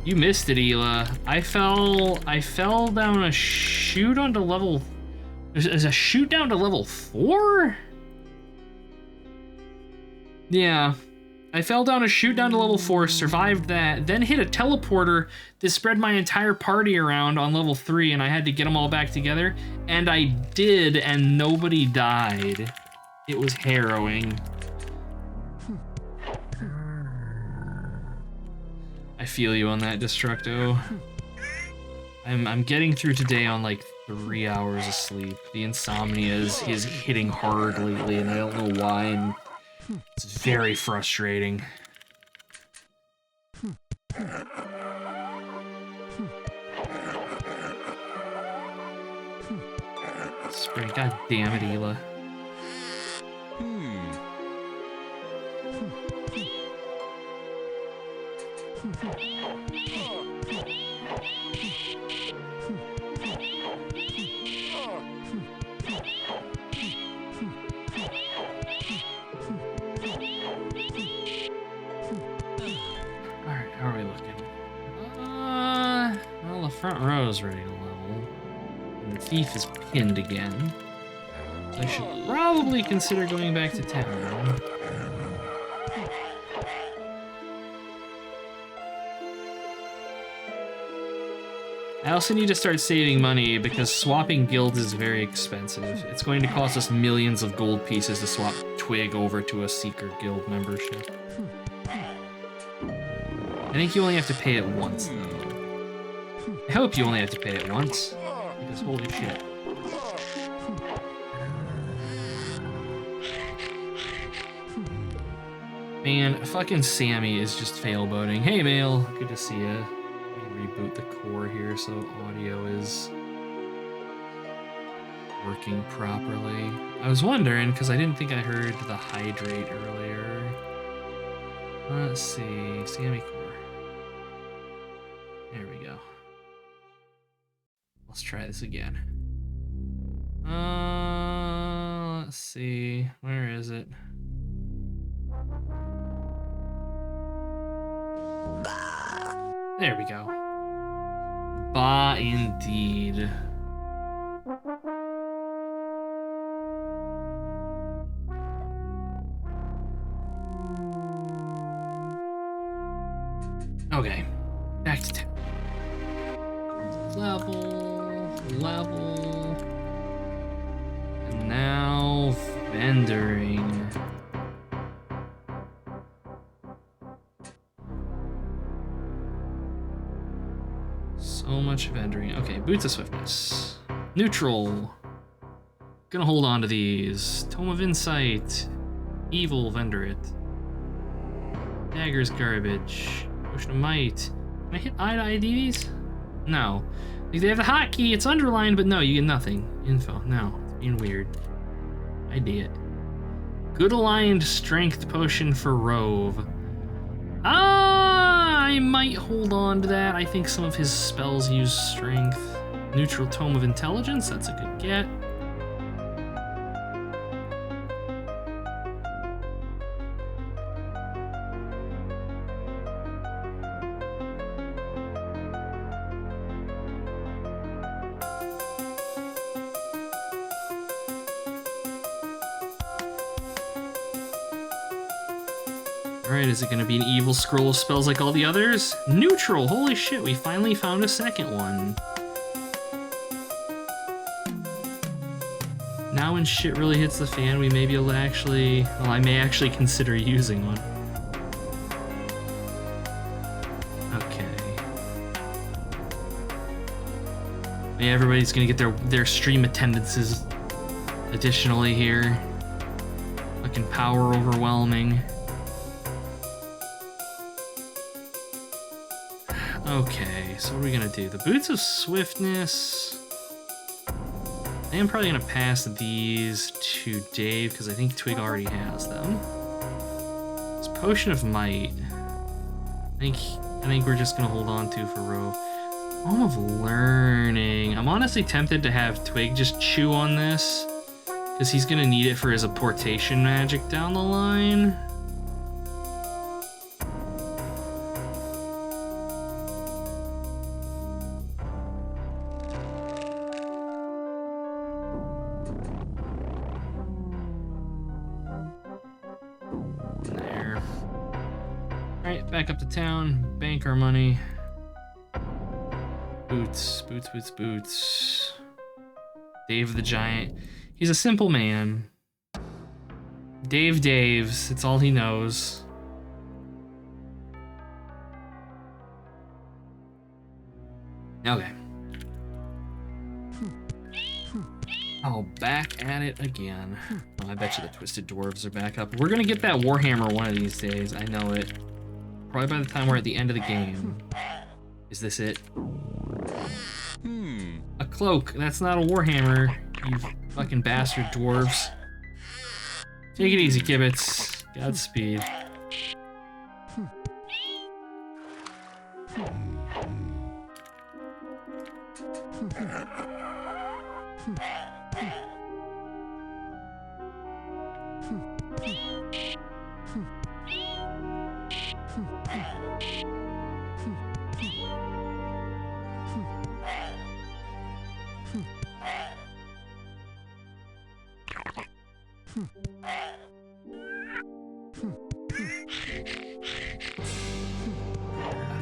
You missed it, Ela. I fell down a chute onto level... There's a chute down to level 4? Yeah. I fell down a chute down to level 4, survived that, then hit a teleporter that spread my entire party around on level 3, and I had to get them all back together. And I did, and nobody died. It was harrowing. I feel you on that, Destructo. I'm getting through today on like 3 hours of sleep. The insomnia is hitting hard lately, and I don't know why, and it's very frustrating. Spring, god damn it, Ela. Alright, how are we looking? Well, the front row is ready to level. And the thief is pinned again. So I should probably consider going back to town. I also need to start saving money because swapping guilds is very expensive. It's going to cost us millions of gold pieces to swap Twig over to a Seeker Guild membership. I think you only have to pay it once, though. I hope you only have to pay it once, because holy shit. Man, fucking Sammy is just failboating. Hey, Mail, good to see ya. Reboot the core here so audio is working properly. I was wondering because I didn't think I heard the hydrate earlier. Let's see, Sammy core. There we go. Let's try this again. Let's see, where is it? There we go. Bah, indeed. Okay, back to town. Level. And now vendoring. So much vendoring. Okay, Boots of Swiftness. Neutral. Gonna hold on to these. Tome of Insight. Evil, vendor it. Dagger's garbage. Potion of Might. Can I hit I to ID these? No. Like they have the hotkey, it's underlined, but no, you get nothing. Info. No. It's being weird. ID it. Good aligned strength potion for Rove. I might hold on to that. I think some of his spells use strength. Neutral Tome of Intelligence, that's a good get. Alright, is it gonna be an evil scroll of spells like all the others? Neutral! Holy shit, we finally found a second one. Now when shit really hits the fan, we may be able to actually... Well, I may actually consider using one. Okay. Maybe everybody's gonna get their stream attendances additionally here. Fucking power overwhelming. Okay, so what are we gonna do? The Boots of Swiftness. I am probably gonna pass these to Dave because I think Twig already has them. It's Potion of Might. I think we're just gonna hold on to for Rove. Home of Learning. I'm honestly tempted to have Twig just chew on this Because he's gonna need it for his apportation magic down the line. There. Alright, back up to town, bank our money. Boots, boots, boots, boots. Dave the Giant. He's a simple man. Dave Daves, it's all he knows. Okay. Oh, back at it again. Oh, I bet you the Twisted Dwarves are back up. We're gonna get that Warhammer one of these days, I know it. Probably by the time we're at the end of the game. Is this it? A cloak. That's not a Warhammer, you fucking bastard dwarves. Take it easy, Kibbits. Godspeed.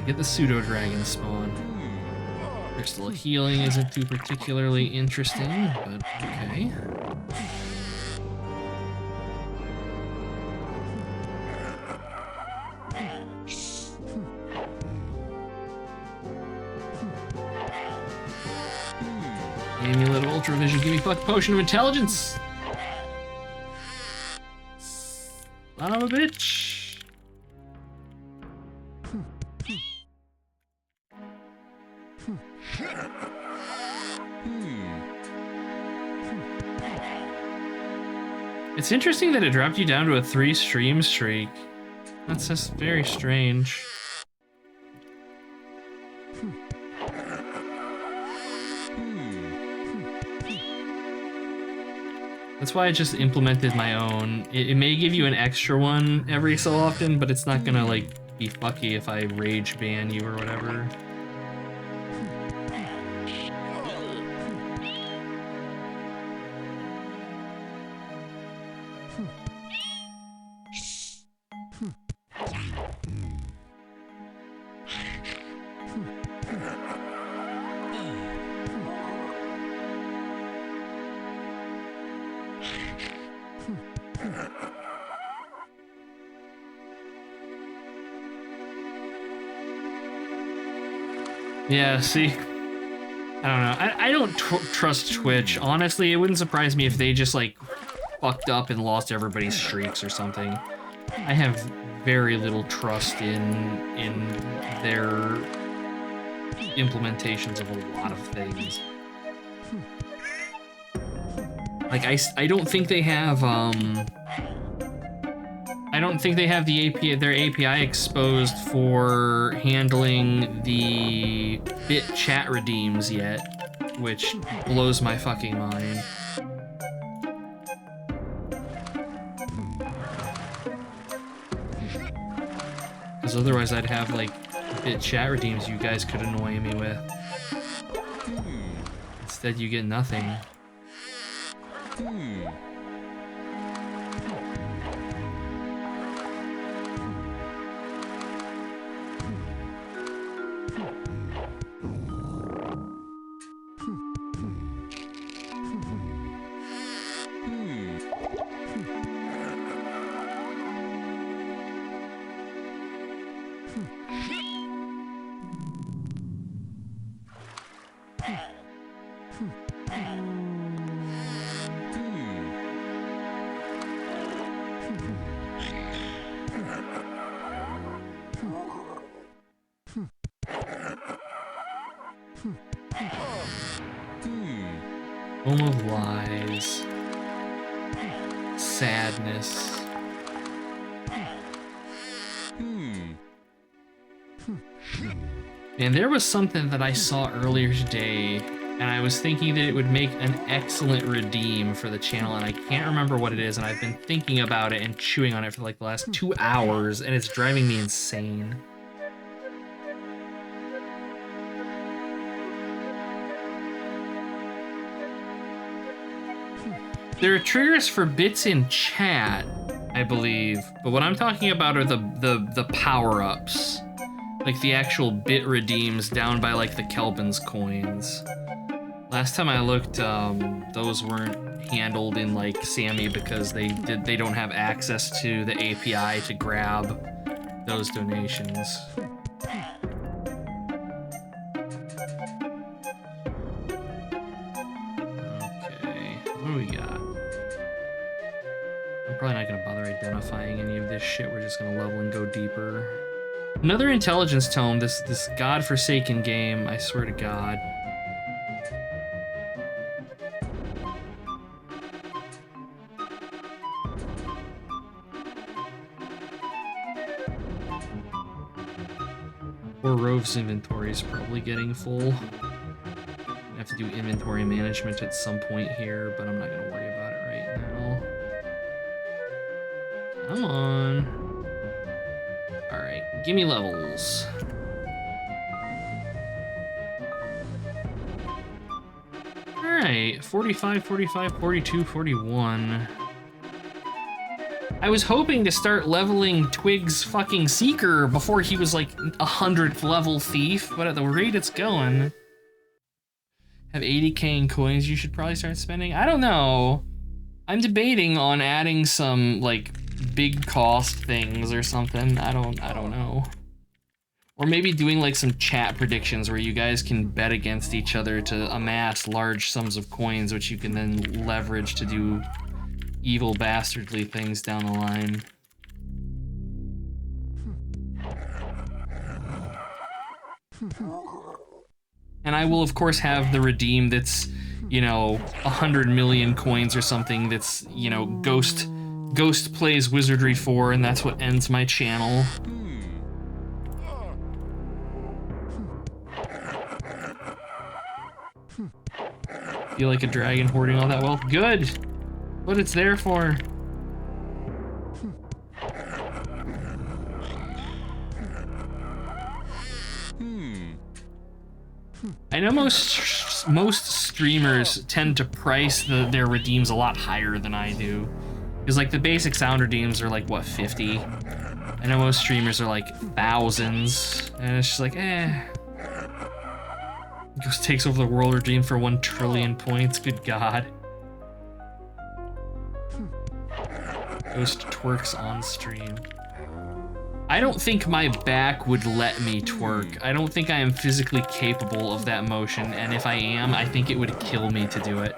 Get the pseudo dragon spawn. Crystal healing isn't too particularly interesting, but okay. Amulet of Ultra Vision, give me fuck potion of intelligence! Son of a bitch! It's interesting that it dropped you down to a 3 stream streak. That's just very strange. That's why I just implemented my own. It may give you an extra one every so often, but it's not gonna like be fucky if I rage ban you or whatever. Yeah, see, I don't know. I don't trust Twitch. Honestly, it wouldn't surprise me if they just like fucked up and lost everybody's streaks or something. I have very little trust in their implementations of a lot of things. Like I don't think they have I don't think they have the API, their API exposed for handling the bit chat redeems yet, which blows my fucking mind. Because otherwise I'd have like bit chat redeems you guys could annoy me with. Instead you get nothing. Home of Lies. Sadness. Man, there was something that I saw earlier today and I was thinking that it would make an excellent redeem for the channel, and I can't remember what it is, and I've been thinking about it and chewing on it for like the last 2 hours, and it's driving me insane. There are triggers for bits in chat, I believe, but what I'm talking about are the power-ups. Like the actual bit redeems down by like the Kelpin's coins. Last time I looked, those weren't handled in like Sammy because they don't have access to the API to grab those donations. Okay, what do we got? I'm probably not gonna bother identifying any of this shit. We're just gonna level and go deeper. Another intelligence tome, this godforsaken game, I swear to God. Poor Rove's inventory is probably getting full. I have to do inventory management at some point here, but I'm not gonna worry about it right now. Come on. Alright, gimme levels. Alright, 45, 45, 42, 41. I was hoping to start leveling Twig's fucking Seeker before he was like 100th level thief, but at the rate it's going... Have 80k in coins you should probably start spending? I don't know. I'm debating on adding some, like, big cost things or something. I don't know. Or maybe doing like some chat predictions where you guys can bet against each other to amass large sums of coins, which you can then leverage to do evil bastardly things down the line. And I will of course have the redeem that's, you know, 100 million coins or something that's, you know, Ghost plays Wizardry 4, and that's what ends my channel. Feel like a dragon hoarding all that wealth? Good! What it's there for. I know most streamers tend to price their redeems a lot higher than I do. Because like the basic sound redeems are like, what, 50? I know most streamers are like thousands. And it's just like, Ghost takes over the world redeem for 1 trillion points, good God. Ghost twerks on stream. I don't think my back would let me twerk. I don't think I am physically capable of that motion, and if I am, I think it would kill me to do it.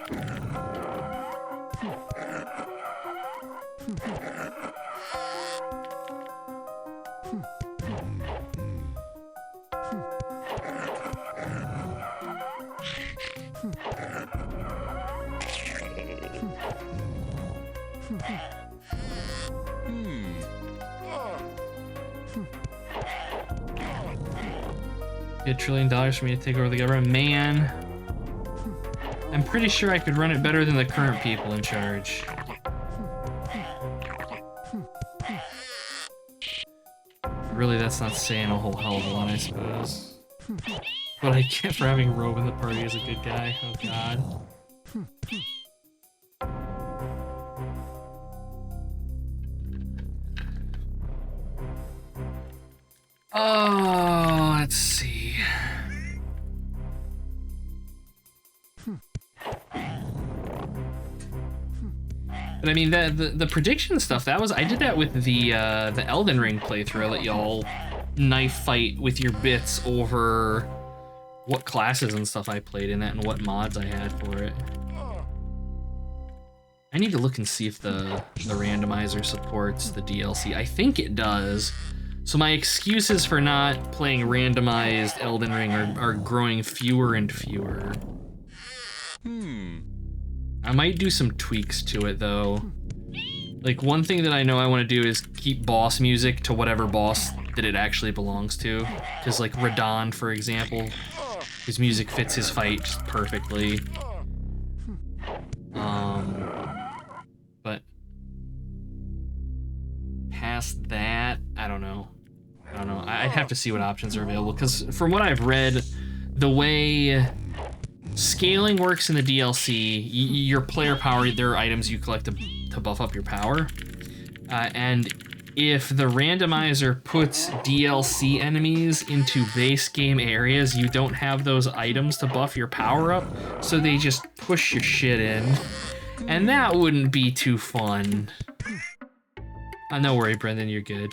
$1 trillion for me to take over the government. Man, I'm pretty sure I could run it better than the current people in charge. Really, that's not saying a whole hell of a lot, I suppose. But I get for having Rove in the party as a good guy. Oh God. Oh, let's see. But I mean, the prediction stuff, that was, I did that with the Elden Ring playthrough. I let y'all knife fight with your bits over what classes and stuff I played in that and what mods I had for it. I need to look and see if the randomizer supports the DLC. I think it does. So my excuses for not playing randomized Elden Ring are growing fewer and fewer. I might do some tweaks to it though. Like one thing that I know I want to do is keep boss music to whatever boss that it actually belongs to. Because like Radahn, for example, His music fits his fight just perfectly. But past that, I don't know. I'd have to see what options are available, because from what I've read, the way scaling works in the DLC, your player power, there are items you collect to buff up your power. And if the randomizer puts DLC enemies into base game areas, you don't have those items to buff your power up, so they just push your shit in. And that wouldn't be too fun. No worry, Brendan, you're good.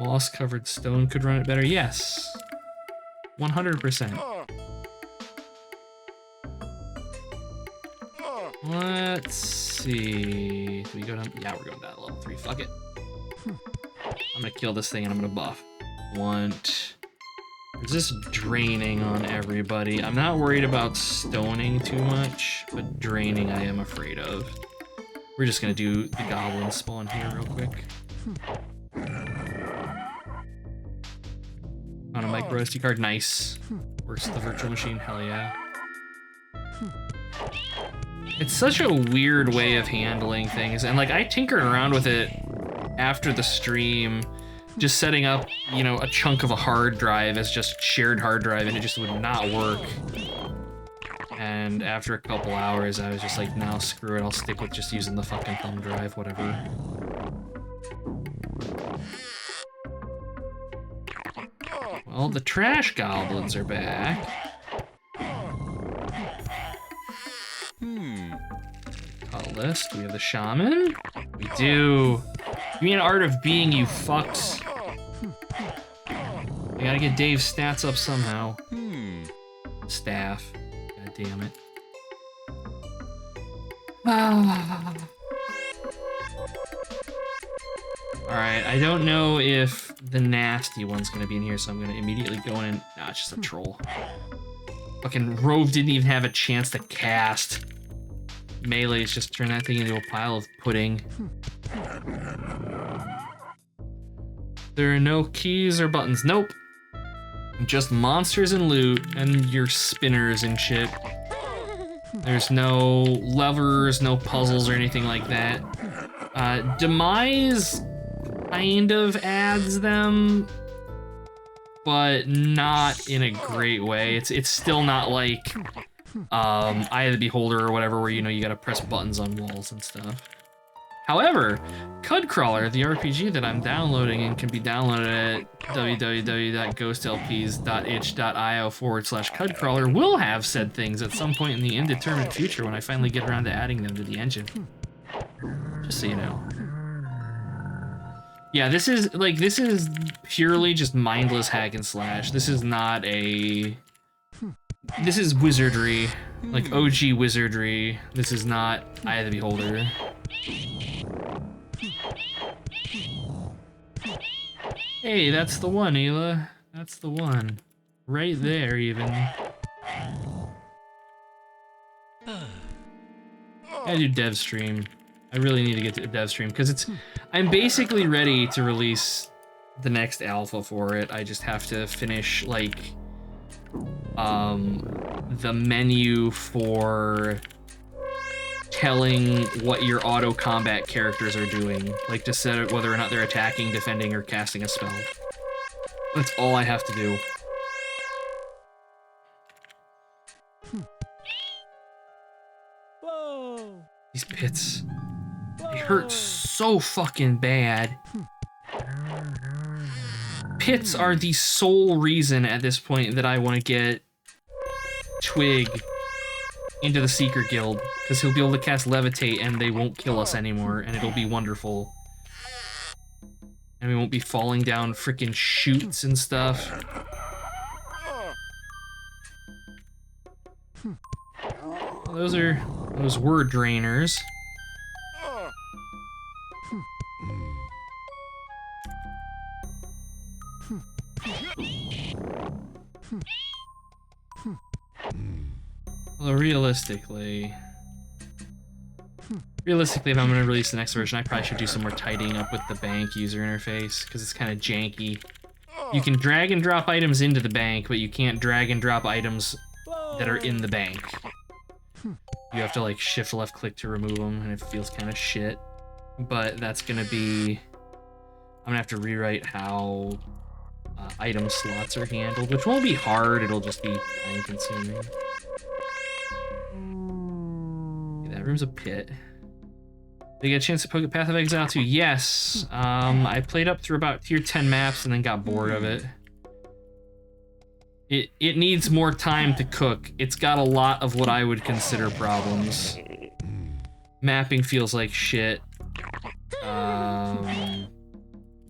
Moss-covered stone could run it better. Yes. 100%. Let's see. Do we go down? Yeah, we're going down to level 3. Fuck it. I'm gonna kill this thing and I'm gonna buff. Resist draining on everybody. I'm not worried about stoning too much, but draining I am afraid of. We're just gonna do the goblin spawn here real quick. On a micro SD card, nice. Works with the virtual machine, hell yeah. It's such a weird way of handling things, and like I tinkered around with it after the stream, just setting up, you know, a chunk of a hard drive as just shared hard drive, and it just would not work. And after a couple hours, I was just like, no, screw it, I'll stick with just using the fucking thumb drive, whatever. Well, the trash goblins are back. List. We have the shaman. We do. You mean Art of Being, you fucks. I gotta get Dave's stats up somehow. Staff. God damn it. Alright, I don't know if the nasty one's gonna be in here, so I'm gonna immediately go in. Nah, it's just a troll. Fucking Rove didn't even have a chance to cast. Melee's just turn that thing into a pile of pudding. There are no keys or buttons. Nope. Just monsters and loot and your spinners and shit. There's no levers, no puzzles or anything like that. Demise kind of adds them, but not in a great way. It's still not like Eye of the Beholder or whatever, where you know you gotta press buttons on walls and stuff. However, Cudcrawler, the RPG that I'm downloading and can be downloaded at www.ghostlps.itch.io/Cudcrawler, will have said things at some point in the indeterminate future when I finally get around to adding them to the engine. Just so you know. Yeah, this is purely just mindless hack and slash. This is not a... This is wizardry, like OG wizardry. This is not Eye of the Beholder. Hey, that's the one, Hila. That's the one. Right there, even. I do dev stream. I really need to get to dev stream, because I'm basically ready to release the next alpha for it. I just have to finish, like, the menu for telling what your auto combat characters are doing, like to set it whether or not they're attacking, defending, or casting a spell. That's all I have to do. Whoa. These pits, they hurt so fucking bad. Pits are the sole reason at this point that I want to get Twig into the Seeker Guild, because he'll be able to cast Levitate and they won't kill us anymore, and it'll be wonderful. And we won't be falling down freaking chutes and stuff. Well, those were drainers. Well, realistically, if I'm going to release the next version, I probably should do some more tidying up with the bank user interface, because it's kind of janky. You can drag and drop items into the bank, but you can't drag and drop items that are in the bank. You have to like shift left click to remove them, and it feels kind of shit. But that's gonna be... I'm gonna have to rewrite how item slots are handled, which won't be hard, it'll just be time consuming. Okay, that room's a pit. Did you get a chance to poke at Path of Exile 2? Yes. I played up through about tier 10 maps and then got bored of it. It needs more time to cook. It's got a lot of what I would consider problems. Mapping feels like shit.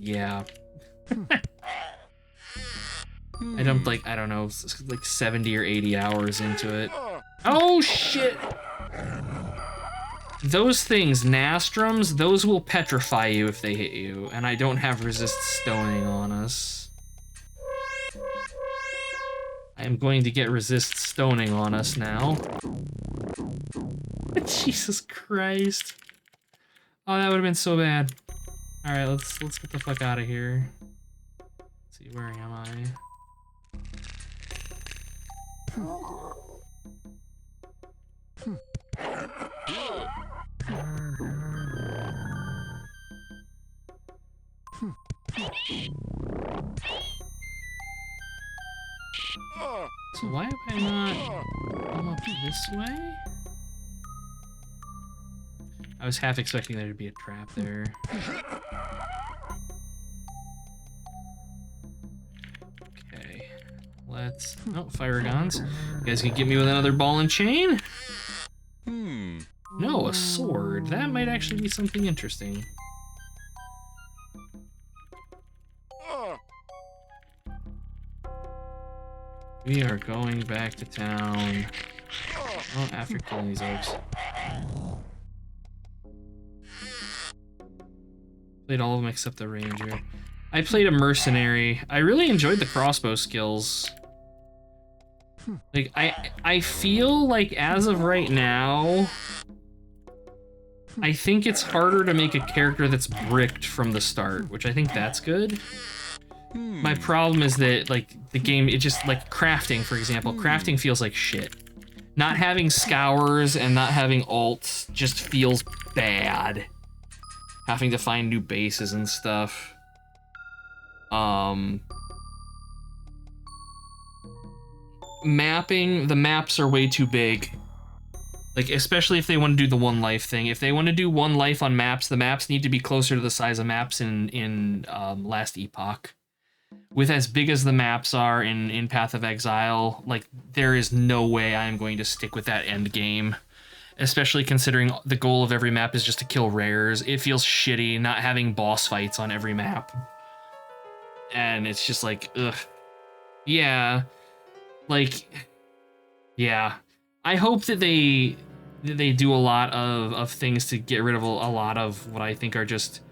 Yeah. I dumped like, I don't know, like 70 or 80 hours into it. Oh shit! Those things, Nastrums, those will petrify you if they hit you, and I don't have resist stoning on us. I am going to get resist stoning on us now. Jesus Christ. Oh, that would have been so bad. Alright, let's get the fuck out of here. Let's see, where am I? So why have I not come up this way? I was half expecting there to be a trap there. Okay, let's... Oh, fire guns. You guys can get me with another ball and chain? No, a sword. That might actually be something interesting. We are going back to town. Oh, after killing these oaks. Played all of them except the ranger. I played a mercenary. I really enjoyed the crossbow skills. Like, I feel like as of right now, I think it's harder to make a character that's bricked from the start, which I think that's good. My problem is that, like, the game, it just, like, crafting, for example, crafting feels like shit. Not having scours and not having alts just feels bad. Having to find new bases and stuff. Mapping, the maps are way too big. Like, especially if they want to do the one life thing. If they want to do one life on maps, the maps need to be closer to the size of maps in Last Epoch. With as big as the maps are in Path of Exile, like, there is no way I am going to stick with that end game. Especially considering the goal of every map is just to kill rares. It feels shitty not having boss fights on every map. And it's just like, ugh. Yeah. Like, yeah. I hope that they do a lot of things to get rid of a lot of what I think are just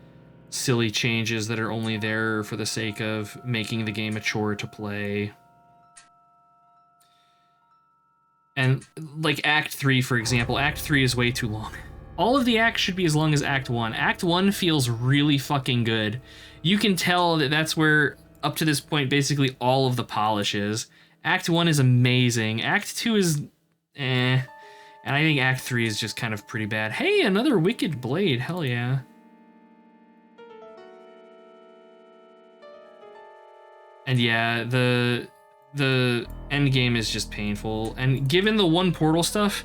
silly changes that are only there for the sake of making the game a chore to play. And like Act 3, for example, Act 3 is way too long. All of the acts should be as long as Act 1. Act 1 feels really fucking good. You can tell that that's where, up to this point, basically all of the polish is. Act 1 is amazing. Act 2 is eh. And I think Act 3 is just kind of pretty bad. Hey, another Wicked Blade. Hell yeah. And yeah, the end game is just painful. And given the one portal stuff,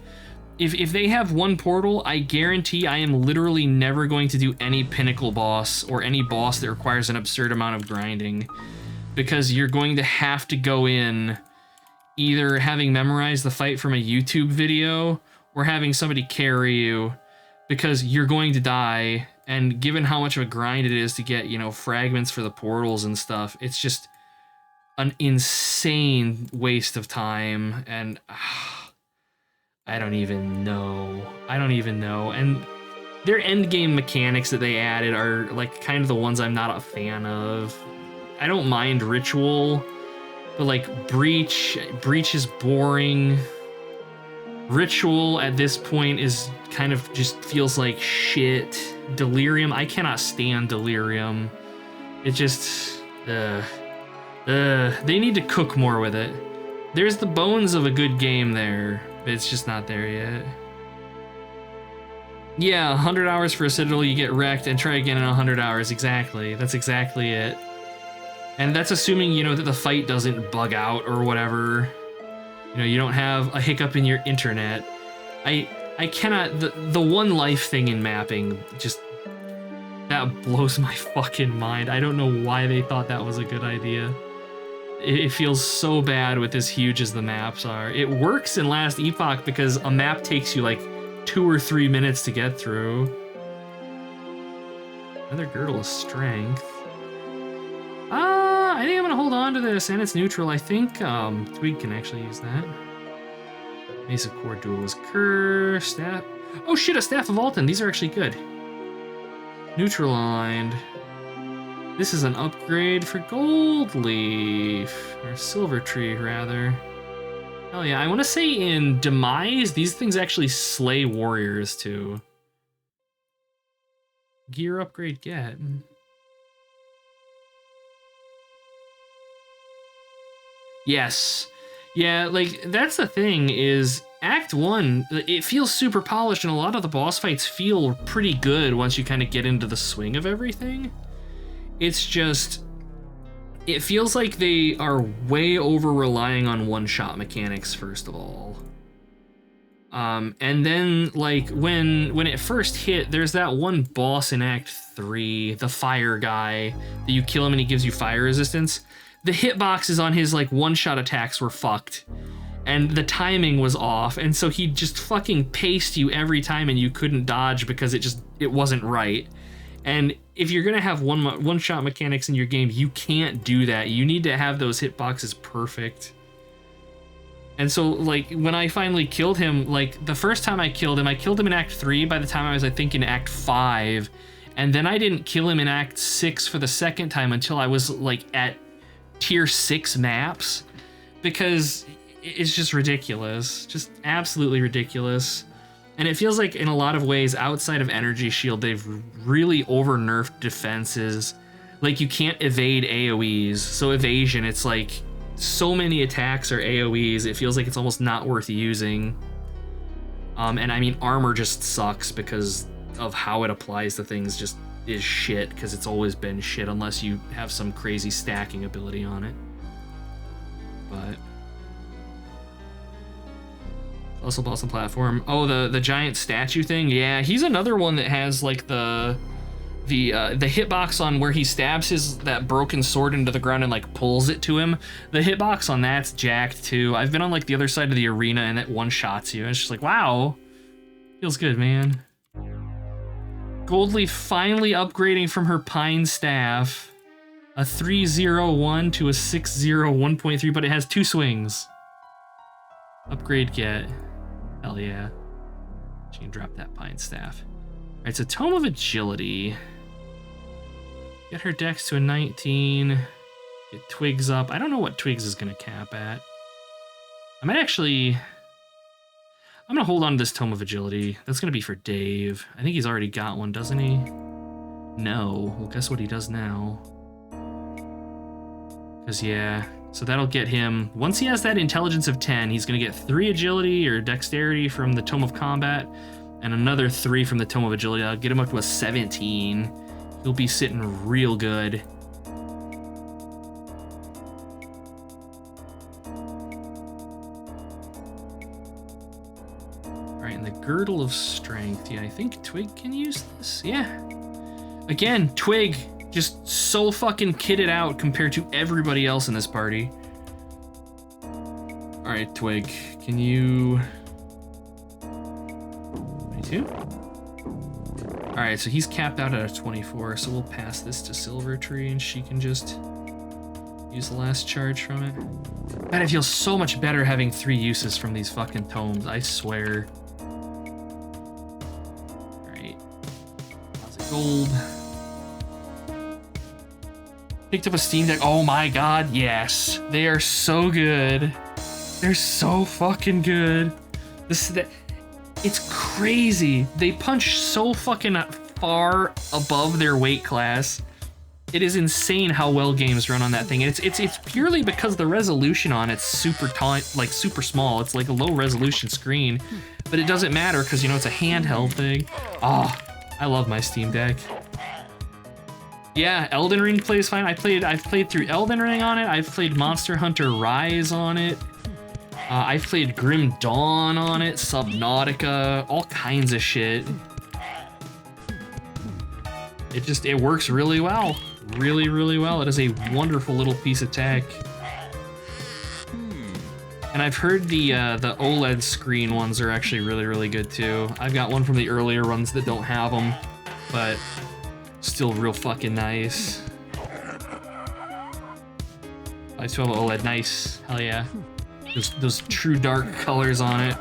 if they have one portal, I guarantee I am literally never going to do any pinnacle boss or any boss that requires an absurd amount of grinding. Because you're going to have to go in either having memorized the fight from a YouTube video or having somebody carry you, because you're going to die. And given how much of a grind it is to get, you know, fragments for the portals and stuff, it's just an insane waste of time. And I don't even know. And their endgame mechanics that they added are like kind of the ones I'm not a fan of. I don't mind Ritual, but like Breach is boring. Ritual at this point is kind of just feels like shit. Delirium, I cannot stand Delirium. It just, They need to cook more with it. There's the bones of a good game there, but it's just not there yet. Yeah, 100 hours for a Citadel, you get wrecked, and try again in 100 hours. Exactly. That's exactly it. And that's assuming, you know, that the fight doesn't bug out or whatever. You know, you don't have a hiccup in your internet. I cannot... The one life thing in mapping, just... That blows my fucking mind. I don't know why they thought that was a good idea. It feels so bad with as huge as the maps are. It works in Last Epoch because a map takes you like 2 or 3 minutes to get through. Another Girdle of Strength. I think I'm gonna hold on to this, and it's neutral. I think Twig can actually use that. Mace of Core, Duelist Curse, Staff. Oh shit, a Staff of Alton. These are actually good. Neutral aligned. This is an upgrade for Gold Leaf, or Silver Tree rather. Hell yeah, I want to say in Demise, these things actually slay warriors too. Gear upgrade get. Yes. Yeah, like, that's the thing is, Act 1, it feels super polished, and a lot of the boss fights feel pretty good once you kind of get into the swing of everything. It's just, it feels like they are way over relying on one-shot mechanics, first of all. And then, like, when it first hit, there's that one boss in Act 3, the fire guy, that you kill him and he gives you fire resistance. The hitboxes on his, like, one-shot attacks were fucked. And the timing was off, and so he just fucking paced you every time and you couldn't dodge because it wasn't right. And if you're gonna have one-shot mechanics in your game, you can't do that. You need to have those hitboxes perfect. And so, like, when I finally killed him, like, the first time I killed him in Act 3 by the time I was, I think, in Act 5. And then I didn't kill him in Act 6 for the second time until I was, like, at Tier 6 maps. Because it's just ridiculous. Just absolutely ridiculous. And it feels like in a lot of ways, outside of Energy Shield, they've really over-nerfed defenses. Like, you can't evade AoEs. So evasion, it's like, so many attacks are AoEs, it feels like it's almost not worth using. And I mean, armor just sucks because of how it applies to things, just is shit, because it's always been shit unless you have some crazy stacking ability on it. But also boss on platform. Oh, the giant statue thing. Yeah, he's another one that has like the hitbox on where he stabs that broken sword into the ground and like pulls it to him. The hitbox on that's jacked too. I've been on like the other side of the arena and it one-shots you. And it's just like, wow, feels good, man. Goldleaf finally upgrading from her Pine Staff. A 301 to a 60 1.3, but it has 2 swings. Upgrade get. Hell yeah. She can drop that Pine Staff. Alright, so Tome of Agility. Get her dex to a 19. Get Twigs up. I don't know what Twigs is going to cap at. I'm going to hold on to this Tome of Agility. That's going to be for Dave. I think he's already got one, doesn't he? No. Well, guess what he does now? Because, yeah. So that'll get him... Once he has that Intelligence of 10, he's going to get 3 Agility or Dexterity from the Tome of Combat, and another 3 from the Tome of Agility. I'll get him up to a 17. He'll be sitting real good. Alright, and the Girdle of Strength. Yeah, I think Twig can use this. Yeah. Again, Twig, just so fucking kitted out compared to everybody else in this party. Alright, Twig, can you... 22? Alright, so he's capped out at a 24, so we'll pass this to Silver Tree and she can just use the last charge from it. God, it feels so much better having 3 uses from these fucking tomes, I swear. Alright. Lots of gold. Picked up a Steam Deck. Oh my god, yes. They are so good. They're so fucking good. It's crazy. They punch so fucking far above their weight class. It is insane how well games run on that thing. And it's purely because the resolution on it's super like super small. It's like a low resolution screen, but it doesn't matter because, you know, it's a handheld thing. Oh, I love my Steam Deck. Yeah, Elden Ring plays fine. I've played through Elden Ring on it. I've played Monster Hunter Rise on it. I've played Grim Dawn on it, Subnautica, all kinds of shit. It works really well. Really, really well. It is a wonderful little piece of tech. And I've heard the OLED screen ones are actually really, really good too. I've got one from the earlier ones that don't have them, but still real fucking nice. 512 OLED, nice. Hell yeah. Those true dark colors on it.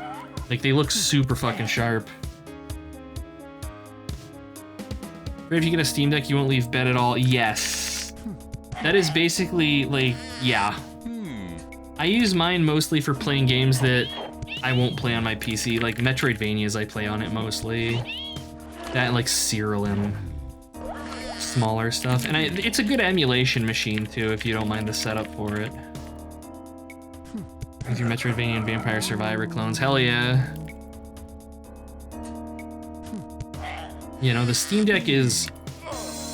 Like, they look super fucking sharp. If you get a Steam Deck, you won't leave bed at all. Yes. That is basically, like, yeah. I use mine mostly for playing games that I won't play on my PC, like Metroidvanias I play on it mostly. That and like Serial smaller stuff. And it's a good emulation machine too, if you don't mind the setup for it. With your Metroidvania and Vampire Survivor clones, hell yeah. You know, the Steam Deck is...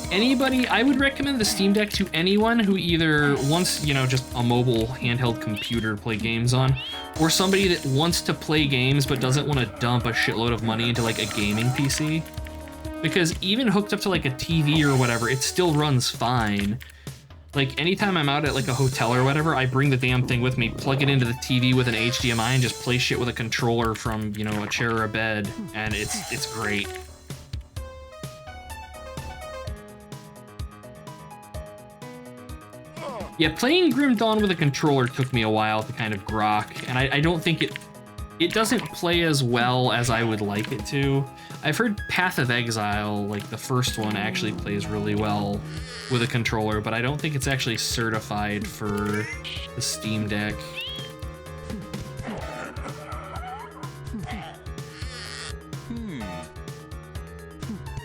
I would recommend the Steam Deck to anyone who either wants, you know, just a mobile handheld computer to play games on, or somebody that wants to play games but doesn't want to dump a shitload of money into like a gaming PC. Because even hooked up to like a TV or whatever, it still runs fine. Like anytime I'm out at like a hotel or whatever, I bring the damn thing with me, plug it into the TV with an HDMI and just play shit with a controller from, you know, a chair or a bed, and it's great. Yeah, playing Grim Dawn with a controller took me a while to kind of grok, and I don't think it doesn't play as well as I would like it to. I've heard Path of Exile, like the first one, actually plays really well with a controller, but I don't think it's actually certified for the Steam Deck.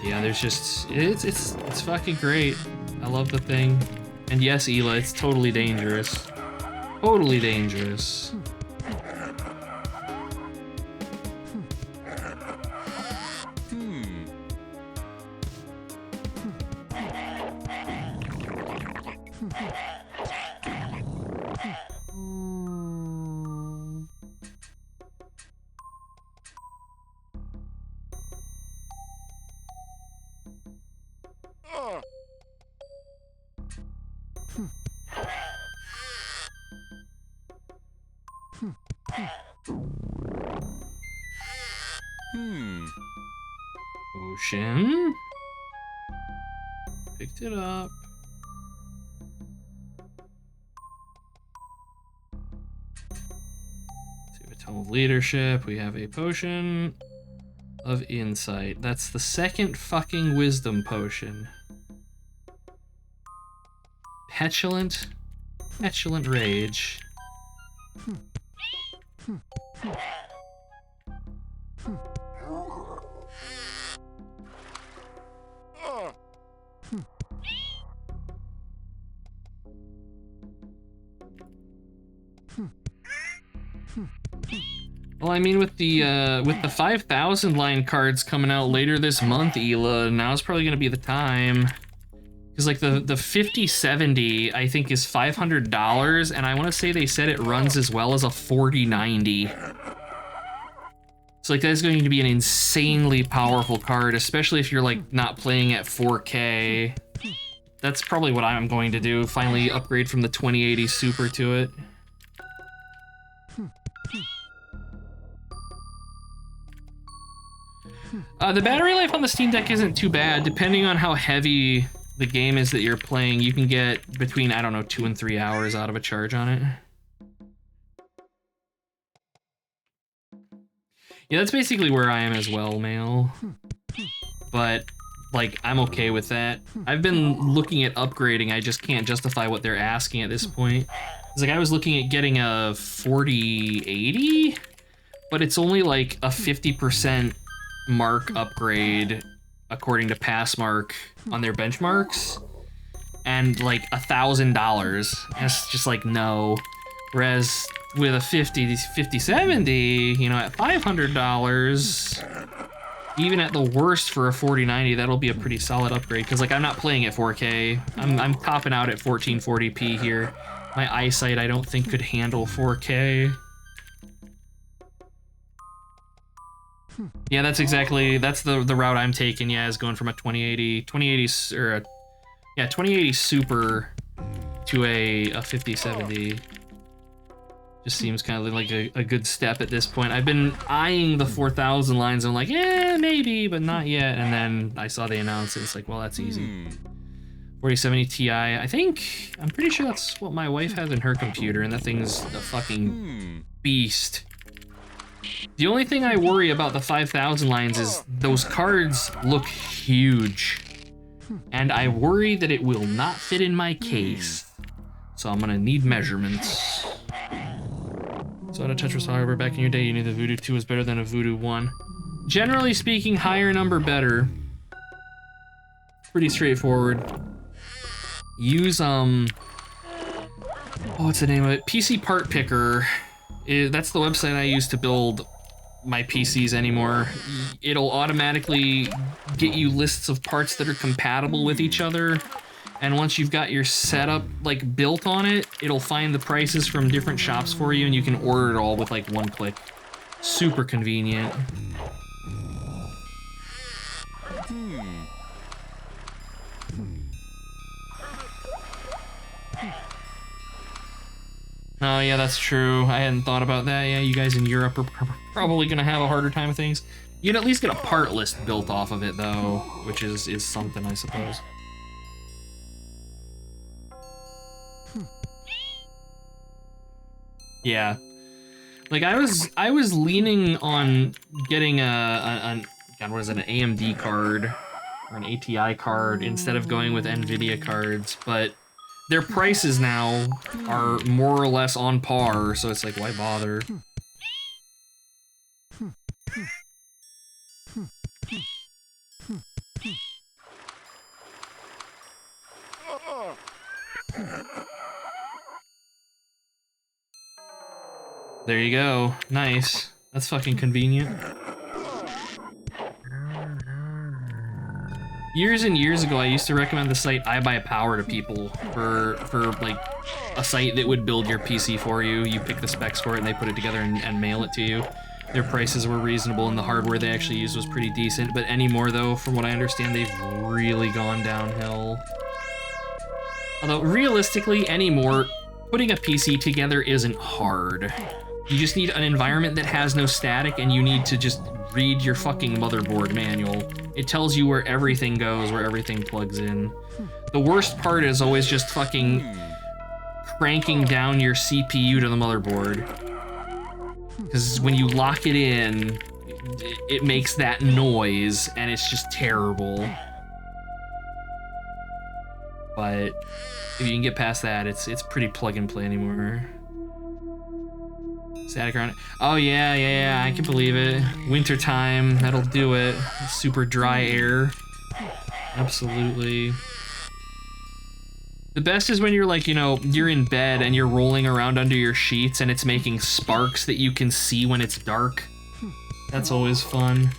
Yeah, there's just, it's fucking great. I love the thing. And yes, Ela, it's totally dangerous. Totally dangerous. Ocean. Picked it up. We have a Tome of Leadership. We have a Potion of Insight. That's the second fucking Wisdom Potion. Petulant Rage. Well, I mean, with the 5,000 line cards coming out later this month, Ela, now's probably gonna be the time. Because like the 5070, I think, is $500, and I want to say they said it runs as well as a 4090. So like that's going to be an insanely powerful card, especially if you're like not playing at 4K. That's probably what I'm going to do. Finally upgrade from the 2080 Super to it. The battery life on the Steam Deck isn't too bad. Depending on how heavy the game is that you're playing, you can get between, I don't know, 2 and 3 hours out of a charge on it. Yeah, that's basically where I am as well, Mail. But, like, I'm okay with that. I've been looking at upgrading, I just can't justify what they're asking at this point. It's like I was looking at getting a 4080, but it's only like a 50% mark upgrade according to Passmark on their benchmarks. and like $1,000. It's just like, no. Whereas with a 5070, you know, at $500, even at the worst for a 4090, that'll be a pretty solid upgrade. Because like I'm not playing at 4K. I'm topping out at 1440p here. My eyesight, I don't think, could handle 4K. Yeah, that's the route I'm taking. Yeah, is going from a 2080 Super to a 5070. Just seems kind of like a good step at this point. I've been eyeing the 4000 lines. I'm like, yeah, maybe, but not yet. And then I saw they announce it. It's like, well, that's easy. 4070 Ti. I'm pretty sure that's what my wife has in her computer, and that thing's a fucking beast. The only thing I worry about the 5000 lines is those cards look huge. And I worry that it will not fit in my case. So I'm gonna need measurements. So out of Tetris, however, back in your day, you knew the Voodoo 2 was better than a Voodoo 1. Generally speaking, higher number better. Pretty straightforward. Use, what's the name of it? PC Part Picker. That's the website I use to build my PCs anymore. It'll automatically get you lists of parts that are compatible with each other. And once you've got your setup like built on it, it'll find the prices from different shops for you, and you can order it all with like one click. Super convenient. Oh yeah, that's true. I hadn't thought about that. Yeah, you guys in Europe are probably gonna have a harder time with things. You can at least get a part list built off of it though, which is something, I suppose. Yeah, like I was leaning on getting God, what is it, an AMD card or an ATI card instead of going with NVIDIA cards, but their prices now are more or less on par, so it's like, why bother? There you go. Nice. That's fucking convenient. Years and years ago, I used to recommend the site iBuyPower to people for like a site that would build your PC for you. You pick the specs for it and they put it together and mail it to you. Their prices were reasonable and the hardware they actually used was pretty decent. But anymore though, from what I understand, they've really gone downhill. Although realistically anymore, putting a PC together isn't hard. You just need an environment that has no static, and you need to just read your fucking motherboard manual. It tells you where everything goes, where everything plugs in. The worst part is always just fucking cranking down your CPU to the motherboard. Because when you lock it in, it makes that noise, and it's just terrible. But if you can get past that, it's pretty plug and play anymore. Static around it. Oh yeah, I can believe it. Winter time, that'll do it. Super dry air. Absolutely. The best is when you're like, you know, you're in bed and you're rolling around under your sheets and it's making sparks that you can see when it's dark. That's always fun.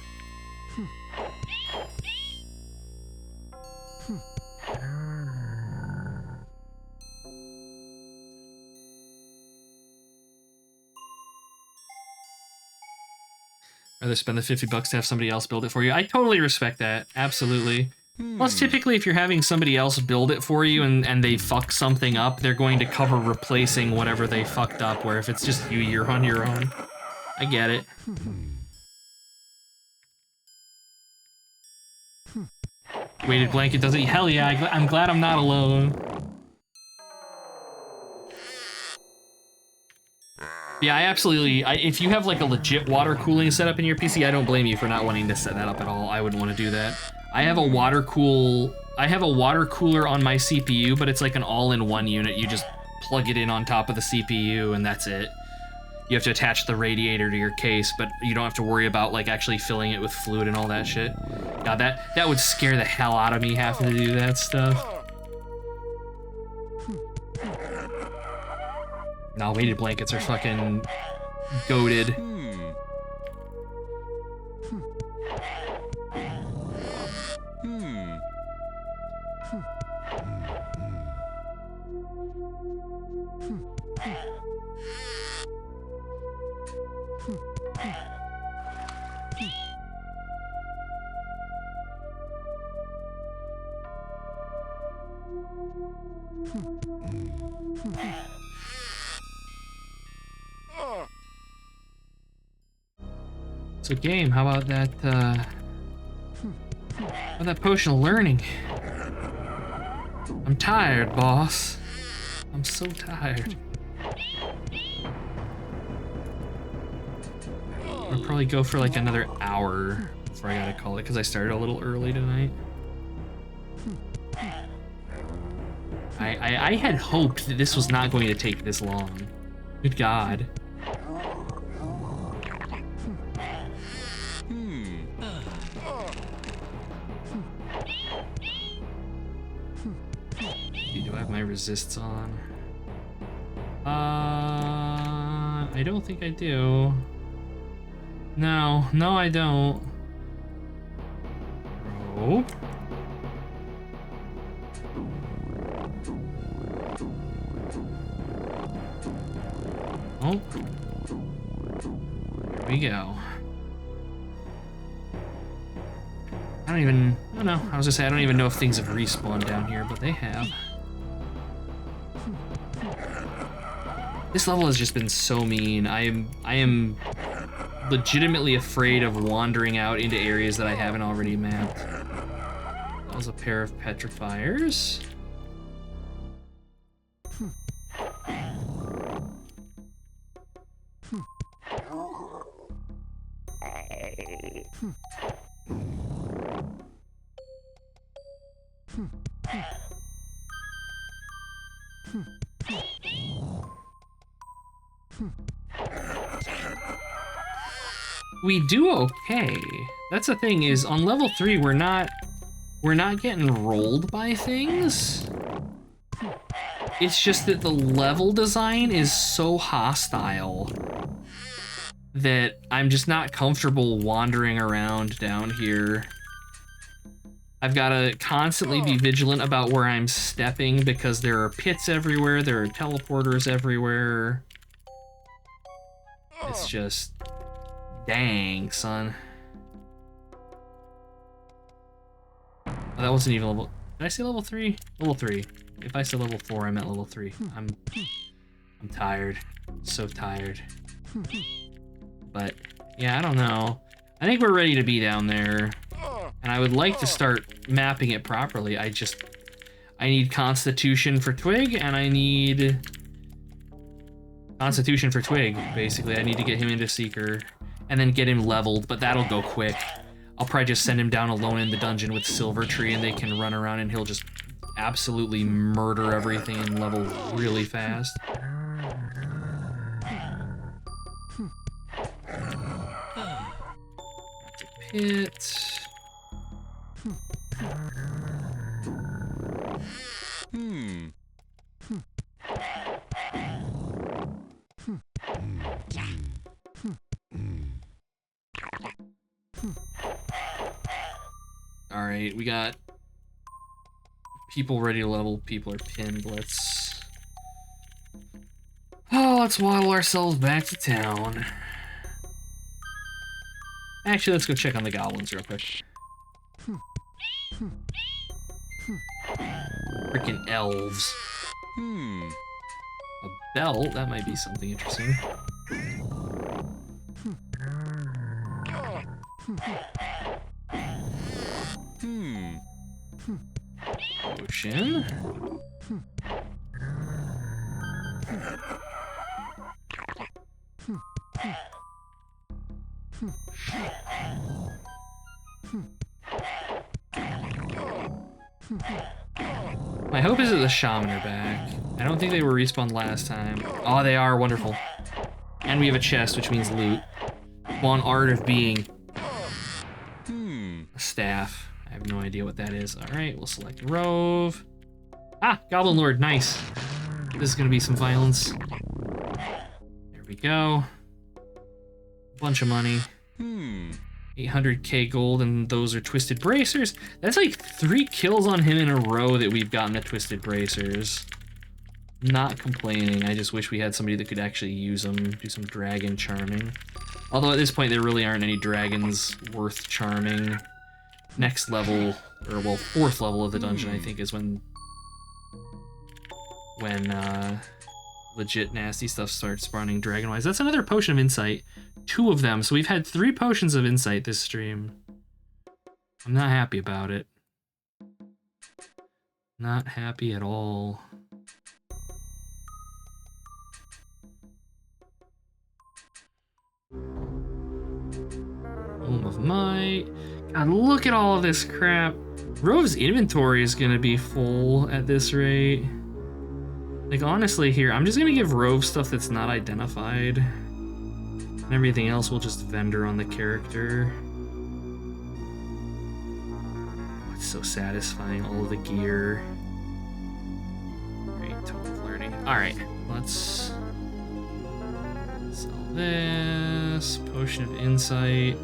Rather spend the $50 to have somebody else build it for you. I totally respect that. Absolutely. Plus, typically, if you're having somebody else build it for you and they fuck something up, they're going to cover replacing whatever they fucked up, where if it's just you, you're on your own. I get it. Weighted blanket does it? Hell yeah, I'm glad I'm not alone. Yeah, I absolutely, if you have like a legit water cooling setup in your PC, I don't blame you for not wanting to set that up at all. I wouldn't want to do that. I have a water cooler on my CPU, but it's like an all-in-one unit. You just plug it in on top of the CPU and that's it. You have to attach the radiator to your case, but you don't have to worry about like actually filling it with fluid and all that shit. God, that would scare the hell out of me having to do that stuff. No, weighted blankets are fucking goated. So game, how about that potion of learning? I'm tired, boss. I'm so tired. I'll probably go for like another hour before I gotta call it, because I started a little early tonight. I had hoped that this was not going to take this long. Good God. Do I have my resists on? I don't think I do. No, I don't. Bro. Oh. Here we go. I don't even, I don't know. I was gonna say, I don't even know if things have respawned down here, but they have. This level has just been so mean. I am legitimately afraid of wandering out into areas that I haven't already mapped. That was a pair of petrifiers. We do okay. That's the thing, is on level 3 we're not getting rolled by things. It's just that the level design is so hostile that I'm just not comfortable wandering around down here. I've got to constantly be vigilant about where I'm stepping because there are pits everywhere, there are teleporters everywhere. It's just, dang, son. Oh, that wasn't even level, did I say level 3? Level 3. If I said level 4, I meant level 3. I'm tired, so tired. But yeah, I don't know. I think we're ready to be down there. And I would like to start mapping it properly. I need Constitution for Twig, and I need Constitution for Twig, basically. I need to get him into Seeker, and then get him leveled, but that'll go quick. I'll probably just send him down alone in the dungeon with Silver Tree, and they can run around, and he'll just absolutely murder everything and level really fast. Pit. All right, we got people ready to level. People are pinned. Let's waddle ourselves back to town. Actually, let's go check on the goblins real quick. Freaking elves. A bell? That might be something interesting. Potion. My hope is that the shaman are back. I don't think they were respawned last time. Oh, they are. Wonderful. And we have a chest, which means loot. One art of being. A staff. I have no idea what that is. Alright, we'll select Rove. Ah, Goblin Lord. Nice. This is going to be some violence. There we go. Bunch of money. 800k gold, and those are Twisted Bracers. That's like 3 kills on him in a row that we've gotten the Twisted Bracers. Not complaining. I just wish we had somebody that could actually use them, do some dragon charming. Although at this point there really aren't any dragons worth charming. Next level, or well, 4th level of the dungeon I think is when legit nasty stuff starts spawning dragon-wise. That's another potion of insight. 2 of them, so we've had 3 potions of insight this stream. I'm not happy about it. Not happy at all. Home of Might. God, look at all of this crap. Rove's inventory is gonna be full at this rate. Like, honestly, here, I'm just gonna give Rove stuff that's not identified. And everything else will just vendor on the character. Oh, it's so satisfying, all of the gear. Great, total flirting. Alright, let's sell this. Potion of Insight.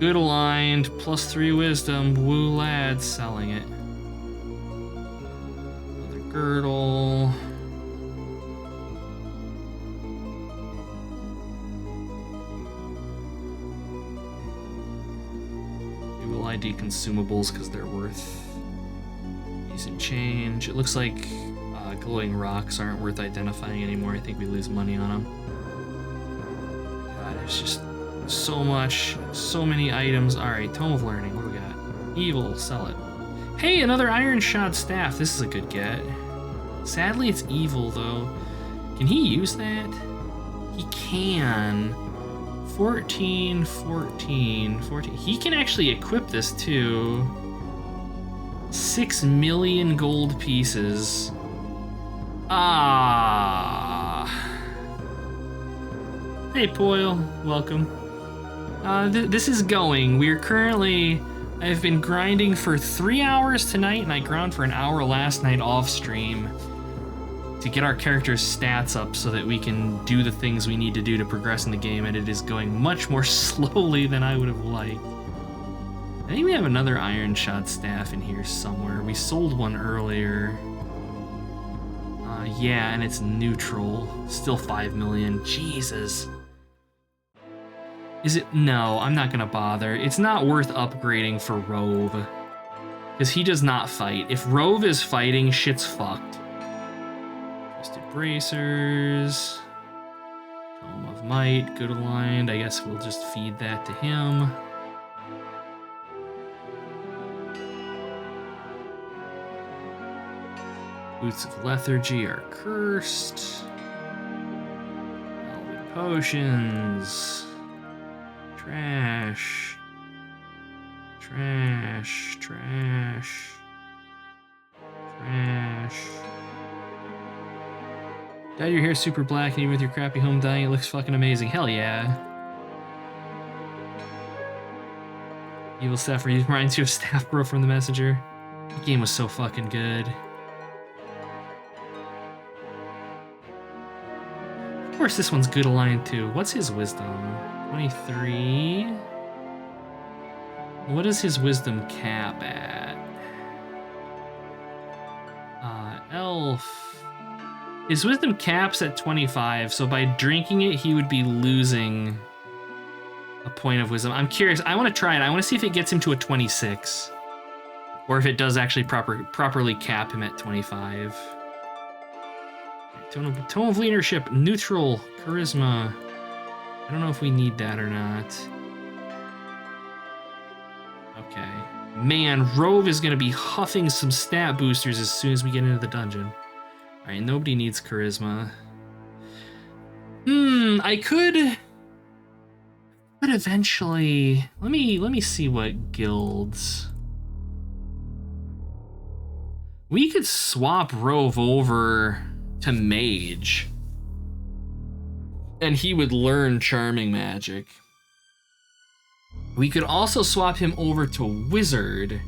Good aligned, +3 wisdom. Woo lad, selling it. Another girdle. Dual ID consumables because they're worth decent change. It looks like glowing rocks aren't worth identifying anymore. I think we lose money on them. God, it's just so much, so many items. Alright, Tome of Learning, what do we got? Evil, sell it. Hey, another Iron Shot Staff. This is a good get. Sadly, it's evil, though. Can he use that? He can. 14, 14, 14. He can actually equip this, too. 6 million gold pieces. Ah. Hey, Poyle. Welcome. This is going. We're currently... I've been grinding for 3 hours tonight, and I ground for an hour last night off stream to get our character's stats up so that we can do the things we need to do to progress in the game, and it is going much more slowly than I would have liked. I think we have another Iron Shot Staff in here somewhere. We sold one earlier. Yeah, and it's neutral. Still 5 million. Jesus. Is it? No, I'm not gonna bother. It's not worth upgrading for Rove. Because he does not fight. If Rove is fighting, shit's fucked. Twisted Bracers. Tome of Might, good aligned. I guess we'll just feed that to him. Boots of Lethargy are cursed. Velvet Potions. Trash. Trash. Trash. Trash. Dyed your hair super black and even with your crappy home dyeing, it looks fucking amazing. Hell yeah. Evil Staff reminds you of Staff Bro from The Messenger. The game was so fucking good. Of course this one's good aligned too. What's his wisdom? 23. What is his wisdom cap at? Elf. His wisdom cap's at 25, so by drinking it, he would be losing a point of wisdom. I'm curious. I want to try it. I want to see if it gets him to a 26. Or if it does actually properly cap him at 25. Tone of Leadership, neutral, charisma. I don't know if we need that or not. Okay. Man, Rove is going to be huffing some stat boosters as soon as we get into the dungeon. Alright, nobody needs charisma. I could eventually... Let me see what guilds... We could swap Rove over to Mage. And he would learn Charming Magic. We could also swap him over to Wizard,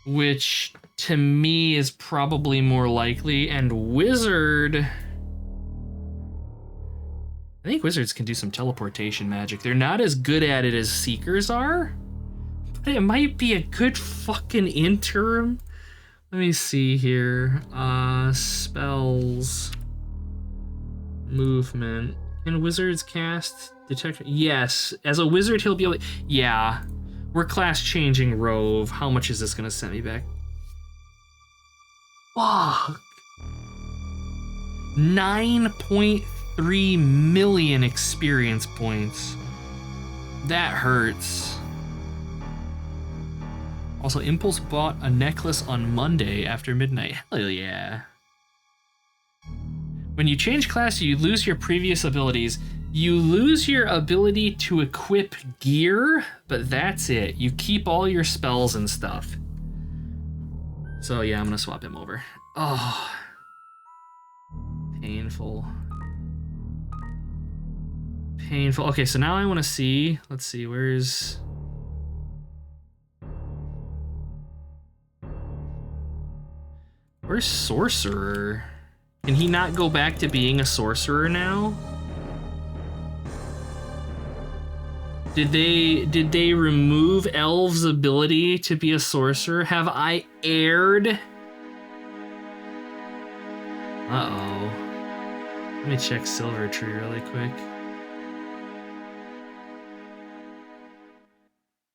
which to me is probably more likely, and Wizard... I think Wizards can do some teleportation magic. They're not as good at it as Seekers are, but it might be a good fucking interim. Let me see here. Spells. Movement. Can Wizards cast Detect? Yes. As a wizard, he'll be able to... Yeah. We're class changing Rove. How much is this gonna send me back? Fuck. 9.3 million experience points. That hurts. Also, Impulse bought a necklace on Monday after midnight. Hell yeah. When you change class, you lose your previous abilities. You lose your ability to equip gear, but that's it. You keep all your spells and stuff. So yeah, I'm gonna swap him over. Oh. Painful. Painful. Okay, so now I want to see. Let's see, where's Sorcerer? Can he not go back to being a sorcerer now? Did they remove Elv's ability to be a sorcerer? Have I erred? Uh-oh. Let me check Silver Tree really quick.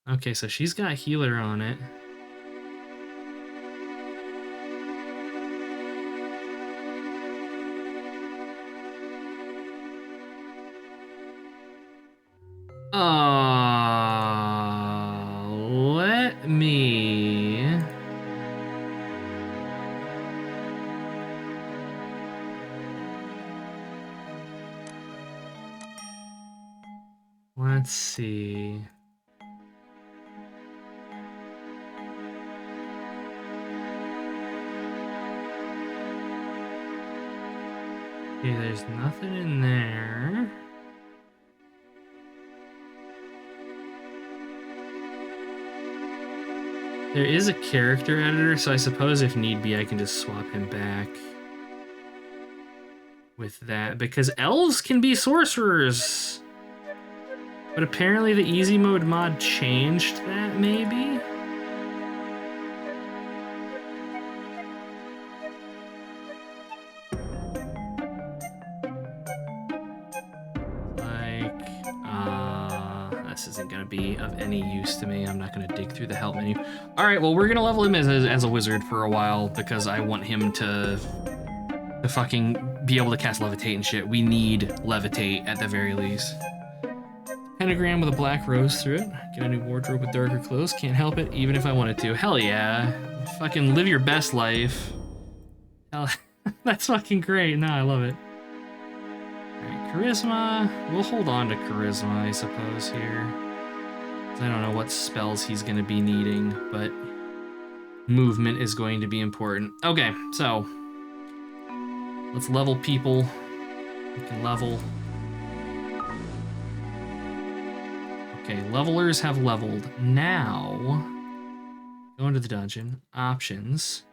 Okay, so she's got healer on it. Let me... Let's see. Okay, there's nothing in there. There is a character editor, so I suppose if need be, I can just swap him back with that, because elves can be sorcerers. But apparently the easy mode mod changed that, maybe? This isn't gonna be of any use to me. I'm not gonna dig through the help menu. All right, well, we're gonna level him as a wizard for a while because I want him to fucking be able to cast levitate and shit. We need levitate at the very least. Pentagram with a black rose through it. Get a new wardrobe with darker clothes. Can't help it, even if I wanted to. Hell yeah. Fucking live your best life. Hell, that's fucking great. No, I love it. Alright, charisma. We'll hold on to charisma, I suppose, here. I don't know what spells he's going to be needing, but movement is going to be important. Okay, so let's level people. We can level. Okay, levelers have leveled. Now, go into the dungeon. Options.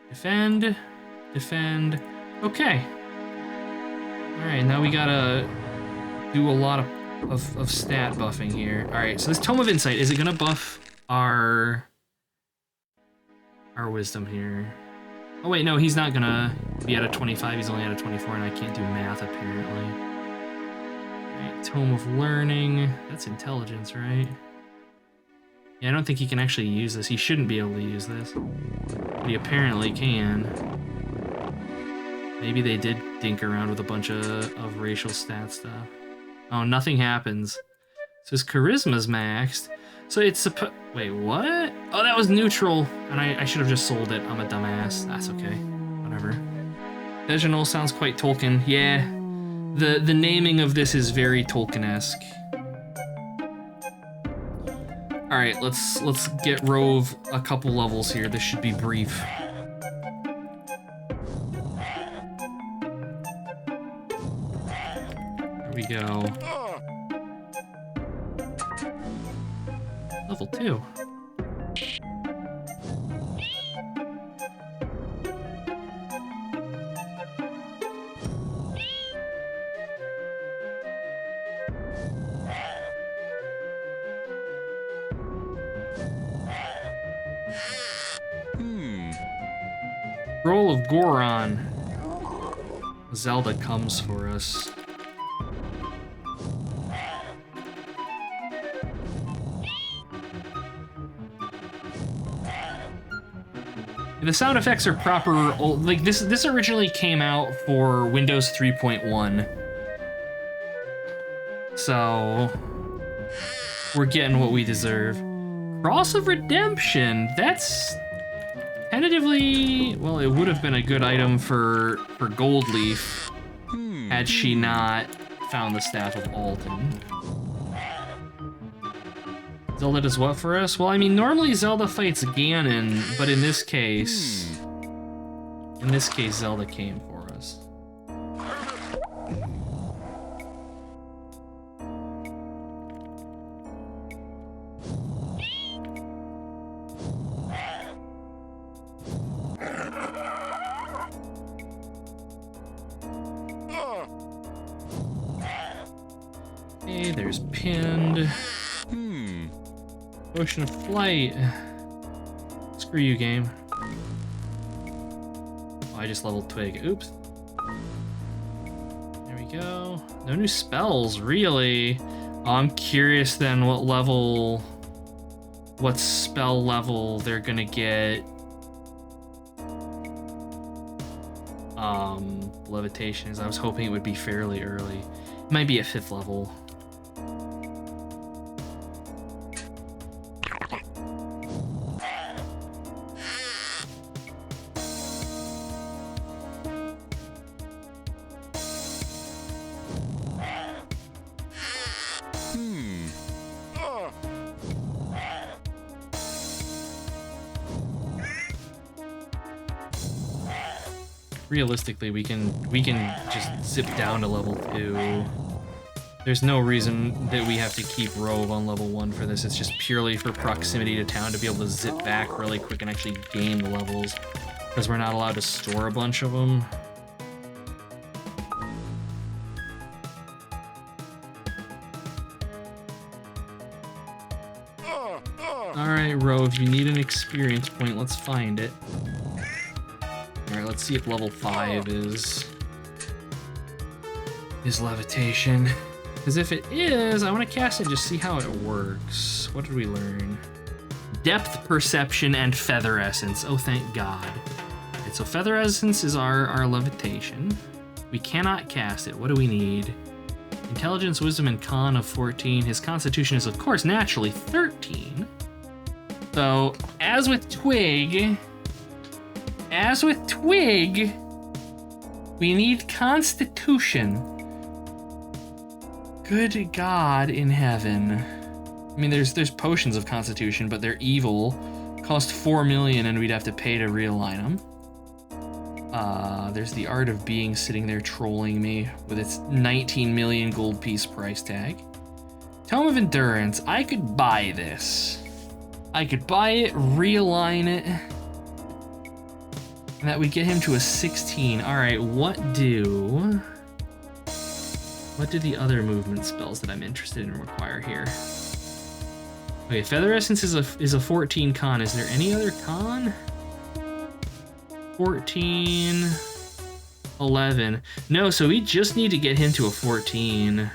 Defend. Defend. Okay. Alright, now we gotta do a lot of stat buffing here. Alright, so this Tome of Insight, is it gonna buff our wisdom here? Oh wait, no, he's not gonna be at a 25, he's only at a 24, and I can't do math apparently. Alright, Tome of Learning, that's intelligence, right? Yeah, I don't think he can actually use this. He shouldn't be able to use this, but he apparently can. Maybe they did dink around with a bunch of racial stat stuff. Oh, nothing happens. So his charisma's maxed. So it's wait, what? Oh, that was neutral. And I should have just sold it. I'm a dumbass. That's okay. Whatever. Dejanol sounds quite Tolkien. Yeah. The naming of this is very Tolkien-esque. Alright, let's get Rove a couple levels here. This should be brief. We go. Level 2. Scroll of Goron. Zelda comes for us. The sound effects are proper. Like this originally came out for Windows 3.1. So we're getting what we deserve. Cross of Redemption. That's tentatively, well, it would have been a good item for Gold Leaf had she not found the Staff of Alden. Zelda does what for us? Well, I mean, normally Zelda fights Ganon, but in this case, Zelda came for us. Okay, there's pinned. Potion of Flight. Screw you, game. Oh, I just leveled Twig. Oops. There we go. No new spells, really. Oh, I'm curious then what spell level they're gonna get. Levitation is. I was hoping it would be fairly early. It might be at 5th level. Realistically, we can just zip down to level 2. There's no reason that we have to keep Rove on level 1 for this. It's just purely for proximity to town to be able to zip back really quick and actually gain the levels, because we're not allowed to store a bunch of them. Alright, Rove, you need an experience point. Let's find it. Alright, let's see if level 5 is levitation. Because if it is, I want to cast it and just see how it works. What did we learn? Depth Perception and Feather Essence. Oh, thank God. Right, so Feather Essence is our levitation. We cannot cast it. What do we need? Intelligence, Wisdom, and Con of 14. His Constitution is, of course, naturally 13. So, as with Twig, we need Constitution. Good God in heaven. I mean, there's potions of Constitution, but they're evil. Cost 4 million, and we'd have to pay to realign them. There's the Art of Being sitting there trolling me with its 19 million gold piece price tag. Tome of Endurance. I could buy this. I could buy it, realign it, and that would get him to a 16. All right, what do the other movement spells that I'm interested in require here? Okay, Feather Essence is a 14 con. Is there any other con? 14, 11. No, so we just need to get him to a 14.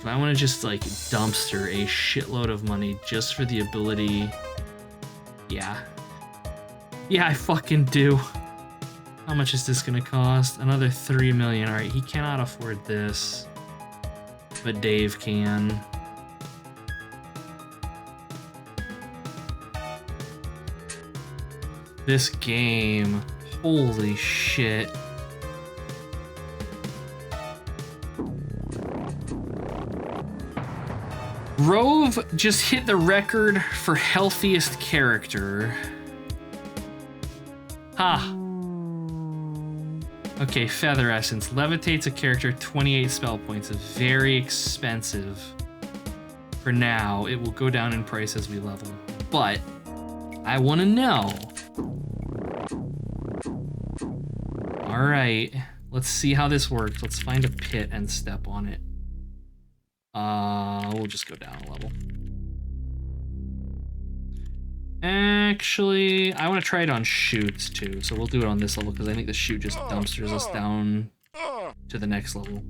I want to just like dumpster a shitload of money just for the ability. Yeah, I fucking do. How much is this gonna cost? Another 3 million. All right, he cannot afford this, but Dave can. This game, holy shit. Rove just hit the record for healthiest character. Ha. Okay, Feather Essence. Levitates a character 28 spell points. Very expensive. For now, it will go down in price as we level. But I want to know. All right, let's see how this works. Let's find a pit and step on it. We'll just go down a level. Actually, I want to try it on shoots too, so we'll do it on this level because I think the shoot just dumpsters us down to the next level.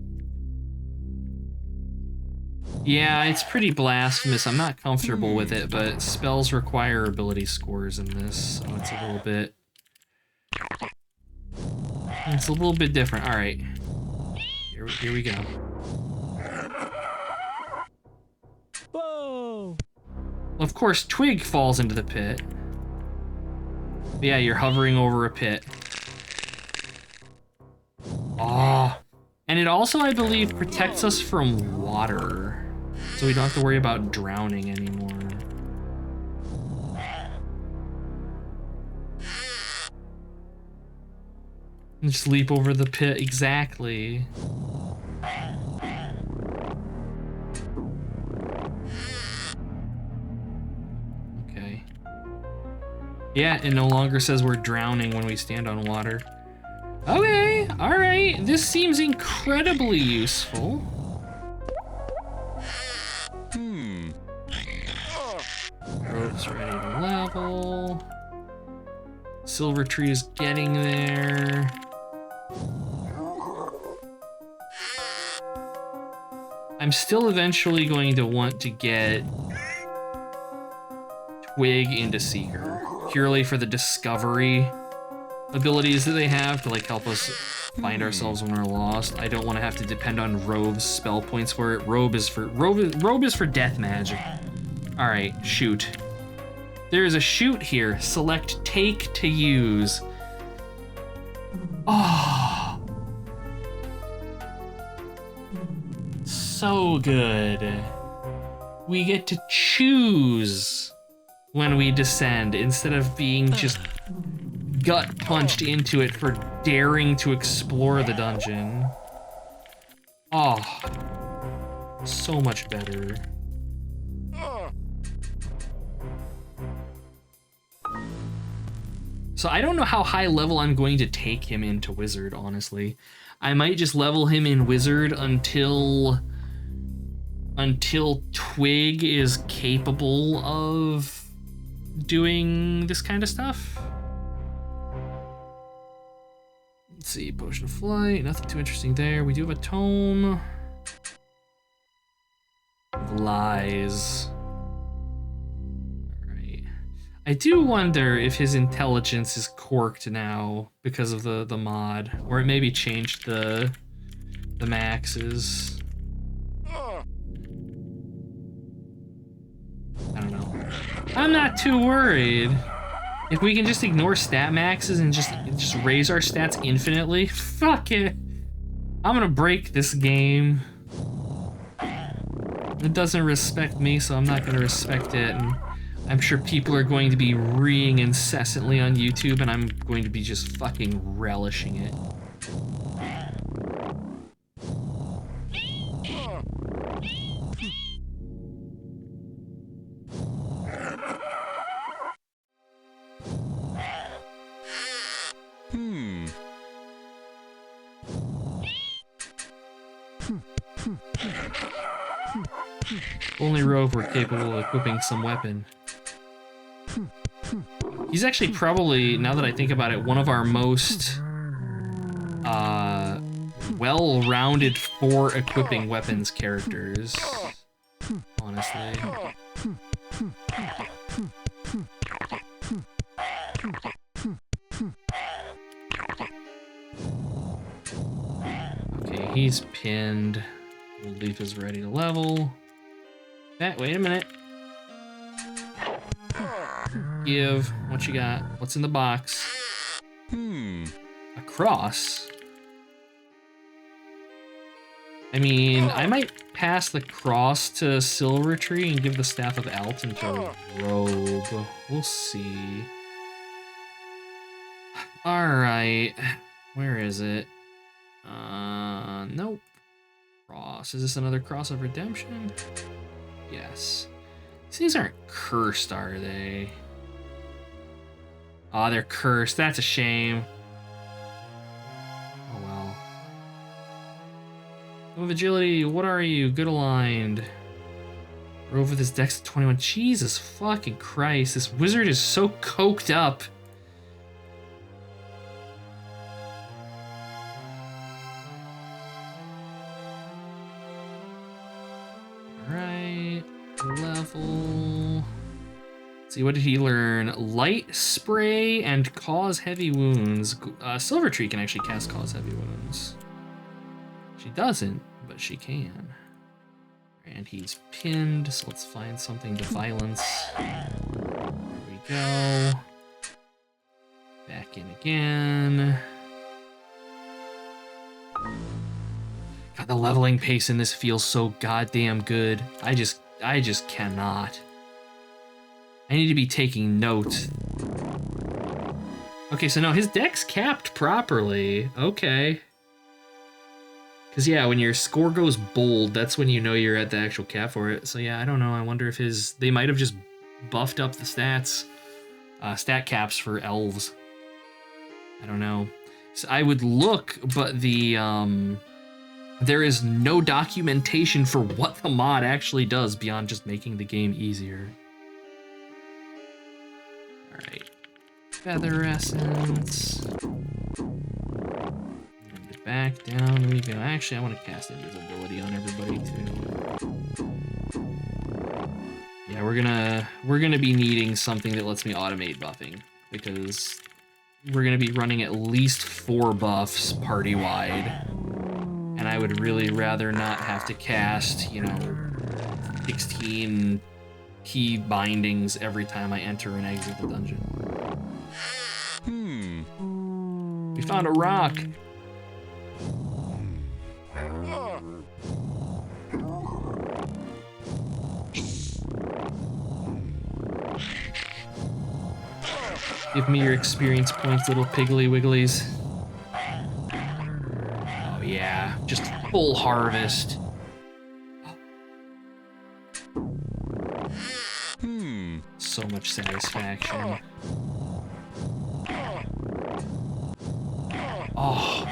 Yeah, it's pretty blasphemous. I'm not comfortable with it, but spells require ability scores in this, so it's a little bit... It's a little bit different. All right. Here we go. Whoa! Well, of course, Twig falls into the pit. But yeah, you're hovering over a pit. Oh. And it also, I believe, protects us from water. So we don't have to worry about drowning anymore. And just leap over the pit, exactly. Okay. Yeah, it no longer says we're drowning when we stand on water. Okay, alright. This seems incredibly useful. Rope's ready to level. Silver Tree is getting there. I'm still eventually going to want to get Twig into Seeker, purely for the discovery abilities that they have to like help us find ourselves when we're lost. I don't want to have to depend on Rove's spell points for it. Robe is for death magic. All right, shoot. There is a shoot here. Select take to use. Oh. So good. We get to choose when we descend instead of being just gut punched into it for daring to explore the dungeon. Oh. So much better. So I don't know how high level I'm going to take him into Wizard, honestly. I might just level him in Wizard until Twig is capable of doing this kind of stuff. Let's see, Potion of Flight, nothing too interesting there. We do have a Tome of Lies. I do wonder if his intelligence is corked now because of the mod, or it maybe changed the maxes. I don't know. I'm not too worried. If we can just ignore stat maxes and just raise our stats infinitely, fuck it. I'm gonna break this game. It doesn't respect me, so I'm not gonna respect it. And I'm sure people are going to be reeing incessantly on YouTube, and I'm going to be just fucking relishing it. Only Rove were capable of equipping some weapon. He's actually probably, now that I think about it, one of our most well-rounded for equipping weapons characters, honestly. Okay, he's pinned. Leaf is ready to level. Wait a minute. Give. What you got? What's in the box? A cross. I mean, I might pass the cross to Silver Tree and give the Staff of Alton to Robe. We'll see. Alright. Where is it? Nope. Cross. Is this another Cross of Redemption? Yes. These aren't cursed, are they? Aw, they're cursed. That's a shame. Oh well. of agility, what are you? Good aligned. Rove with his dex 21. Jesus fucking Christ, this wizard is so coked up. Alright, level. Let's see, what did he learn? Light spray and cause heavy wounds. Silver Tree can actually cast cause heavy wounds. She doesn't, but she can. And he's pinned, so let's find something to violence. There we go. Back in again. God, the leveling pace in this feels so goddamn good. I just cannot. I need to be taking notes. Okay, so no, his deck's capped properly. Okay. Because, yeah, when your score goes bold, that's when you know you're at the actual cap for it. So, yeah, I don't know. I wonder if they might have just buffed up the stats. Stat caps for elves. I don't know. So I would look, but there is no documentation for what the mod actually does beyond just making the game easier. Alright. Feather Essence. Back down we go. Actually, I want to cast invisibility on everybody too. Yeah, we're gonna be needing something that lets me automate buffing, because we're gonna be running at least 4 buffs party wide, and I would really rather not have to cast, 16 key bindings every time I enter and exit the dungeon. We found a rock. Give me your experience points, little piggly wigglies. Oh yeah, just full harvest. So much satisfaction. Oh,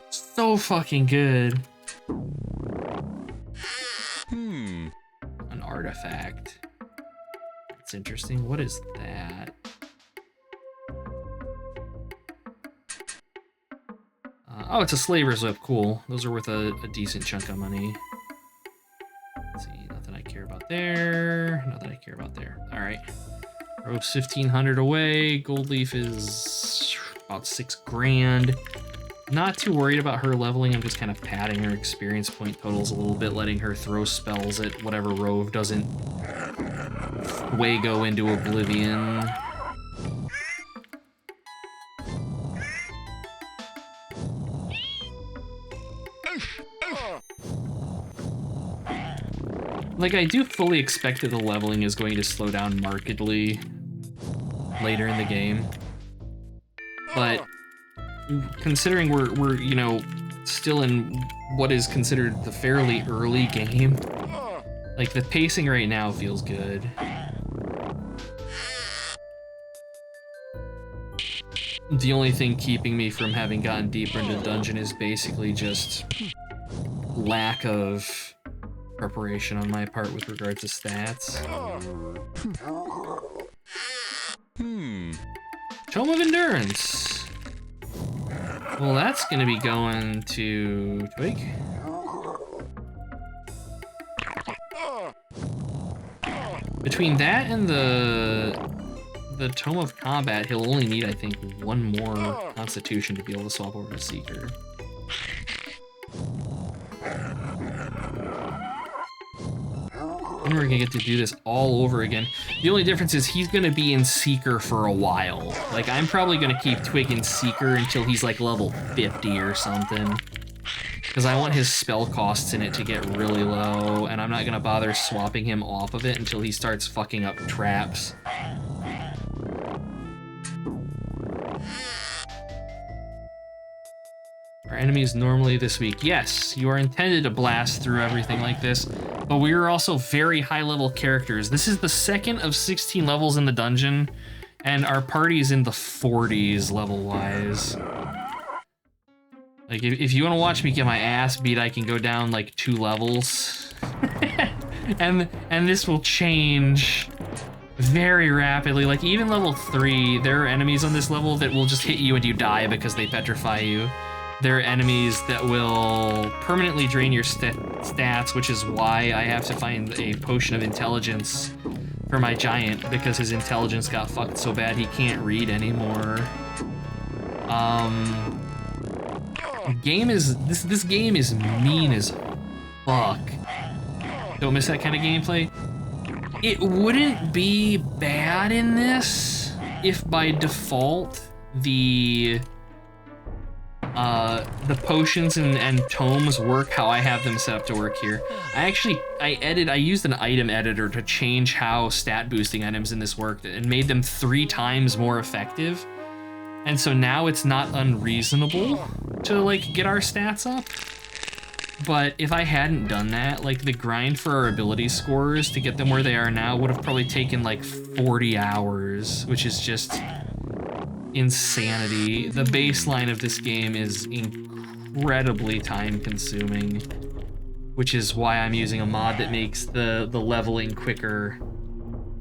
so fucking good. An artifact. That's interesting. What is that? Oh, it's a slaver's whip. Cool. Those are worth a decent chunk of money. Let's see, nothing I care about there. Nothing I care about there. All right. Rope's 1,500 away. Gold leaf is about 6 grand. Not too worried about her leveling. I'm just kind of padding her experience point totals a little bit, letting her throw spells at whatever Rove doesn't way go into oblivion. Like, I do fully expect that the leveling is going to slow down markedly later in the game, but considering we're still in what is considered the fairly early game, like, the pacing right now feels good. The only thing keeping me from having gotten deeper into the dungeon is basically just lack of preparation on my part with regards to stats. Tome of Endurance. Well, that's gonna be going to Twig. Between that and the Tome of Combat, he'll only need, I think, 1 more Constitution to be able to swap over to Seeker. And we're gonna get to do this all over again. The only difference is he's gonna be in Seeker for a while. Like, I'm probably gonna keep Twig in Seeker until he's like level 50 or something, because I want his spell costs in it to get really low, and I'm not gonna bother swapping him off of it until he starts fucking up traps. Our enemies normally this week. Yes, you are intended to blast through everything like this, but we are also very high level characters. This is the second of 16 levels in the dungeon, and our party is in the 40s level wise. Like, if you want to watch me get my ass beat, I can go down like 2 levels. and this will change very rapidly. Like, even level 3, there are enemies on this level that will just hit you and you die because they petrify you. There are enemies that will permanently drain your stats, which is why I have to find a potion of intelligence for my giant, because his intelligence got fucked so bad he can't read anymore. This game is mean as fuck. Don't miss that kind of gameplay. It wouldn't be bad in this if by default the potions and tomes work how I have them set up to work here. I used an item editor to change how stat boosting items in this worked and made them 3 times more effective. And so now it's not unreasonable to like get our stats up. But if I hadn't done that, like the grind for our ability scores to get them where they are now would have probably taken like 40 hours, which is just insanity. The baseline of this game is incredibly time consuming, which is why I'm using a mod that makes the leveling quicker,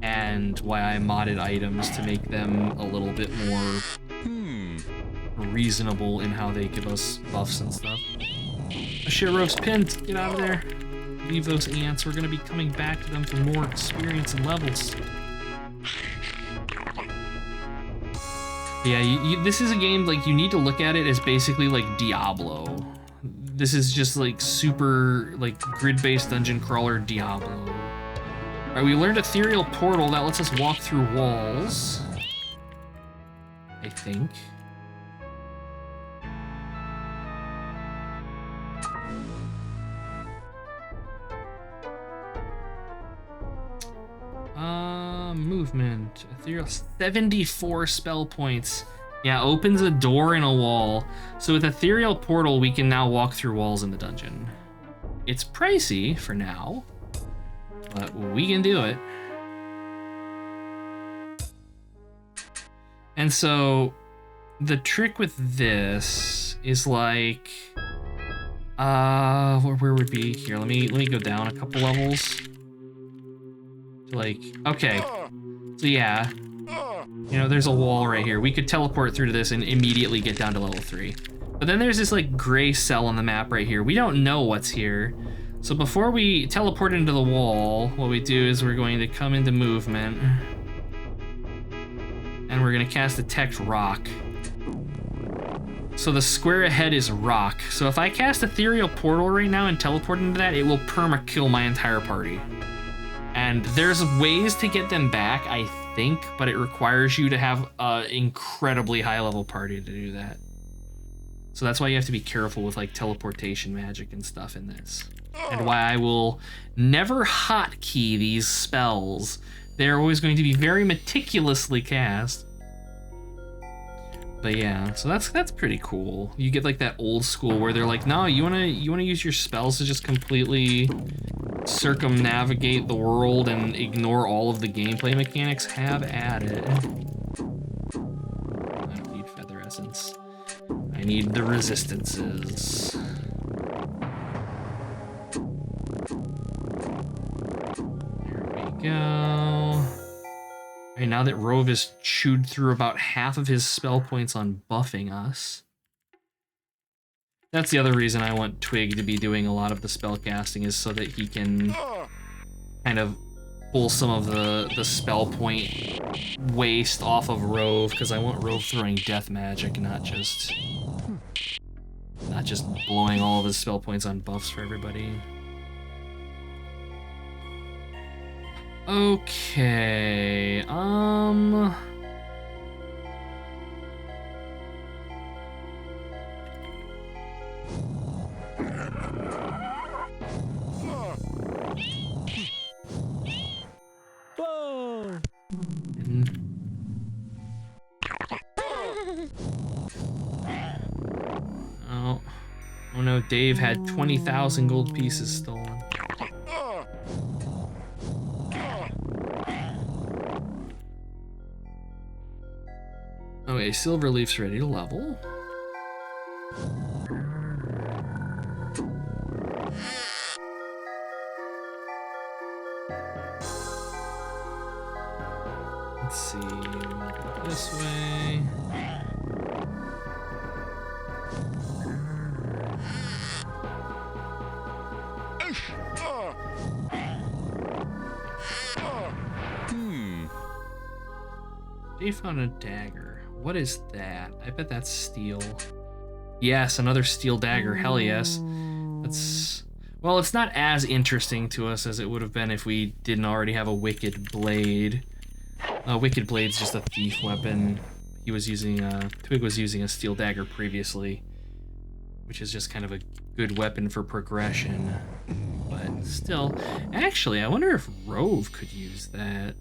and why I modded items to make them a little bit more reasonable in how they give us buffs and stuff. Ashirov's pinned. Get out of there. Leave those ants. We're gonna be coming back to them for more experience and levels. Yeah, this is a game, like, you need to look at it as basically like Diablo. This is just like super, like, grid-based dungeon crawler Diablo. All right, we learned Ethereal Portal. That lets us walk through walls, I think. Movement. Ethereal, 74 spell points. Yeah, opens a door in a wall. So with Ethereal Portal, we can now walk through walls in the dungeon. It's pricey for now, but we can do it. And so the trick with this is like, where would be here? Let me go down a couple levels. Like, okay, so yeah, you know, there's a wall right here. We could teleport through to this and immediately get down to level 3. But then there's this like gray cell on the map right here. We don't know what's here. So before we teleport into the wall, what we do is we're going to come into movement and we're gonna cast Detect Rock. So the square ahead is rock. So if I cast Ethereal Portal right now and teleport into that, it will perma-kill my entire party. And there's ways to get them back, I think, but it requires you to have an incredibly high-level party to do that. So that's why you have to be careful with like teleportation magic and stuff in this. And why I will never hotkey these spells. They're always going to be very meticulously cast. But yeah, so that's pretty cool. You get like that old school where they're like, no, you wanna use your spells to just completely circumnavigate the world and ignore all of the gameplay mechanics. Have at it. I don't need Feather Essence. I need the resistances. There we go. Right, now that Rove has chewed through about half of his spell points on buffing us. That's the other reason I want Twig to be doing a lot of the spell casting, is so that he can kind of pull some of the spell point waste off of Rove, because I want Rove throwing death magic, not just blowing all of his spell points on buffs for everybody. Okay, Oh no, Dave had 20,000 gold pieces stolen. Okay, Silverleaf's ready to level. Let's see. Go this way. They found a dagger. What is that? I bet that's steel. Yes, another steel dagger. Hell yes. That's... Well, it's not as interesting to us as it would have been if we didn't already have a Wicked Blade. Wicked Blade's just a thief weapon. He was using, Twig was using a steel dagger previously, which is just kind of a good weapon for progression. But still, actually, I wonder if Rove could use that.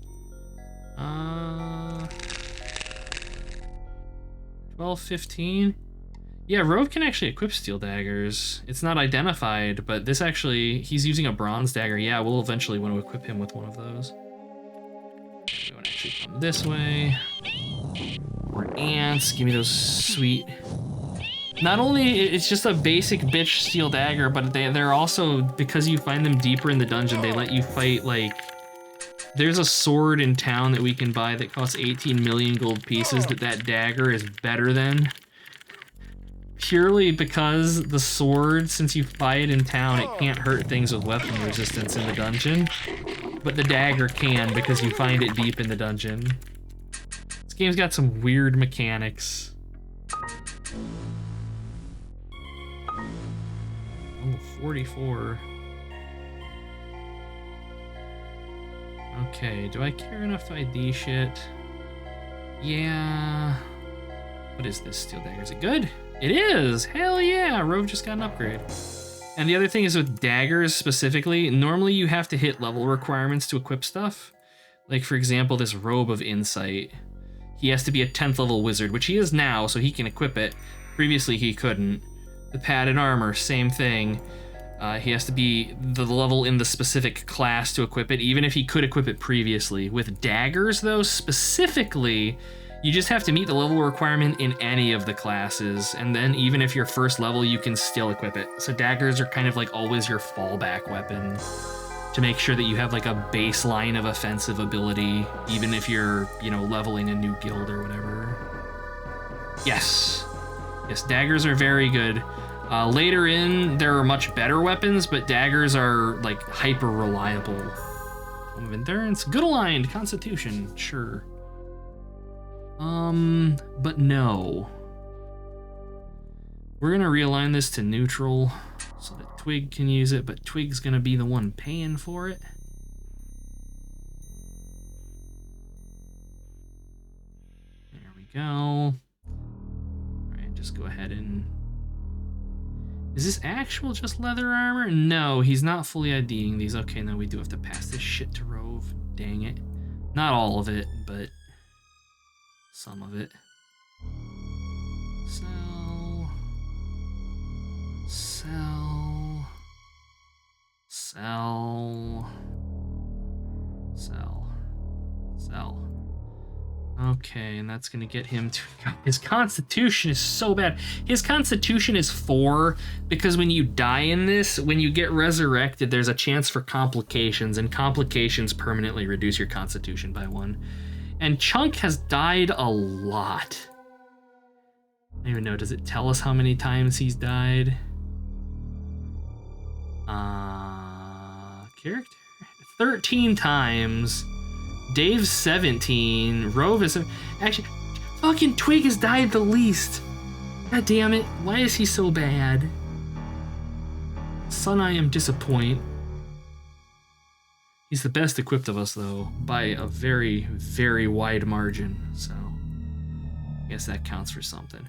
12, 15? Yeah, Rove can actually equip steel daggers. It's not identified, but this actually, he's using a bronze dagger. Yeah, we'll eventually want to equip him with one of those. We want to actually come this way. More ants, give me those sweet... Not only it's just a basic bitch steel dagger, but they're also, because you find them deeper in the dungeon, they let you fight, like... There's a sword in town that we can buy that costs 18 million gold pieces that dagger is better than. Purely because the sword, since you buy it in town, it can't hurt things with weapon resistance in the dungeon. But the dagger can because you find it deep in the dungeon. This game's got some weird mechanics. Oh, 44. Okay, do I care enough to ID shit? Yeah. What is this steel dagger? Is it good? It is! Hell yeah! Rove just got an upgrade. And the other thing is with daggers specifically, normally you have to hit level requirements to equip stuff. Like, for example, this Robe of Insight. He has to be a 10th level wizard, which he is now, so he can equip it. Previously, he couldn't. The padded armor, same thing. He has to be the level in the specific class to equip it, even if he could equip it previously. With daggers, though, specifically, you just have to meet the level requirement in any of the classes, and then even if you're first level, you can still equip it. So daggers are kind of like always your fallback weapon to make sure that you have like a baseline of offensive ability, even if you're, you know, leveling a new guild or whatever. Yes. Yes, daggers are very good. Later in, there are much better weapons, but daggers are, like, hyper-reliable. Home of Endurance, good aligned, Constitution, sure. But no. We're gonna realign this to neutral so that Twig can use it, but Twig's gonna be the one paying for it. There we go. All right, just go ahead and... Is this actual just leather armor? No, he's not fully IDing these. Okay, no, we do have to pass this shit to Rove. Dang it. Not all of it, but some of it. Sell. Sell. Sell. Sell. Sell. Okay, and that's gonna get him to... His constitution is so bad. His constitution is 4 because when you die in this, when you get resurrected, there's a chance for complications, and complications permanently reduce your constitution by 1. And Chunk has died a lot. I don't even know, does it tell us how many times he's died? Character? 13 times. Dave's 17. Rove is... Actually, fucking Twig has died the least. God damn it. Why is he so bad? Son, I am disappointed. He's the best equipped of us, though, by a very, very wide margin. So, I guess that counts for something.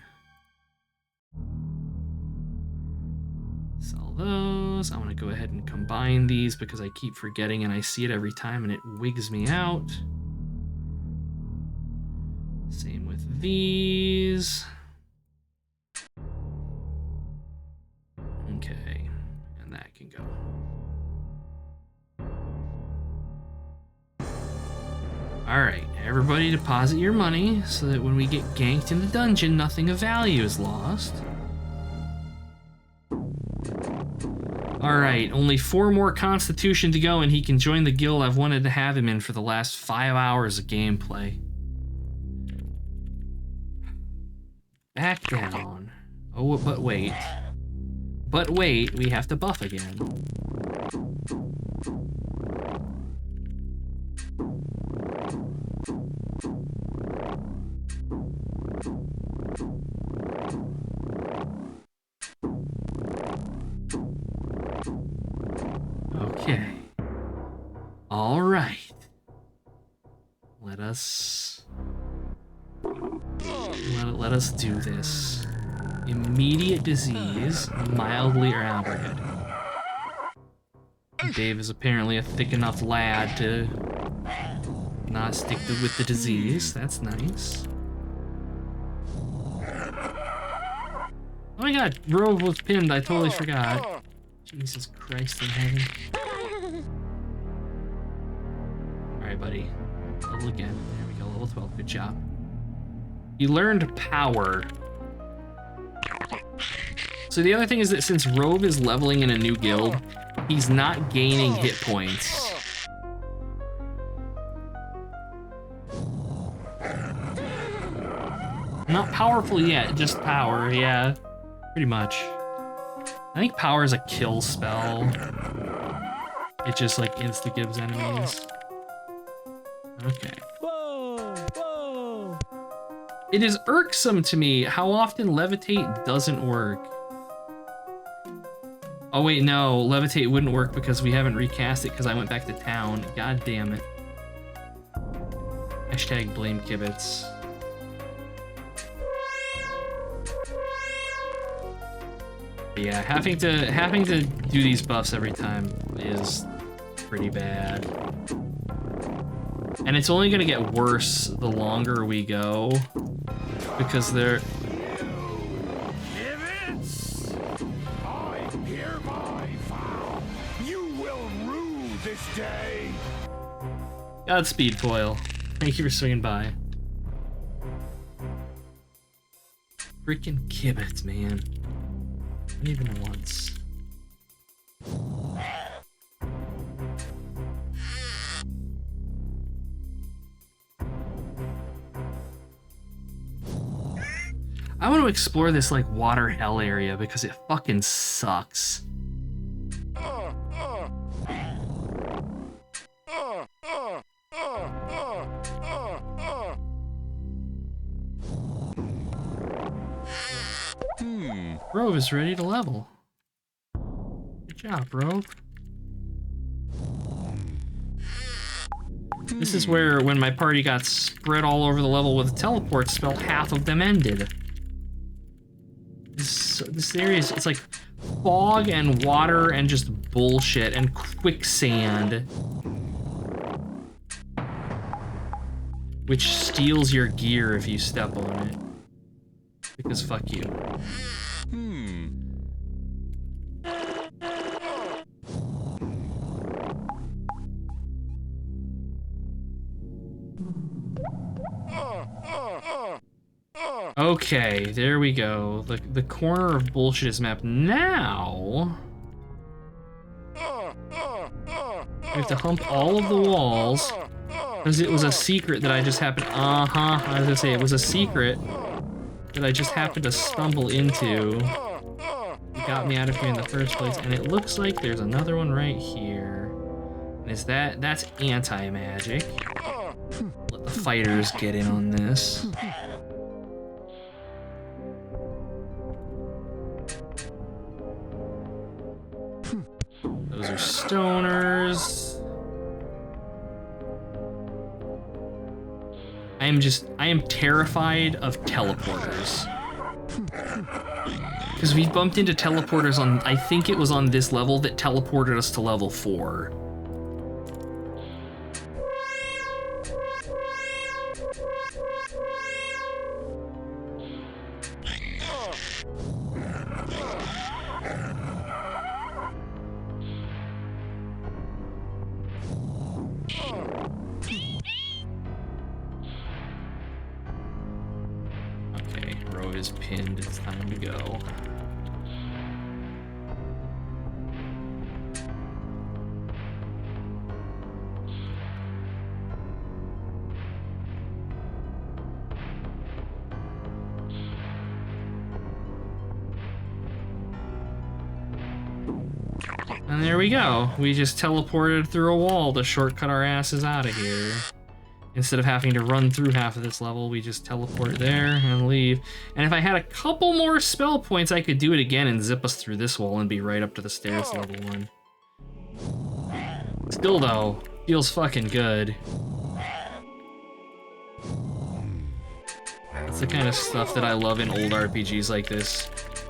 Sell those. I want to go ahead and combine these because I keep forgetting and I see it every time and it wigs me out. Same with these. Okay, and that can go. Alright, everybody deposit your money so that when we get ganked in the dungeon, nothing of value is lost. Alright, only 4 more Constitution to go and he can join the guild I've wanted to have him in for the last 5 hours of gameplay. Back down. Oh, but wait. But wait, we have to buff again. Okay. All right. Let us do this. Immediate disease, mildly overhead. Dave is apparently a thick enough lad to not stick with the disease. That's nice. Oh my god, Rove was pinned. I totally forgot. Jesus Christ in heaven. Alright, buddy. Level again. There we go, level 12. Good job. You learned power. So the other thing is that since Rove is leveling in a new guild, he's not gaining hit points. Not powerful yet, just power, yeah. Pretty much. I think power is a kill spell. It just like insta-gives enemies. Okay. It is irksome to me how often Levitate doesn't work. Oh wait, no, Levitate wouldn't work because we haven't recast it because I went back to town. God damn it. Hashtag blame Kibitz. Yeah, having to do these buffs every time is pretty bad. And it's only gonna get worse the longer we go, because they're... I hereby vow you will rue this day. Godspeed, Foil. Thank you for swinging by. Freaking Kibitz, man. Not even once. I want to explore this like water hell area because it fucking sucks. Rove is ready to level. Good job, Rove. This is where, when my party got spread all over the level with a teleport spell, half of them ended. This area is, it's like fog and water and just bullshit and quicksand. Which steals your gear if you step on it. Because fuck you. Okay, there we go. The corner of bullshit is mapped. Now we have to hump all of the walls because it was a secret that I just happened. I was gonna say it was a secret that I just happened to stumble into. It got me out of here in the first place, and it looks like there's another one right here. And is that's anti-magic? Let the fighters get in on this. Those are stoners. I am terrified of teleporters. Because we bumped into teleporters on, I think it was on this level that teleported us to level 4. Is pinned, it's time to go. And there we go. We just teleported through a wall to shortcut our asses out of here. Instead of having to run through half of this level, we just teleport there and leave. And if I had a couple more spell points, I could do it again and zip us through this wall and be right up to the stairs level 1. Still though, feels fucking good. That's the kind of stuff that I love in old RPGs like this,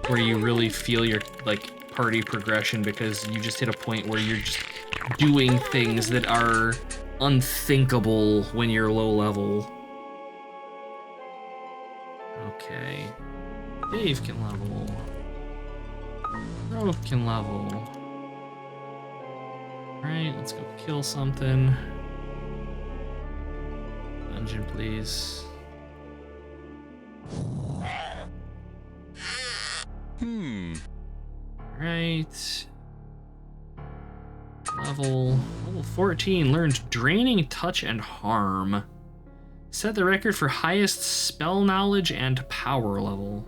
where you really feel your like party progression because you just hit a point where you're just doing things that are unthinkable when you're low level. Okay. Dave can level. Rove can level. Alright, let's go kill something. Dungeon, please. Right. Level 14 learns Draining Touch and Harm. Set the record for highest spell knowledge and power level.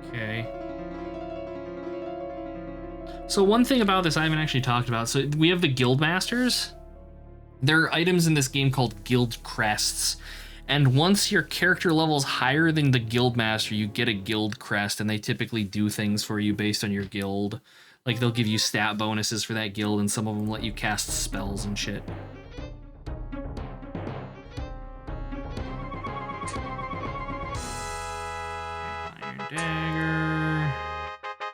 Okay. So one thing about this I haven't actually talked about. So we have the Guild Masters. There are items in this game called Guild Crests. And once your character level's higher than the Guild Master, you get a Guild Crest, and they typically do things for you based on your guild. Like, they'll give you stat bonuses for that guild, and some of them let you cast spells and shit. Iron Dagger.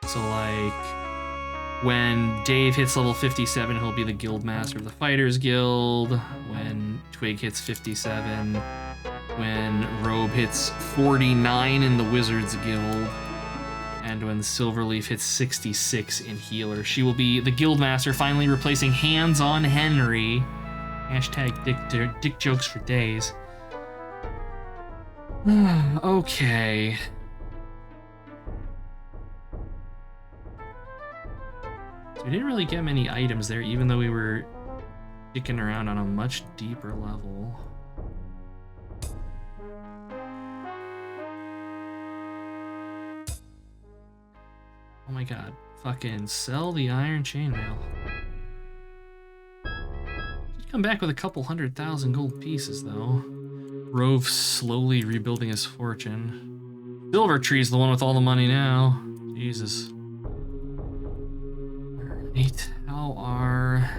So, like, when Dave hits level 57, he'll be the Guild Master of the Fighters Guild. When Twig hits 57... when Robe hits 49 in the Wizards Guild, and when Silverleaf hits 66 in Healer. She will be the Guildmaster, finally replacing Hands-on Henry. Hashtag dick jokes for days. Okay. So we didn't really get many items there, even though we were dicking around on a much deeper level. Oh my god, fucking sell the iron chainmail. Should come back with a couple 100,000 gold pieces though. Rove slowly rebuilding his fortune. Silvertree's the one with all the money now. Jesus. Alright, how are...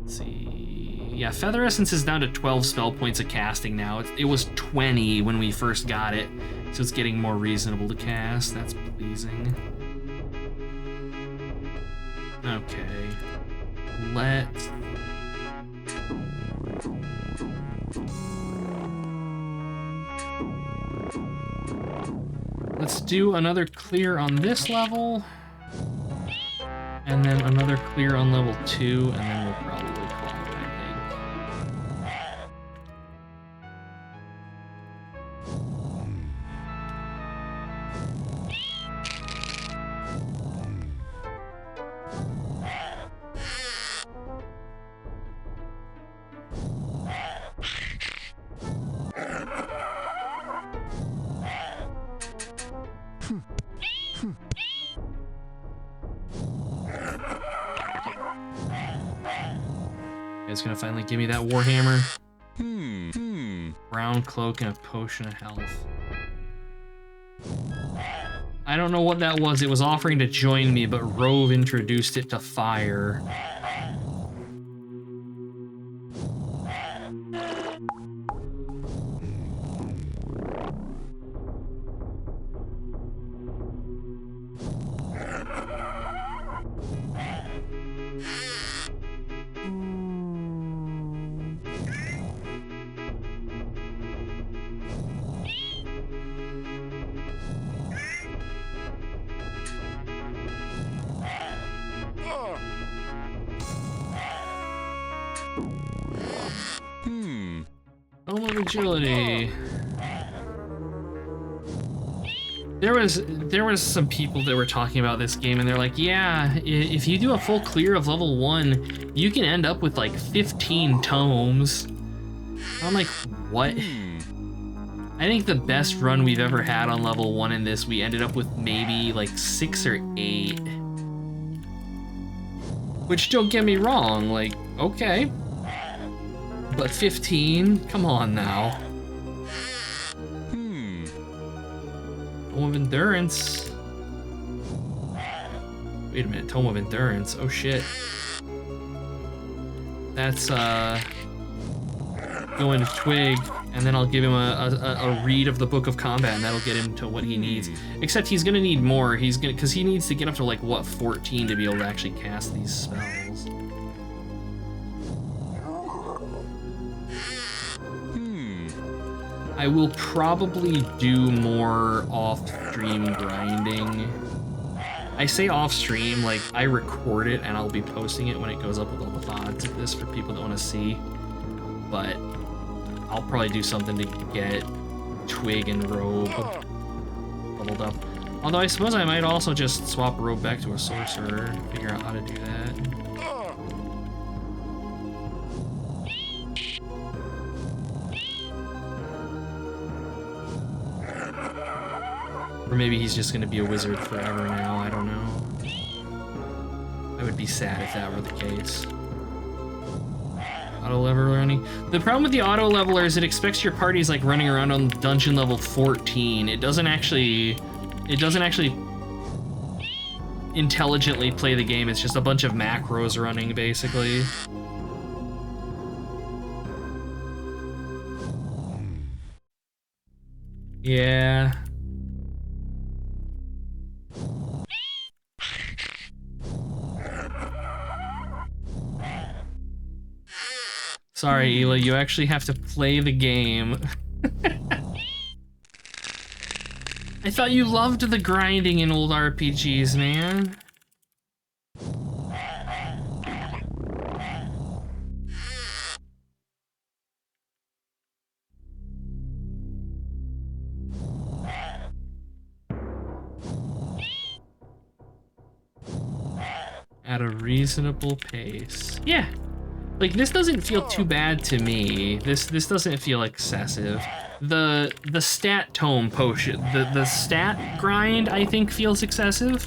Let's see... Yeah, Feather Essence is down to 12 spell points of casting now. It was 20 when we first got it. So it's getting more reasonable to cast. That's pleasing. Okay. Let's do another clear on this level. And then another clear on level 2, and then we'll probably call it, I think. It's gonna finally give me that Warhammer. Brown cloak and a potion of health. I don't know what that was. It was offering to join me, but Rove introduced it to fire. Dome of Agility. There was some people that were talking about this game, and they're like, yeah, if you do a full clear of level 1, you can end up with like 15 tomes. I'm like, what? I think the best run we've ever had on level 1 in this, we ended up with maybe like 6 or 8. Which, don't get me wrong, like, okay. But 15? Come on now. Tome of Endurance. Wait a minute, Tome of Endurance. Oh shit. That's going to Twig, and then I'll give him a read of the Book of Combat, and that'll get him to what he needs. Except he's gonna need more. Because he needs to get up to like what, 14 to be able to actually cast these spells. I will probably do more off-stream grinding. I say off-stream, like I record it and I'll be posting it when it goes up with all the VODs of this for people that want to see. But I'll probably do something to get Twig and Robe leveled up. Although I suppose I might also just swap Robe back to a sorcerer, figure out how to do that. Or maybe he's just gonna be a wizard forever now, I don't know. I would be sad if that were the case. Auto level running. The problem with the auto leveler is it expects your parties like running around on dungeon level 14. It doesn't actually intelligently play the game. It's just a bunch of macros running, basically. Yeah. Sorry, Ela, you actually have to play the game. I thought you loved the grinding in old RPGs, man. At a reasonable pace. Yeah. Like, this doesn't feel too bad to me. This doesn't feel excessive. The stat tome potion, the stat grind, I think feels excessive.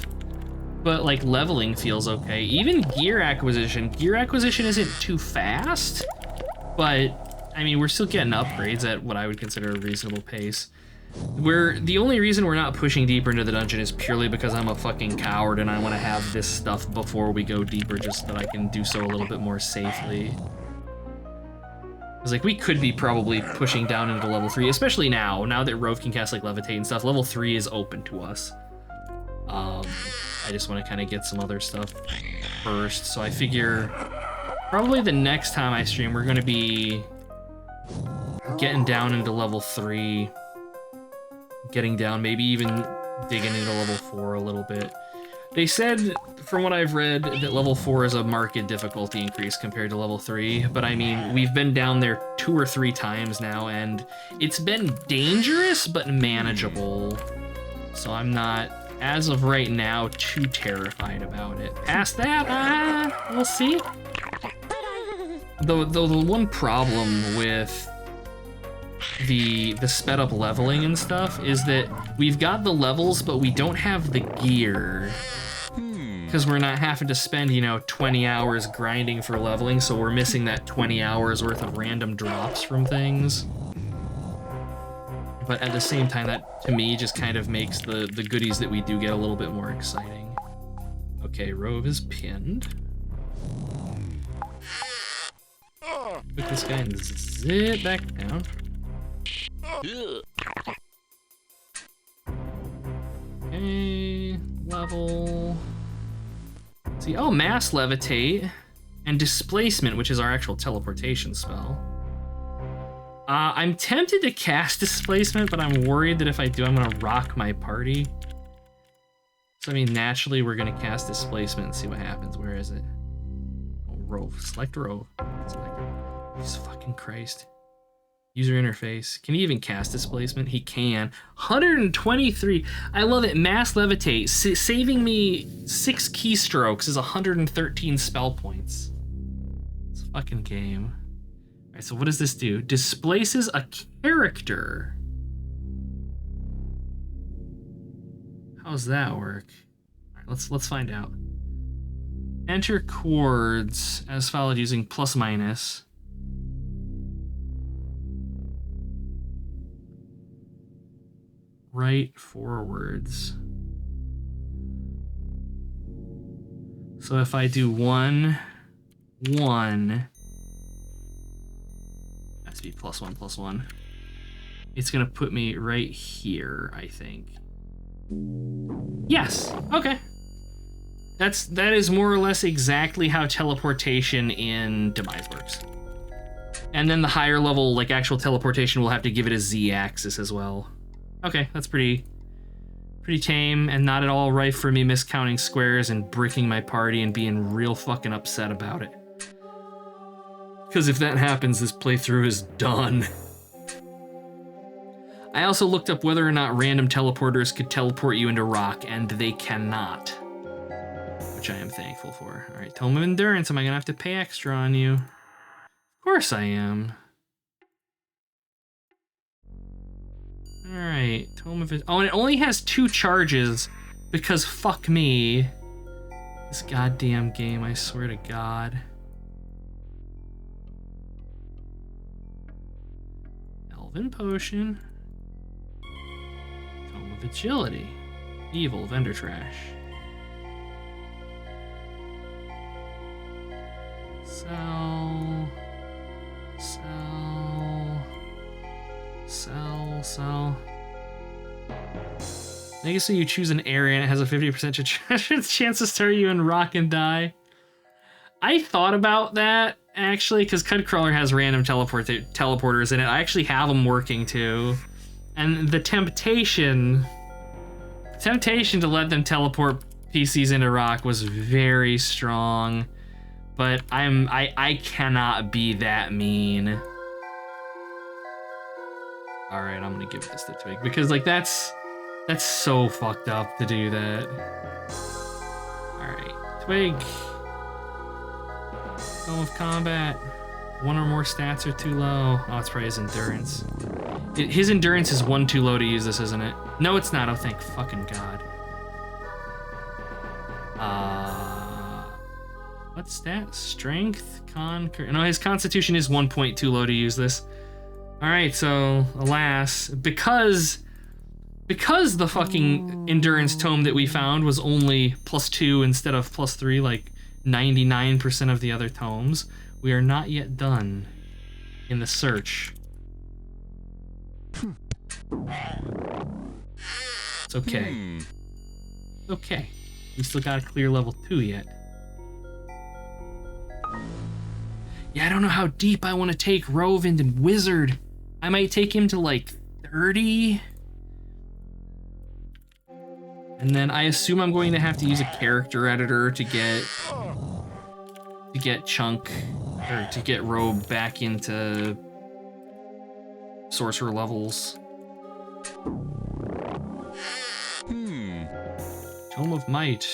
But like leveling feels okay. Even gear acquisition isn't too fast. But I mean, we're still getting upgrades at what I would consider a reasonable pace. The only reason we're not pushing deeper into the dungeon is purely because I'm a fucking coward and I want to have this stuff before we go deeper just so that I can do so a little bit more safely. Because like we could be probably pushing down into level 3, especially now that Rove can cast like Levitate and stuff. Level 3 is open to us. I just want to kind of get some other stuff first. So I figure probably the next time I stream we're going to be getting down into level 3. Getting down, maybe even digging into level 4 a little bit. They said, from what I've read, that level 4 is a marked difficulty increase compared to level 3, but I mean, we've been down there 2 or 3 times now, and it's been dangerous, but manageable. So I'm not, as of right now, too terrified about it. Past that, we'll see. Though the one problem with the sped up leveling and stuff is that we've got the levels, but we don't have the gear. Because we're not having to spend, 20 hours grinding for leveling, so we're missing that 20 hours worth of random drops from things. But at the same time, that, to me, just kind of makes the goodies that we do get a little bit more exciting. Okay, Rove is pinned. Put this guy and zip back down. Okay, level. See, oh, Mass Levitate and Displacement, which is our actual teleportation spell. I'm tempted to cast Displacement, but I'm worried that if I do, I'm gonna rock my party. So I mean, naturally, we're gonna cast Displacement and see what happens. Where is it? Oh, Rove. Select Rove. Select Rove. Jesus fucking Christ. User interface. Can he even cast Displacement? He can. 123. I love it. Mass Levitate. Saving me 6 keystrokes is 113 spell points. It's a fucking game. All right, so what does this do? Displaces a character. How's that work? All right, let's find out. Enter chords as followed using plus minus. Right forwards. So if I do 1, 1, has to be +1, +1. It's gonna put me right here, I think. Yes. Okay. That is more or less exactly how teleportation in Demise works. And then the higher level, like actual teleportation, will have to give it a Z-axis as well. Okay, that's pretty tame and not at all rife for me miscounting squares and bricking my party and being real fucking upset about it. Because if that happens, this playthrough is done. I also looked up whether or not random teleporters could teleport you into rock, and they cannot. Which I am thankful for. Alright, Tome of Endurance, am I gonna have to pay extra on you? Of course I am. Alright, Tome of... Oh, and it only has 2 charges, because fuck me. This goddamn game, I swear to God. Elven Potion. Tome of Agility. Evil, Vendor Trash. Sell. I guess so you choose an area and it has a 50% chance to start you in rock and die. I thought about that, actually, because Cudcrawler has random teleporters in it. I actually have them working, too. And the temptation to let them teleport PCs into rock was very strong. But I cannot be that mean. Alright, I'm gonna give this to Twig, because, like, that's so fucked up to do that. Alright, Twig. Tome of Combat. 1 or more stats are too low. Oh, it's probably his endurance. His endurance is 1 too low to use this, isn't it? No, it's not. Oh, thank fucking God. What stat? Strength? No, his constitution is 1 point too low to use this. Alright, so, alas, because the fucking endurance tome that we found was only +2 instead of +3, like 99% of the other tomes, we are not yet done in the search. It's okay. It's okay. We still gotta clear level 2 yet. Yeah, I don't know how deep I want to take Rove into Wizard. I might take him to like 30. And then I assume I'm going to have to use a character editor to get Chunk, or to get Rove back into sorcerer levels. Tome of Might.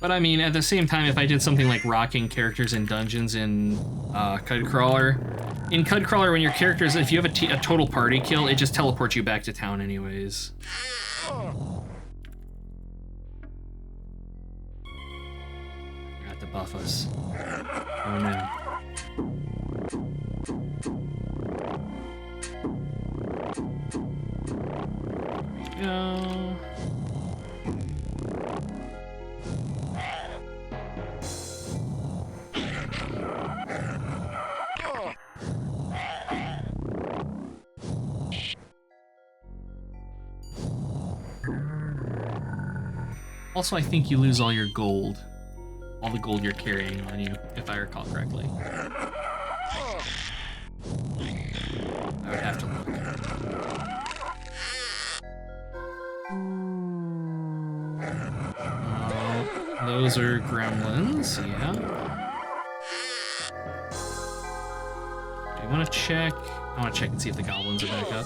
But I mean, at the same time, if I did something like rocking characters in dungeons in Cudcrawler, when your characters, if you have a total party kill, it just teleports you back to town anyways. Got to buff us. Oh no. There we go. Also, I think you lose all your gold. All the gold you're carrying on you, if I recall correctly. I would have to look. Those are gremlins, yeah. I want to check. I want to check and see if the goblins are back up.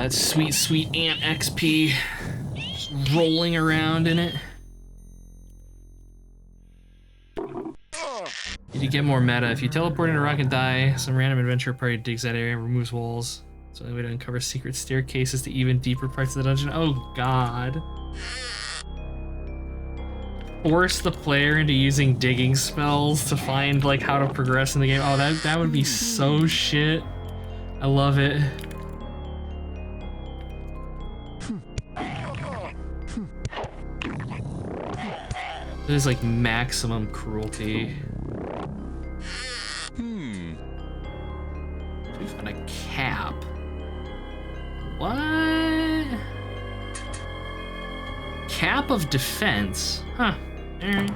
That sweet, sweet Ant XP. Just rolling around in it. Need to get more meta. If you teleport in a rock and die, some random adventure party digs that area and removes walls. It's the only way to uncover secret staircases to even deeper parts of the dungeon. Oh god. Force the player into using digging spells to find like how to progress in the game. Oh, that would be so shit. I love it. This is like maximum cruelty. We found a cap. What? Cap of defense. Huh. Alright.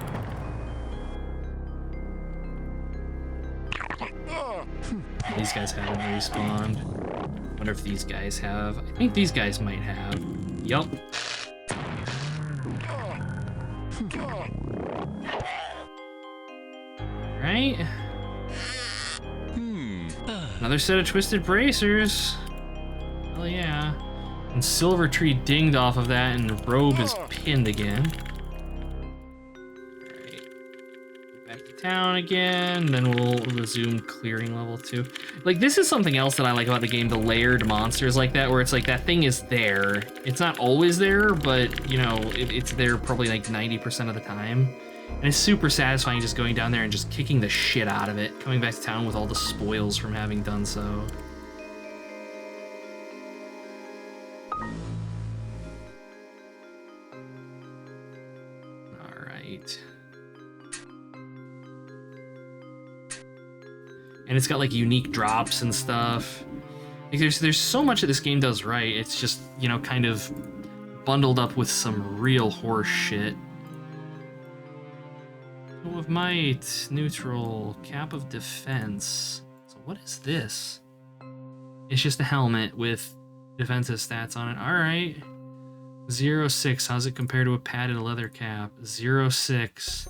These guys haven't respawned. Wonder if these guys have. I think these guys might have. Yup. Right? Another set of twisted bracers. Hell yeah. And Silver Tree dinged off of that, and the robe is pinned again. Alright. Back to town again, then we'll resume clearing level 2. Like, this is something else that I like about the game, the layered monsters like that, where it's like that thing is there. It's not always there, but, you know, it's there probably like 90% of the time. And it's super satisfying just going down there and just kicking the shit out of it, coming back to town with all the spoils from having done so. Alright. And it's got like unique drops and stuff. Like there's so much that this game does right. It's just, you know, kind of bundled up with some real horse shit. Tool of Might, neutral, cap of defense. So what is this? It's just a helmet with defensive stats on it. Alright. 0.6, how's it compare to a padded leather cap? 0.6.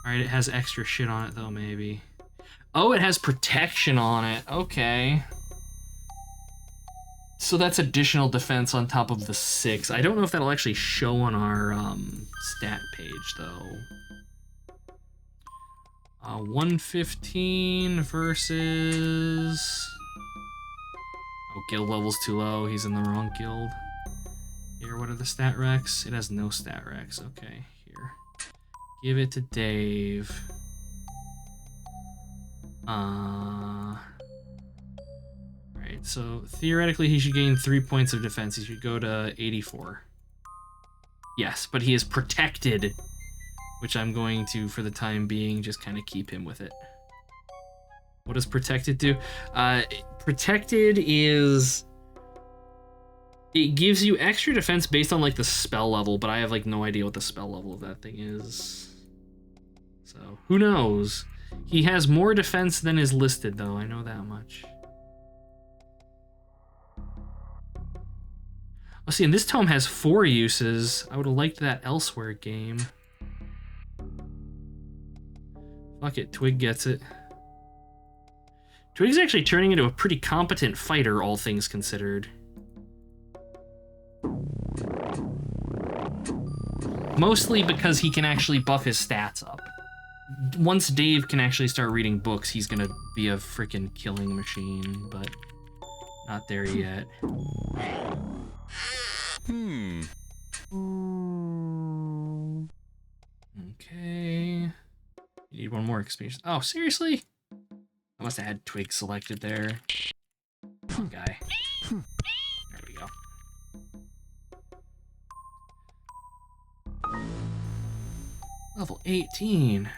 Alright, it has extra shit on it though, maybe. Oh, it has protection on it. Okay. So that's additional defense on top of the 6. I don't know if that'll actually show on our stat page though. 115 versus... Oh, guild level's too low. He's in the wrong guild. Here, what are the stat recs? It has no stat recs. Okay, here. Give it to Dave. Right, so theoretically he should gain 3 points of defense. He should go to 84. Yes, but he is protected, which I'm going to, for the time being, just kind of keep him with it. What does protected do? Protected is... It gives you extra defense based on, like, the spell level, but I have, like, no idea what the spell level of that thing is. So, who knows? He has more defense than is listed, though. I know that much. Oh, see, and this tome has 4 uses. I would have liked that elsewhere game. Fuck it, Twig gets it. Twig's actually turning into a pretty competent fighter, all things considered. Mostly because he can actually buff his stats up. Once Dave can actually start reading books, he's gonna be a freaking killing machine, but not there yet. Okay. You need one more experience. Oh, seriously? I must have had Twig selected there. Wrong guy. There we go. Level 18.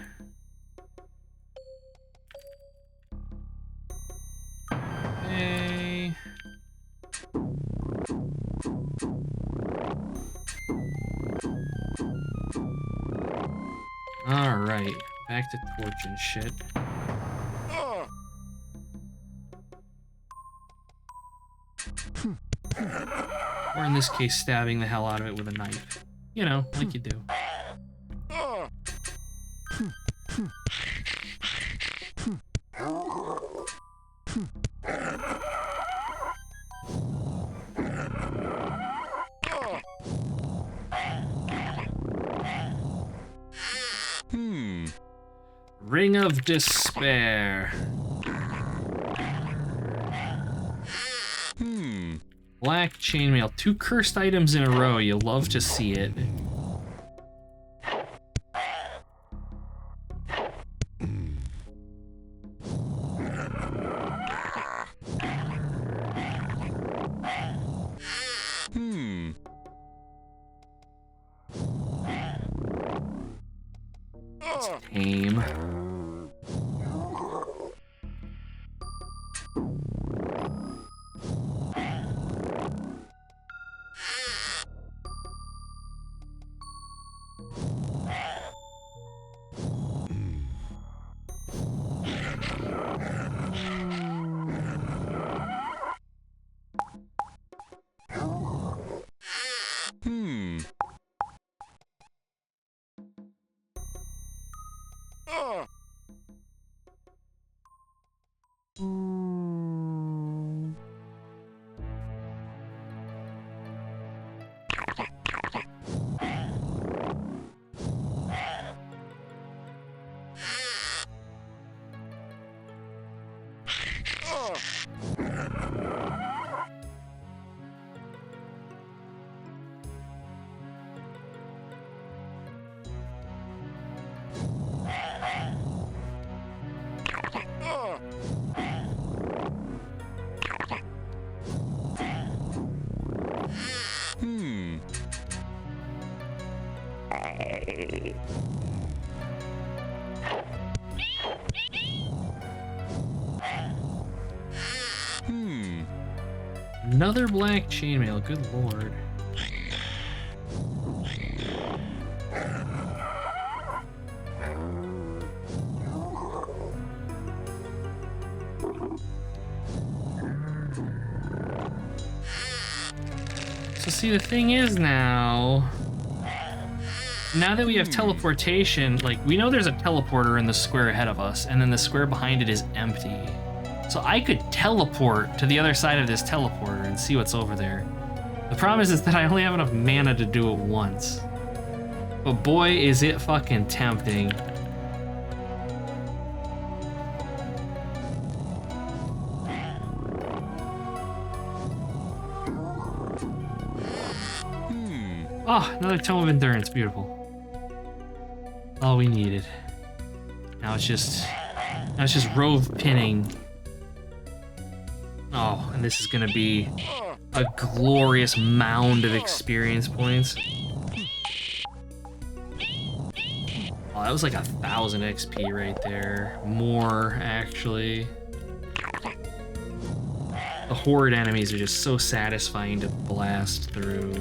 Okay. Alright, back to torch and shit. Or in this case, stabbing the hell out of it with a knife. You know, like you do. Ring of Despair. Black chainmail. 2 cursed items in a row. You love to see it. It's tame. Another black chainmail, good lord. So see, the thing is now that we have teleportation, like, we know there's a teleporter in the square ahead of us, and then the square behind it is empty. So I could teleport to the other side of this teleporter and see what's over there. The problem is that I only have enough mana to do it once. But boy, is it fucking tempting. Oh, another Tome of Endurance, beautiful. All we needed. Now it's just Rove pinning. Oh, and this is gonna be a glorious mound of experience points. Oh, that was like 1,000 XP right there. More, actually. The horde enemies are just so satisfying to blast through.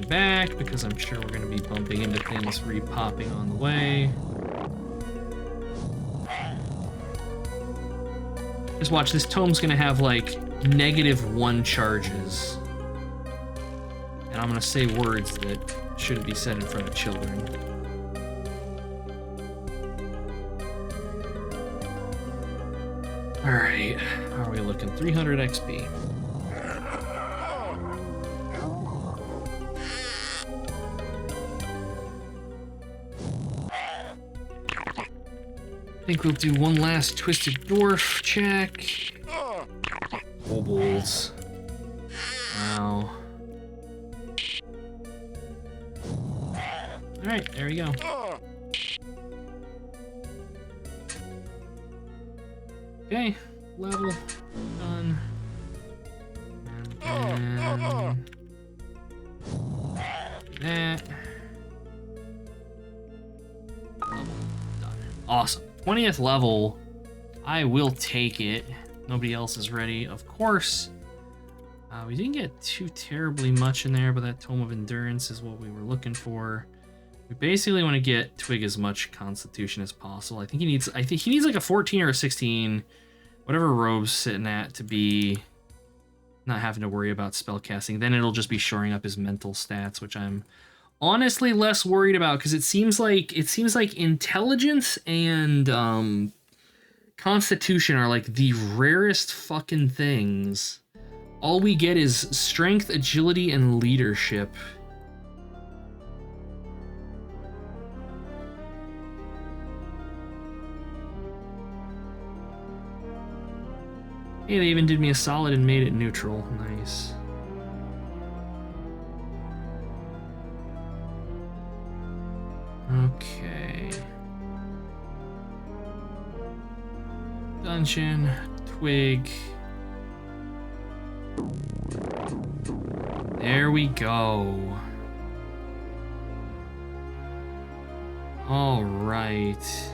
Back, because I'm sure we're going to be bumping into things re-popping on the way. Just watch, this tome's going to have like -1 charges. And I'm going to say words that shouldn't be said in front of children. Alright, how are we looking? 300 XP. I think we'll do one last Twisted Dwarf check. Kobolds. Wow. Alright, there we go. Okay, level done. And then that. Level done. Awesome. 20th level, I will take it. Nobody else is ready, of course. We didn't get too terribly much in there, but that Tome of Endurance is what we were looking for. We basically want to get Twig as much Constitution as possible. I think he needs like a 14 or a 16, whatever Robe's sitting at, to be not having to worry about spell casting. Then it'll just be shoring up his mental stats, which I'm honestly less worried about, because it seems like intelligence and constitution are like the rarest fucking things. All we get is strength, agility, and leadership. Hey, they even did me a solid and made it neutral. Nice. Okay. Dungeon, twig. There we go. All right.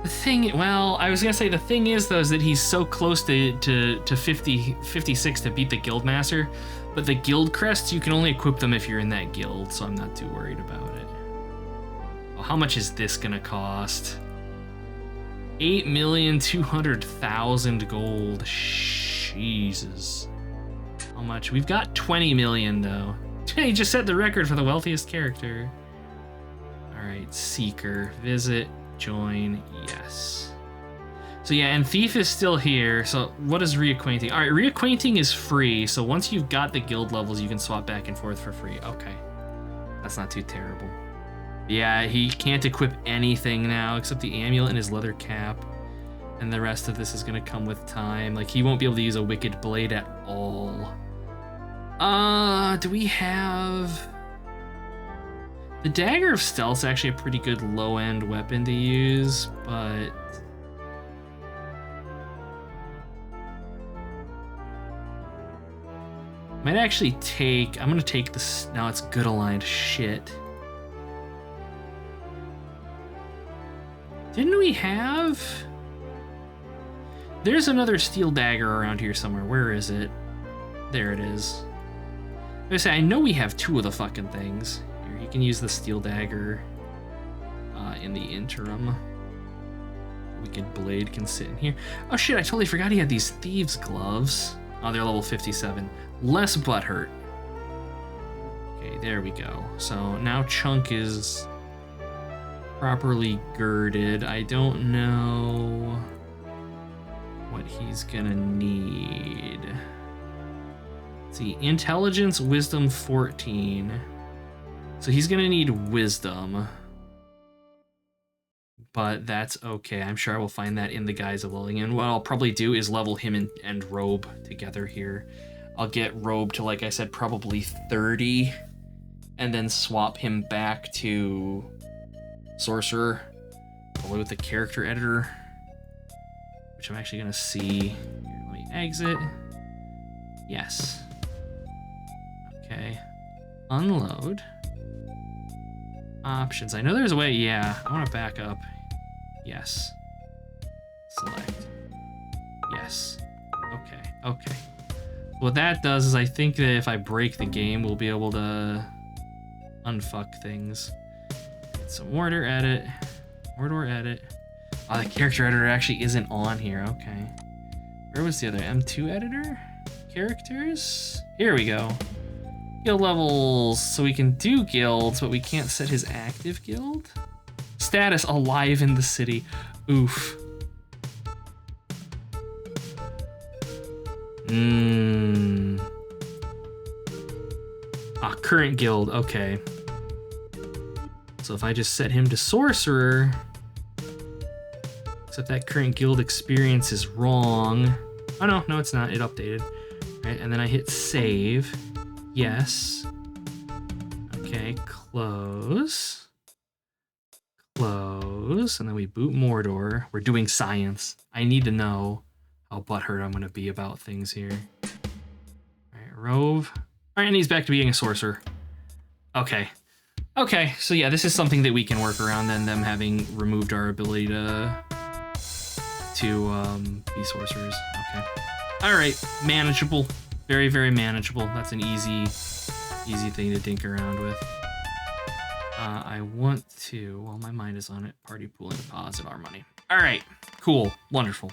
The thing, well, I was gonna say the thing is though is that he's so close to 56 to beat the Guildmaster, but the guild crests, you can only equip them if you're in that guild, so I'm not too worried about it. Well, how much is this gonna cost? 8,200,000 gold. Jesus. How much? We've got 20 million though. He just set the record for the wealthiest character. All right, Seeker, visit, join, yes. So yeah, and Thief is still here. So what is reacquainting? All right, reacquainting is free. So once you've got the guild levels, you can swap back and forth for free. Okay, that's not too terrible. Yeah, he can't equip anything now except the amulet and his leather cap. And the rest of this is gonna come with time. Like, he won't be able to use a wicked blade at all. Do we have... The Dagger of Stealth's actually a pretty good low-end weapon to use, but... Might actually take... I'm gonna take this... Now it's good aligned. Shit. Didn't we have... There's another steel dagger around here somewhere. Where is it? There it is. I know we have two of the fucking things. Here, you can use the steel dagger in the interim. Wicked blade can sit in here. Oh shit, I totally forgot he had these thieves' gloves. Oh, they're level 57. Less butthurt. Okay, there we go. So now Chunk is properly girded. I don't know what he's gonna need. Let's see, intelligence, wisdom 14. So he's gonna need wisdom. But that's okay. I'm sure I will find that in the guise of leveling in. What I'll probably do is level him and Robe together here. I'll get Robe to, like I said, probably 30, and then swap him back to Sorcerer, away with the character editor, which I'm actually gonna see. Here, let me exit. Yes. Okay. Unload. Options. I know there's a way. Yeah, I want to back up. Yes. Select. Yes. Okay. Okay. What that does is I think that if I break the game, we'll be able to unfuck things. Some Mordor edit. Mordor edit. Oh, the character editor actually isn't on here. Okay. Where was the other M2 editor? Characters? Here we go. Guild levels. So we can do guilds, but we can't set his active guild. Status: alive in the city. Oof. Ah, current guild. Okay. So if I just set him to Sorcerer, except that current guild experience is wrong. Oh no, it's not. It updated. Right, and then I hit save. Yes. Okay, close. Close. And then we boot Mordor. We're doing science. I need to know how butthurt I'm gonna be about things here. Alright, Rove. Alright, and he's back to being a sorcerer. Okay. Okay, so yeah, this is something that we can work around then, them having removed our ability to be sorcerers. Okay. Alright, manageable. Very, very manageable. That's an easy thing to dink around with. I want to, while my mind is on it, party pool and deposit our money. Alright, cool, wonderful.